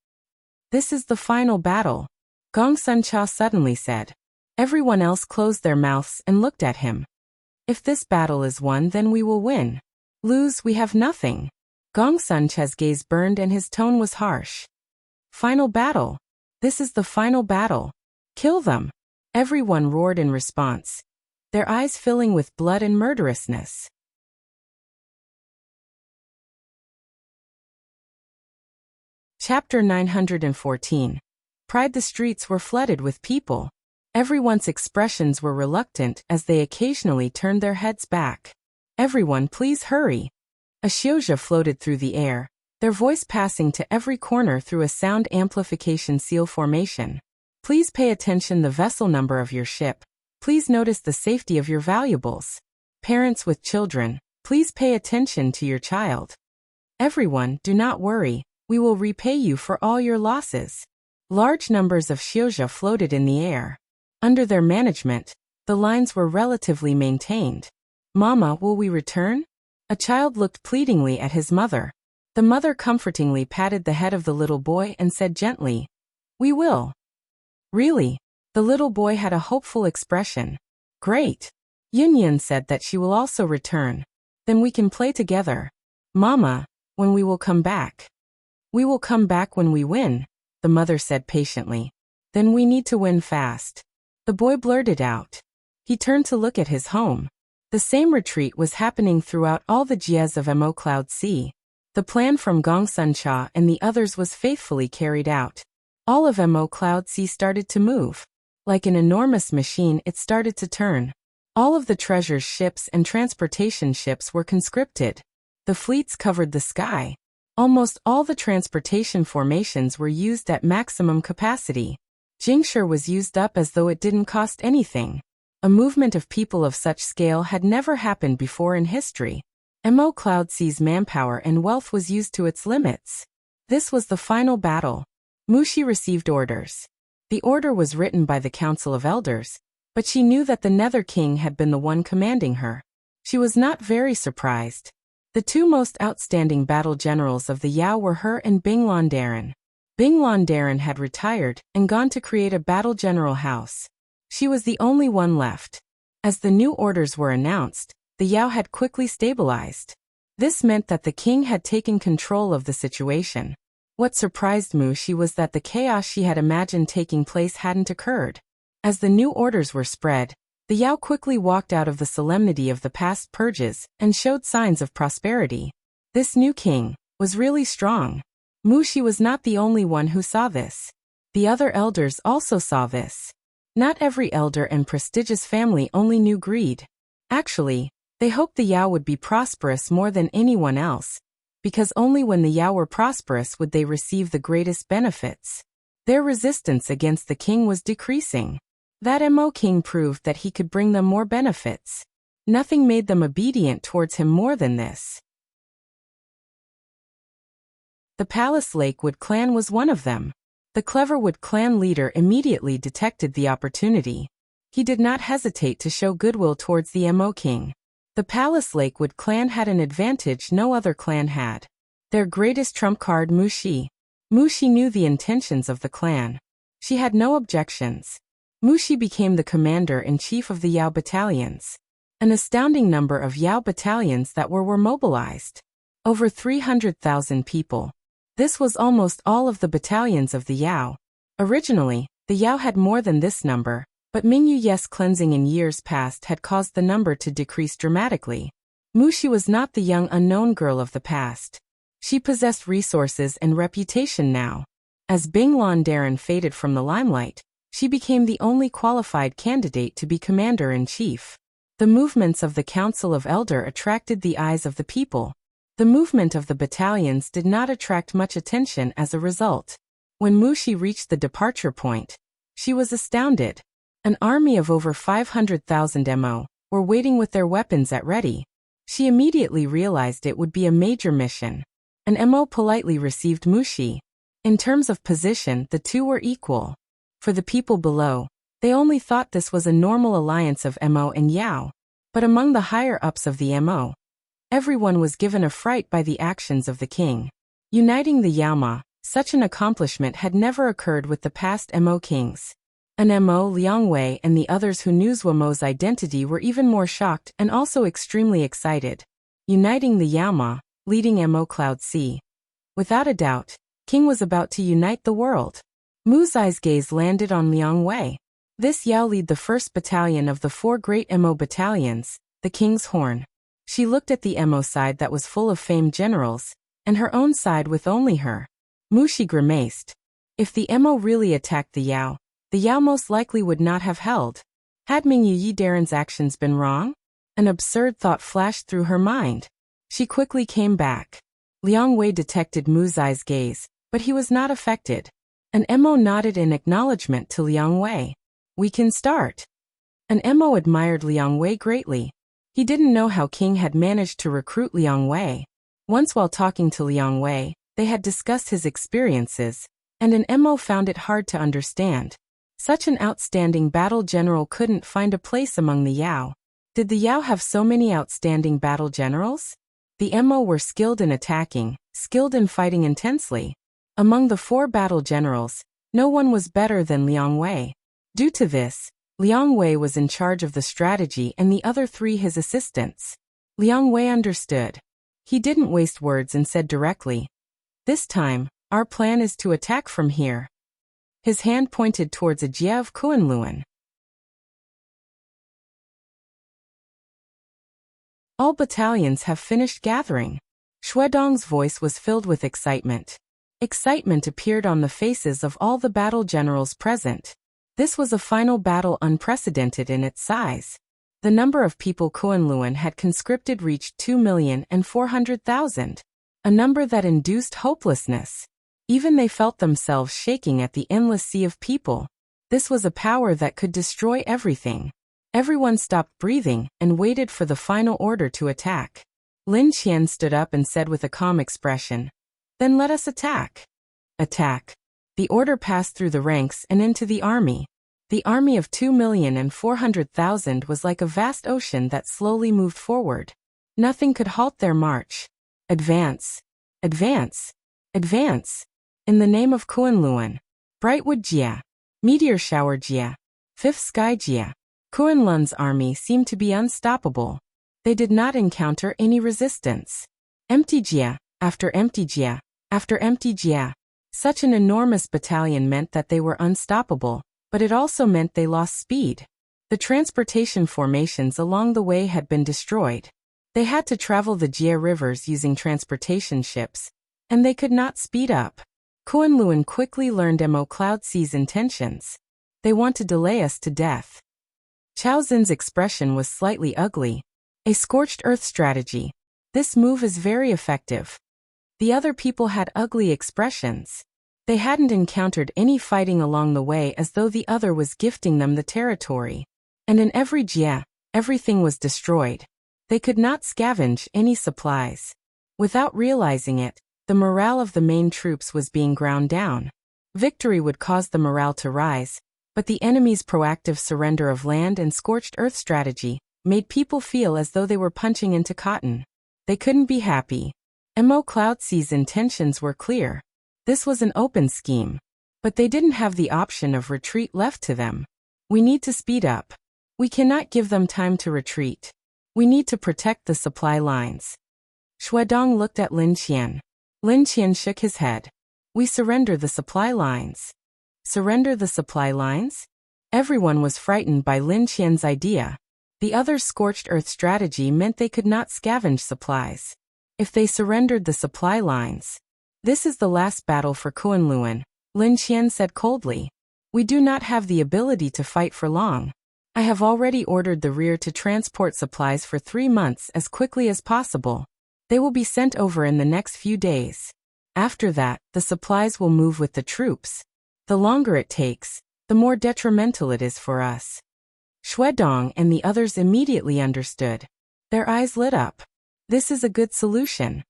This is the final battle, Gong Sun Cha suddenly said. Everyone else closed their mouths and looked at him. If this battle is won, then we will win. Lose, we have nothing. Gong Sun Cha's gaze burned and his tone was harsh. Final battle. This is the final battle. Kill them. Everyone roared in response, their eyes filling with blood and murderousness. Chapter 914. Pride. The streets were flooded with people. Everyone's expressions were reluctant as they occasionally turned their heads back. Everyone, please hurry. A xiuzha floated through the air, their voice passing to every corner through a sound amplification seal formation. Please pay attention the vessel number of your ship. Please notice the safety of your valuables. Parents with children, please pay attention to your child. Everyone, do not worry, we will repay you for all your losses. Large numbers of xiuzha floated in the air. Under their management, the lines were relatively maintained. Mama, will we return? A child looked pleadingly at his mother. The mother comfortingly patted the head of the little boy and said gently, "We will." Really? The little boy had a hopeful expression. Great. Yun said that she will also return. Then we can play together. Mama, when we will come back? We will come back when we win, the mother said patiently. Then we need to win fast. The boy blurted out. He turned to look at his home. The same retreat was happening throughout all the jias of Mo Cloud C. The plan from Gong Sun Cha and the others was faithfully carried out. All of Mo Cloud C started to move. Like an enormous machine, it started to turn. All of the treasures ships and transportation ships were conscripted. The fleets covered the sky. Almost all the transportation formations were used at maximum capacity. Jingshi was used up as though it didn't cost anything. A movement of people of such scale had never happened before in history. Mo Cloud C's manpower and wealth was used to its limits. This was the final battle. Muxi received orders. The order was written by the Council of Elders, but she knew that the Nether King had been the one commanding her. She was not very surprised. The two most outstanding battle generals of the Yao were her and Bing Londaran. Bing Londaran had retired and gone to create a battle general house. She was the only one left. As the new orders were announced, the Yao had quickly stabilized. This meant that the king had taken control of the situation. What surprised Muxi was that the chaos she had imagined taking place hadn't occurred. As the new orders were spread, the Yao quickly walked out of the solemnity of the past purges and showed signs of prosperity. This new king was really strong. Muxi was not the only one who saw this. The other elders also saw this. Not every elder and prestigious family only knew greed. Actually, they hoped the Yao would be prosperous more than anyone else, because only when the Yao were prosperous would they receive the greatest benefits. Their resistance against the king was decreasing. That Mo king proved that he could bring them more benefits. Nothing made them obedient towards him more than this. The Palace Lakewood clan was one of them. The Cleverwood clan leader immediately detected the opportunity. He did not hesitate to show goodwill towards the Mo king. The Palace Lakewood clan had an advantage no other clan had. Their greatest trump card, Muxi. Muxi knew the intentions of the clan. She had no objections. Muxi became the commander-in-chief of the Yao battalions. An astounding number of Yao battalions that were mobilized. Over 300,000 people. This was almost all of the battalions of the Yao. Originally, the Yao had more than this number, but Mingyu's cleansing in years past had caused the number to decrease dramatically. Muxi was not the young unknown girl of the past. She possessed resources and reputation now. As Bing Londaran faded from the limelight, she became the only qualified candidate to be commander-in-chief. The movements of the Council of Elder attracted the eyes of the people. The movement of the battalions did not attract much attention as a result. When Muxi reached the departure point, she was astounded. An army of over 500,000 Mo were waiting with their weapons at ready. She immediately realized it would be a major mission. An Mo politely received Muxi. In terms of position, the two were equal. For the people below, they only thought this was a normal alliance of Mo and Yao. But among the higher-ups of the Mo, everyone was given a fright by the actions of the king. Uniting the Yaoma, such an accomplishment had never occurred with the past Mo kings. An Mo, Liang Wei, and the others who knew Zhuomo's identity were even more shocked and also extremely excited. Uniting the Yaoma, leading Mo Cloud Sea. Without a doubt, King was about to unite the world. Mu Zai's gaze landed on Liang Wei. This Yao lead the first battalion of the 4 great Mo battalions, the King's Horn. She looked at the Mo side that was full of famed generals, and her own side with only her. She grimaced. If the Mo really attacked the Yao most likely would not have held. Had Mingyu Yi Daren's actions been wrong? An absurd thought flashed through her mind. She quickly came back. Liang Wei detected Mu Zai's gaze, but he was not affected. An Mo nodded in acknowledgement to Liang Wei. We can start. An Mo admired Liang Wei greatly. He didn't know how King had managed to recruit Liang Wei. Once while talking to Liang Wei, they had discussed his experiences, and an Mo found it hard to understand. Such an outstanding battle general couldn't find a place among the Yao. Did the Yao have so many outstanding battle generals? The Mo were skilled in attacking, skilled in fighting intensely. Among the 4 battle generals, no one was better than Liang Wei. Due to this, Liang Wei was in charge of the strategy and the other 3 his assistants. Liang Wei understood. He didn't waste words and said directly, "This time, our plan is to attack from here." His hand pointed towards a jia of Kunlun. All battalions have finished gathering. Shuedong's voice was filled with excitement. Excitement appeared on the faces of all the battle generals present. This was a final battle unprecedented in its size. The number of people Kunlun had conscripted reached 2,400,000. A number that induced hopelessness. Even they felt themselves shaking at the endless sea of people. This was a power that could destroy everything. Everyone stopped breathing and waited for the final order to attack. Lin Qian stood up and said with a calm expression, "Then let us attack." Attack. The order passed through the ranks and into the army. The army of 2,400,000 was like a vast ocean that slowly moved forward. Nothing could halt their march. Advance. Advance. Advance. In the name of Kunlun. Brightwood Jia. Meteor Shower Jia. Fifth Sky Jia. Kunlun's army seemed to be unstoppable. They did not encounter any resistance. Empty Jia, after empty Jia, after empty Jia. Such an enormous battalion meant that they were unstoppable, but it also meant they lost speed. The transportation formations along the way had been destroyed. They had to travel the Jia rivers using transportation ships, and they could not speed up. Kunlun quickly learned Mo Cloud Sea's intentions. They want to delay us to death. Chao Xin's expression was slightly ugly. A scorched earth strategy. This move is very effective. The other people had ugly expressions. They hadn't encountered any fighting along the way as though the other was gifting them the territory. And in every jia, everything was destroyed. They could not scavenge any supplies. Without realizing it, the morale of the main troops was being ground down. Victory would cause the morale to rise, but the enemy's proactive surrender of land and scorched earth strategy made people feel as though they were punching into cotton. They couldn't be happy. Mo Cloud Sea's intentions were clear. This was an open scheme. But they didn't have the option of retreat left to them. We need to speed up. We cannot give them time to retreat. We need to protect the supply lines. Shuedong looked at Lin Qian. Lin Qian shook his head. We surrender the supply lines. Surrender the supply lines? Everyone was frightened by Lin Qian's idea. The other's scorched earth strategy meant they could not scavenge supplies. If they surrendered the supply lines. This is the last battle for Kunlun, Lin Qian said coldly. We do not have the ability to fight for long. I have already ordered the rear to transport supplies for 3 months as quickly as possible. They will be sent over in the next few days. After that, the supplies will move with the troops. The longer it takes, the more detrimental it is for us. Shuedong and the others immediately understood. Their eyes lit up. This is a good solution.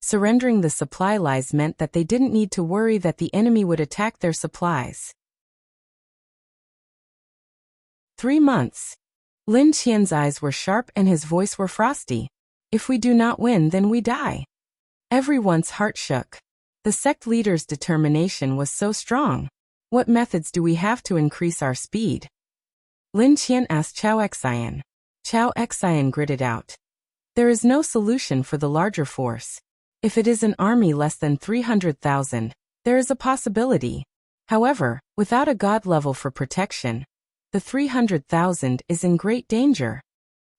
Surrendering the supply lines meant that they didn't need to worry that the enemy would attack their supplies. 3 months. Lin Qian's eyes were sharp and his voice were frosty. If we do not win, then we die. Everyone's heart shook. The sect leader's determination was so strong. What methods do we have to increase our speed? Lin Qian asked Chao Xian. Chao Xian gritted out. There is no solution for the larger force. If it is an army less than 300,000, there is a possibility. However, without a god level for protection, the 300,000 is in great danger.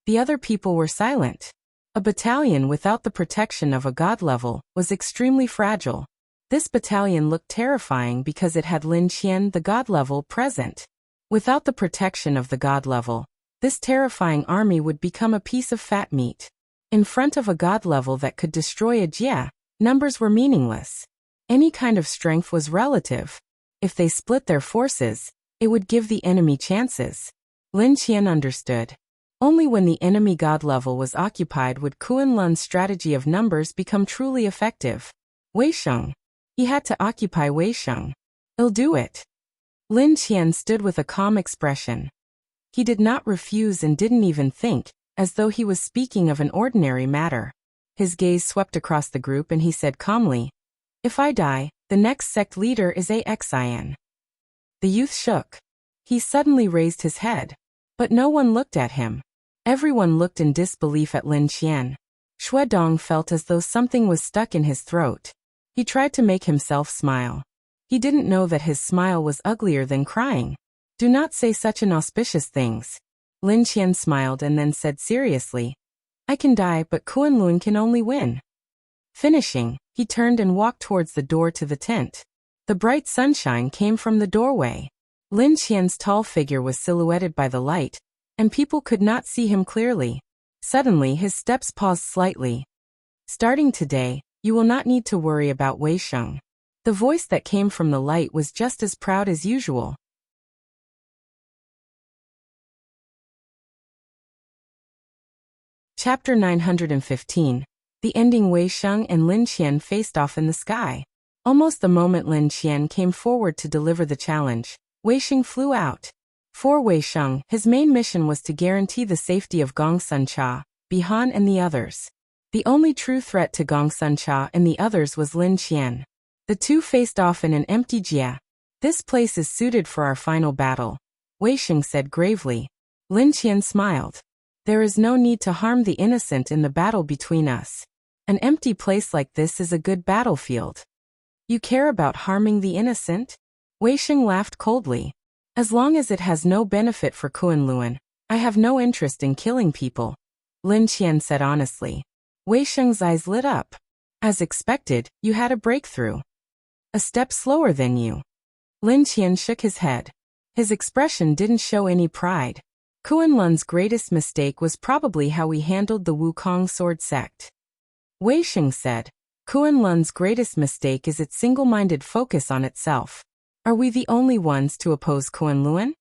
The other people were silent. A battalion without the protection of a god level was extremely fragile. This battalion looked terrifying because it had Lin Qian, the god level, present. Without the protection of the god level, this terrifying army would become a piece of fat meat. In front of a god level that could destroy a jia, numbers were meaningless. Any kind of strength was relative. If they split their forces, it would give the enemy chances. Lin Qian understood. Only when the enemy god level was occupied would Kunlun's strategy of numbers become truly effective. Weisheng. He had to occupy Weisheng. He'll do it. Lin Qian stood with a calm expression. He did not refuse and didn't even think, as though he was speaking of an ordinary matter. His gaze swept across the group and he said calmly, If I die, the next sect leader is Xian. The youth shook. He suddenly raised his head. But no one looked at him. Everyone looked in disbelief at Lin Qian. Shuedong felt as though something was stuck in his throat. He tried to make himself smile. He didn't know that his smile was uglier than crying. Do not say such inauspicious things. Lin Qian smiled and then said seriously, I can die, but Kunlun can only win. Finishing, he turned and walked towards the door to the tent. The bright sunshine came from the doorway. Lin Qian's tall figure was silhouetted by the light, and people could not see him clearly. Suddenly his steps paused slightly. Starting today, you will not need to worry about Weisheng. The voice that came from the light was just as proud as usual. Chapter 915. The ending. Weisheng and Lin Qian faced off in the sky. Almost the moment Lin Qian came forward to deliver the challenge, Weisheng flew out. For Weisheng, his main mission was to guarantee the safety of Gongsun-cha, Bihan and the others. The only true threat to Gongsun-cha and the others was Lin Qian. The two faced off in an empty jia. This place is suited for our final battle, Weisheng said gravely. Lin Qian smiled. There is no need to harm the innocent in the battle between us. An empty place like this is a good battlefield. You care about harming the innocent? Weisheng laughed coldly. As long as it has no benefit for Kunlun, I have no interest in killing people, Lin Qian said honestly. Weisheng's eyes lit up. As expected, you had a breakthrough. A step slower than you. Lin Qian shook his head. His expression didn't show any pride. Kunlun's greatest mistake was probably how we handled the Wukong sword sect. Weisheng said, Kunlun's greatest mistake is its single-minded focus on itself. Are we the only ones to oppose Kunlun?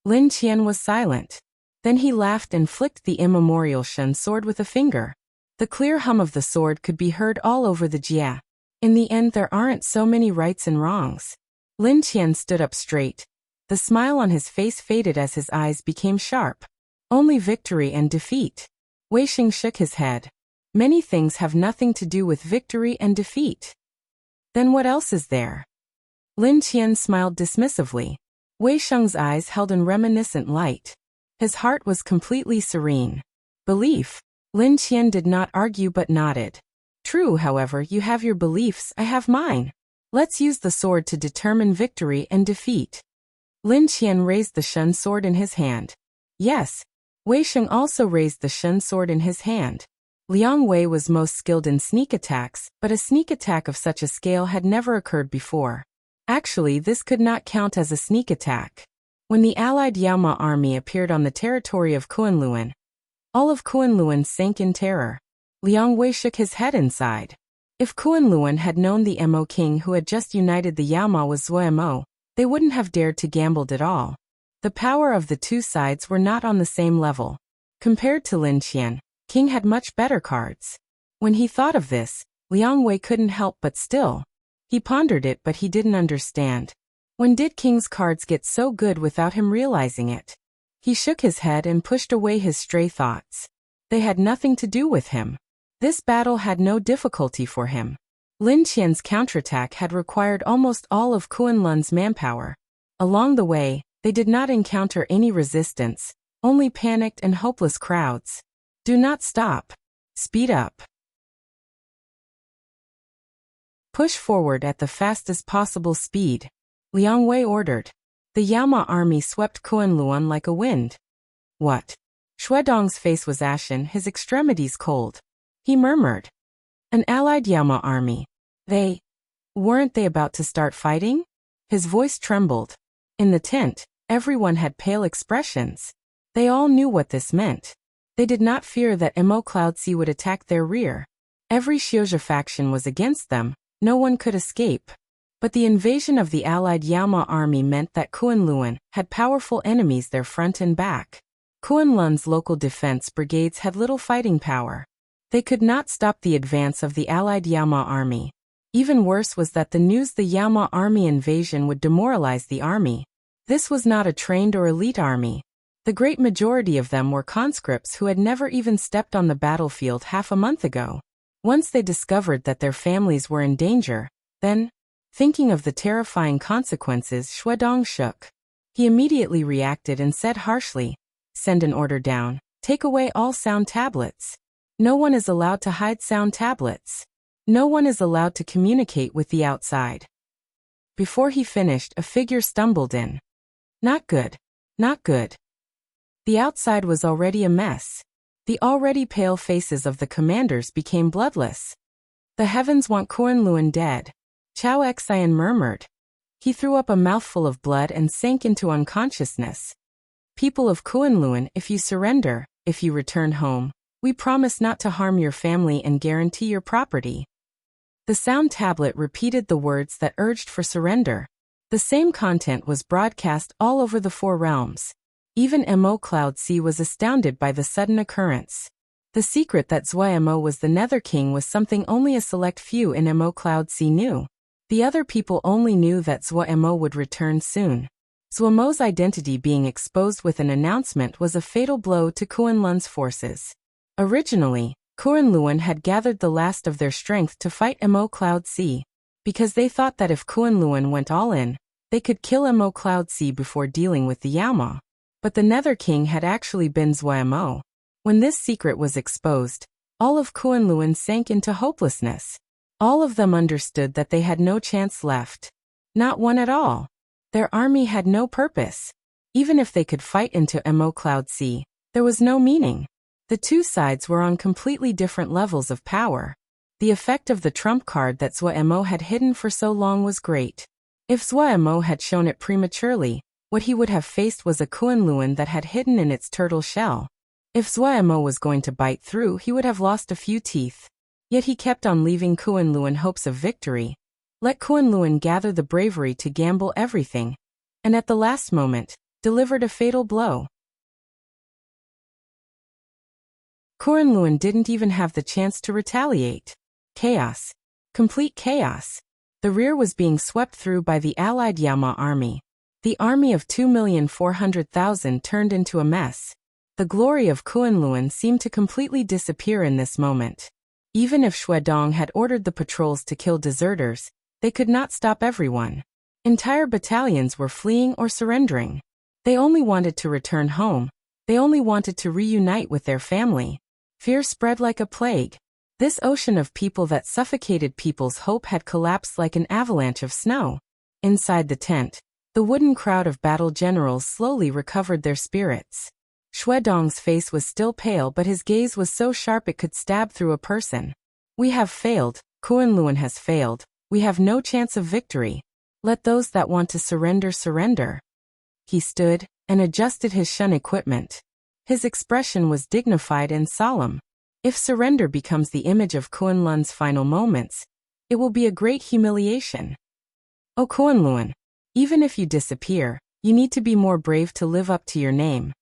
Lin Qian was silent. Then he laughed and flicked the immemorial Shen sword with a finger. The clear hum of the sword could be heard all over the jia. In the end, there aren't so many rights and wrongs. Lin Qian stood up straight. The smile on his face faded as his eyes became sharp. Only victory and defeat. Weisheng shook his head. Many things have nothing to do with victory and defeat. Then what else is there? Lin Qian smiled dismissively. Weisheng's eyes held in reminiscent light. His heart was completely serene. Belief. Lin Qian did not argue but nodded. True, however, you have your beliefs, I have mine. Let's use the sword to determine victory and defeat. Lin Qian raised the Shen sword in his hand. Yes. Weisheng also raised the Shen sword in his hand. Liang Wei was most skilled in sneak attacks, but a sneak attack of such a scale had never occurred before. Actually, this could not count as a sneak attack. When the allied Yaoma army appeared on the territory of Kunlun, all of Kunlun sank in terror. Liang Wei shook his head inside. If Kunlun had known the Mo king who had just united the Yaoma was Zuo, they wouldn't have dared to gamble at all. The power of the two sides were not on the same level. Compared to Lin Qian, King had much better cards. When he thought of this, Liang Wei couldn't help but still. He pondered it, but he didn't understand. When did King's cards get so good without him realizing it? He shook his head and pushed away his stray thoughts. They had nothing to do with him. This battle had no difficulty for him. Lin Qian's counterattack had required almost all of Kunlun's manpower. Along the way, they did not encounter any resistance, only panicked and hopeless crowds. Do not stop. Speed up. Push forward at the fastest possible speed, Liang Wei ordered. The Yaoma army swept Kunlun like a wind. What? Shuedong's face was ashen, his extremities cold. He murmured. An allied Yaoma army. Weren't they about to start fighting? His voice trembled. In the tent, everyone had pale expressions. They all knew what this meant. They did not fear that Emo Cloudsi would attack their rear. Every Xiuzha faction was against them, no one could escape. But the invasion of the allied Yaoma army meant that Kunlun had powerful enemies their front and back. Kunlun's local defense brigades had little fighting power. They could not stop the advance of the allied Yaoma army. Even worse was that the news the Yaoma army invasion would demoralize the army. This was not a trained or elite army. The great majority of them were conscripts who had never even stepped on the battlefield half a month ago. Once they discovered that their families were in danger, then, thinking of the terrifying consequences, Shuedong shook. He immediately reacted and said harshly, "Send an order down. Take away all sound tablets. No one is allowed to hide sound tablets. No one is allowed to communicate with the outside." Before he finished, a figure stumbled in. Not good. Not good. The outside was already a mess. The already pale faces of the commanders became bloodless. The heavens want Kunlun dead. Chao Xian murmured. He threw up a mouthful of blood and sank into unconsciousness. People of Kunlun, if you surrender, if you return home, we promise not to harm your family and guarantee your property. The sound tablet repeated the words that urged for surrender. The same content was broadcast all over the four realms. Even Emo Cloudsi was astounded by the sudden occurrence. The secret that Zhuemo was the Nether King was something only a select few in Emo Cloudsi knew. The other people only knew that Zhuemo would return soon. Zhuemo's identity being exposed with an announcement was a fatal blow to Kunlun's forces. Originally, Kunlun had gathered the last of their strength to fight Emo Cloudsi, because they thought that if Kunlun went all in, they could kill Emo Cloudsi before dealing with the Yaoma. But the Nether King had actually been Zhuemo. When this secret was exposed, all of Kunlun sank into hopelessness. All of them understood that they had no chance left. Not one at all. Their army had no purpose. Even if they could fight into Emo Cloudsi, there was no meaning. The two sides were on completely different levels of power. The effect of the trump card that Zhuemo had hidden for so long was great. If Zhuemo had shown it prematurely, what he would have faced was a Kunlun that had hidden in its turtle shell. If Zhuemo was going to bite through, he would have lost a few teeth. Yet he kept on leaving Kunlun hopes of victory. Let Kunlun gather the bravery to gamble everything, and at the last moment, delivered a fatal blow. Kunlun didn't even have the chance to retaliate. Chaos. Complete chaos. The rear was being swept through by the allied Yaoma army. The army of 2,400,000 turned into a mess. The glory of Kunlun seemed to completely disappear in this moment. Even if Shuedong had ordered the patrols to kill deserters, they could not stop everyone. Entire battalions were fleeing or surrendering. They only wanted to return home. They only wanted to reunite with their family. Fear spread like a plague. This ocean of people that suffocated people's hope had collapsed like an avalanche of snow. Inside the tent, the wooden crowd of battle generals slowly recovered their spirits. Shuedong's face was still pale, but his gaze was so sharp it could stab through a person. We have failed. Kunlun has failed. We have no chance of victory. Let those that want to surrender surrender. He stood and adjusted his shun equipment. His expression was dignified and solemn. If surrender becomes the image of Kunlun's final moments, it will be a great humiliation. O Kunlun, even if you disappear, you need to be more brave to live up to your name.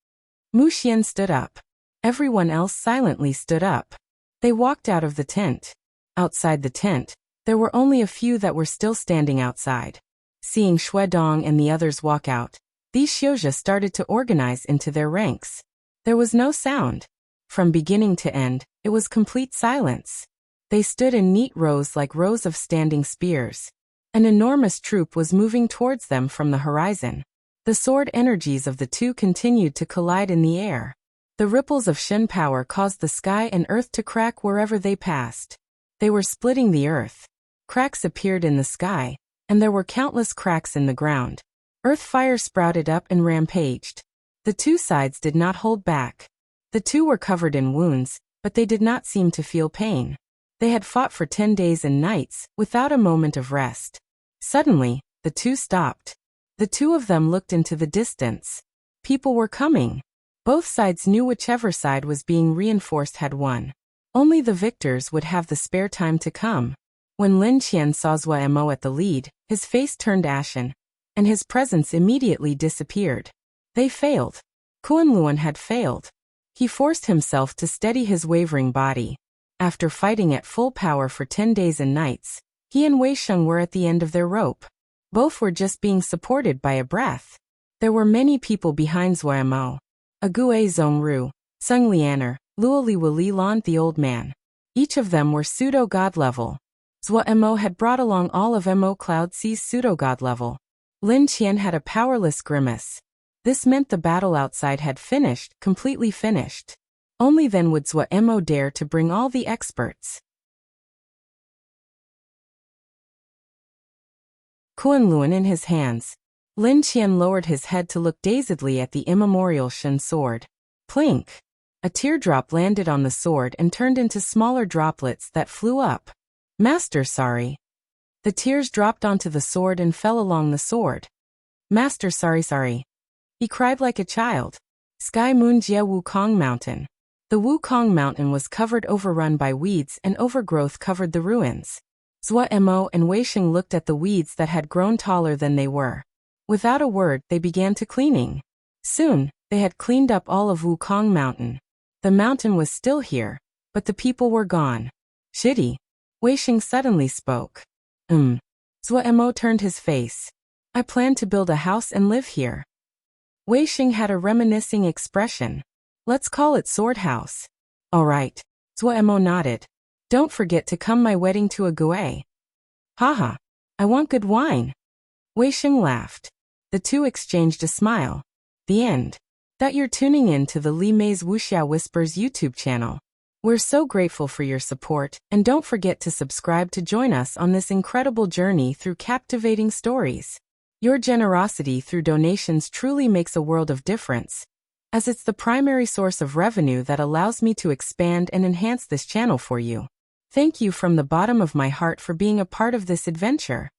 Muxian stood up. Everyone else silently stood up. They walked out of the tent. Outside the tent, there were only a few that were still standing outside. Seeing Xue Dong and the others walk out, these Xiuzhi started to organize into their ranks. There was no sound. From beginning to end, it was complete silence. They stood in neat rows like rows of standing spears. An enormous troop was moving towards them from the horizon. The sword energies of the two continued to collide in the air. The ripples of Shen power caused the sky and earth to crack wherever they passed. They were splitting the earth. Cracks appeared in the sky, and there were countless cracks in the ground. Earth fire sprouted up and rampaged. The two sides did not hold back. The two were covered in wounds, but they did not seem to feel pain. They had fought for 10 days and nights, without a moment of rest. Suddenly, the two stopped. The two of them looked into the distance. People were coming. Both sides knew whichever side was being reinforced had won. Only the victors would have the spare time to come. When Lin Qian saw Zhuo Mo at the lead, his face turned ashen, and his presence immediately disappeared. They failed. Kunlun had failed. He forced himself to steady his wavering body. After fighting at full power for 10 days and nights, he and Wei Sheng were at the end of their rope. Both were just being supported by a breath. There were many people behind Zhuo Mo. Ague Zhongru, Sung Lianer, Luo Li Wili Lan the old man. Each of them were pseudo-god level. Zhuo Mo had brought along all of Mo Cloud C's pseudo-god level. Lin Qian had a powerless grimace. This meant the battle outside had finished, completely finished. Only then would Zhuo Mo dare to bring all the experts. Kunlun in his hands. Lin Qian lowered his head to look dazedly at the immemorial Shen sword. Plink! A teardrop landed on the sword and turned into smaller droplets that flew up. Master, sorry. The tears dropped onto the sword and fell along the sword. Master, sorry. He cried like a child. Sky Moon Jia Wukong Mountain. The Wukong Mountain was covered overrun by weeds and overgrowth covered the ruins. Zhuo Mo and Wei Sheng looked at the weeds that had grown taller than they were. Without a word, they began to cleaning. Soon, they had cleaned up all of Wukong Mountain. The mountain was still here, but the people were gone. Shitty. Wei Sheng suddenly spoke. Zhuo Mo turned his face. I plan to build a house and live here. Wei Sheng had a reminiscing expression. Let's call it Sword House. All right. Zhuo Mo nodded. Don't forget to come my wedding to a Gue. Haha. I want good wine. Wei Sheng laughed. The two exchanged a smile. The end. That you're tuning in to the Li Mei's Wuxia Whispers YouTube channel. We're so grateful for your support, and don't forget to subscribe to join us on this incredible journey through captivating stories. Your generosity through donations truly makes a world of difference, as it's the primary source of revenue that allows me to expand and enhance this channel for you. Thank you from the bottom of my heart for being a part of this adventure.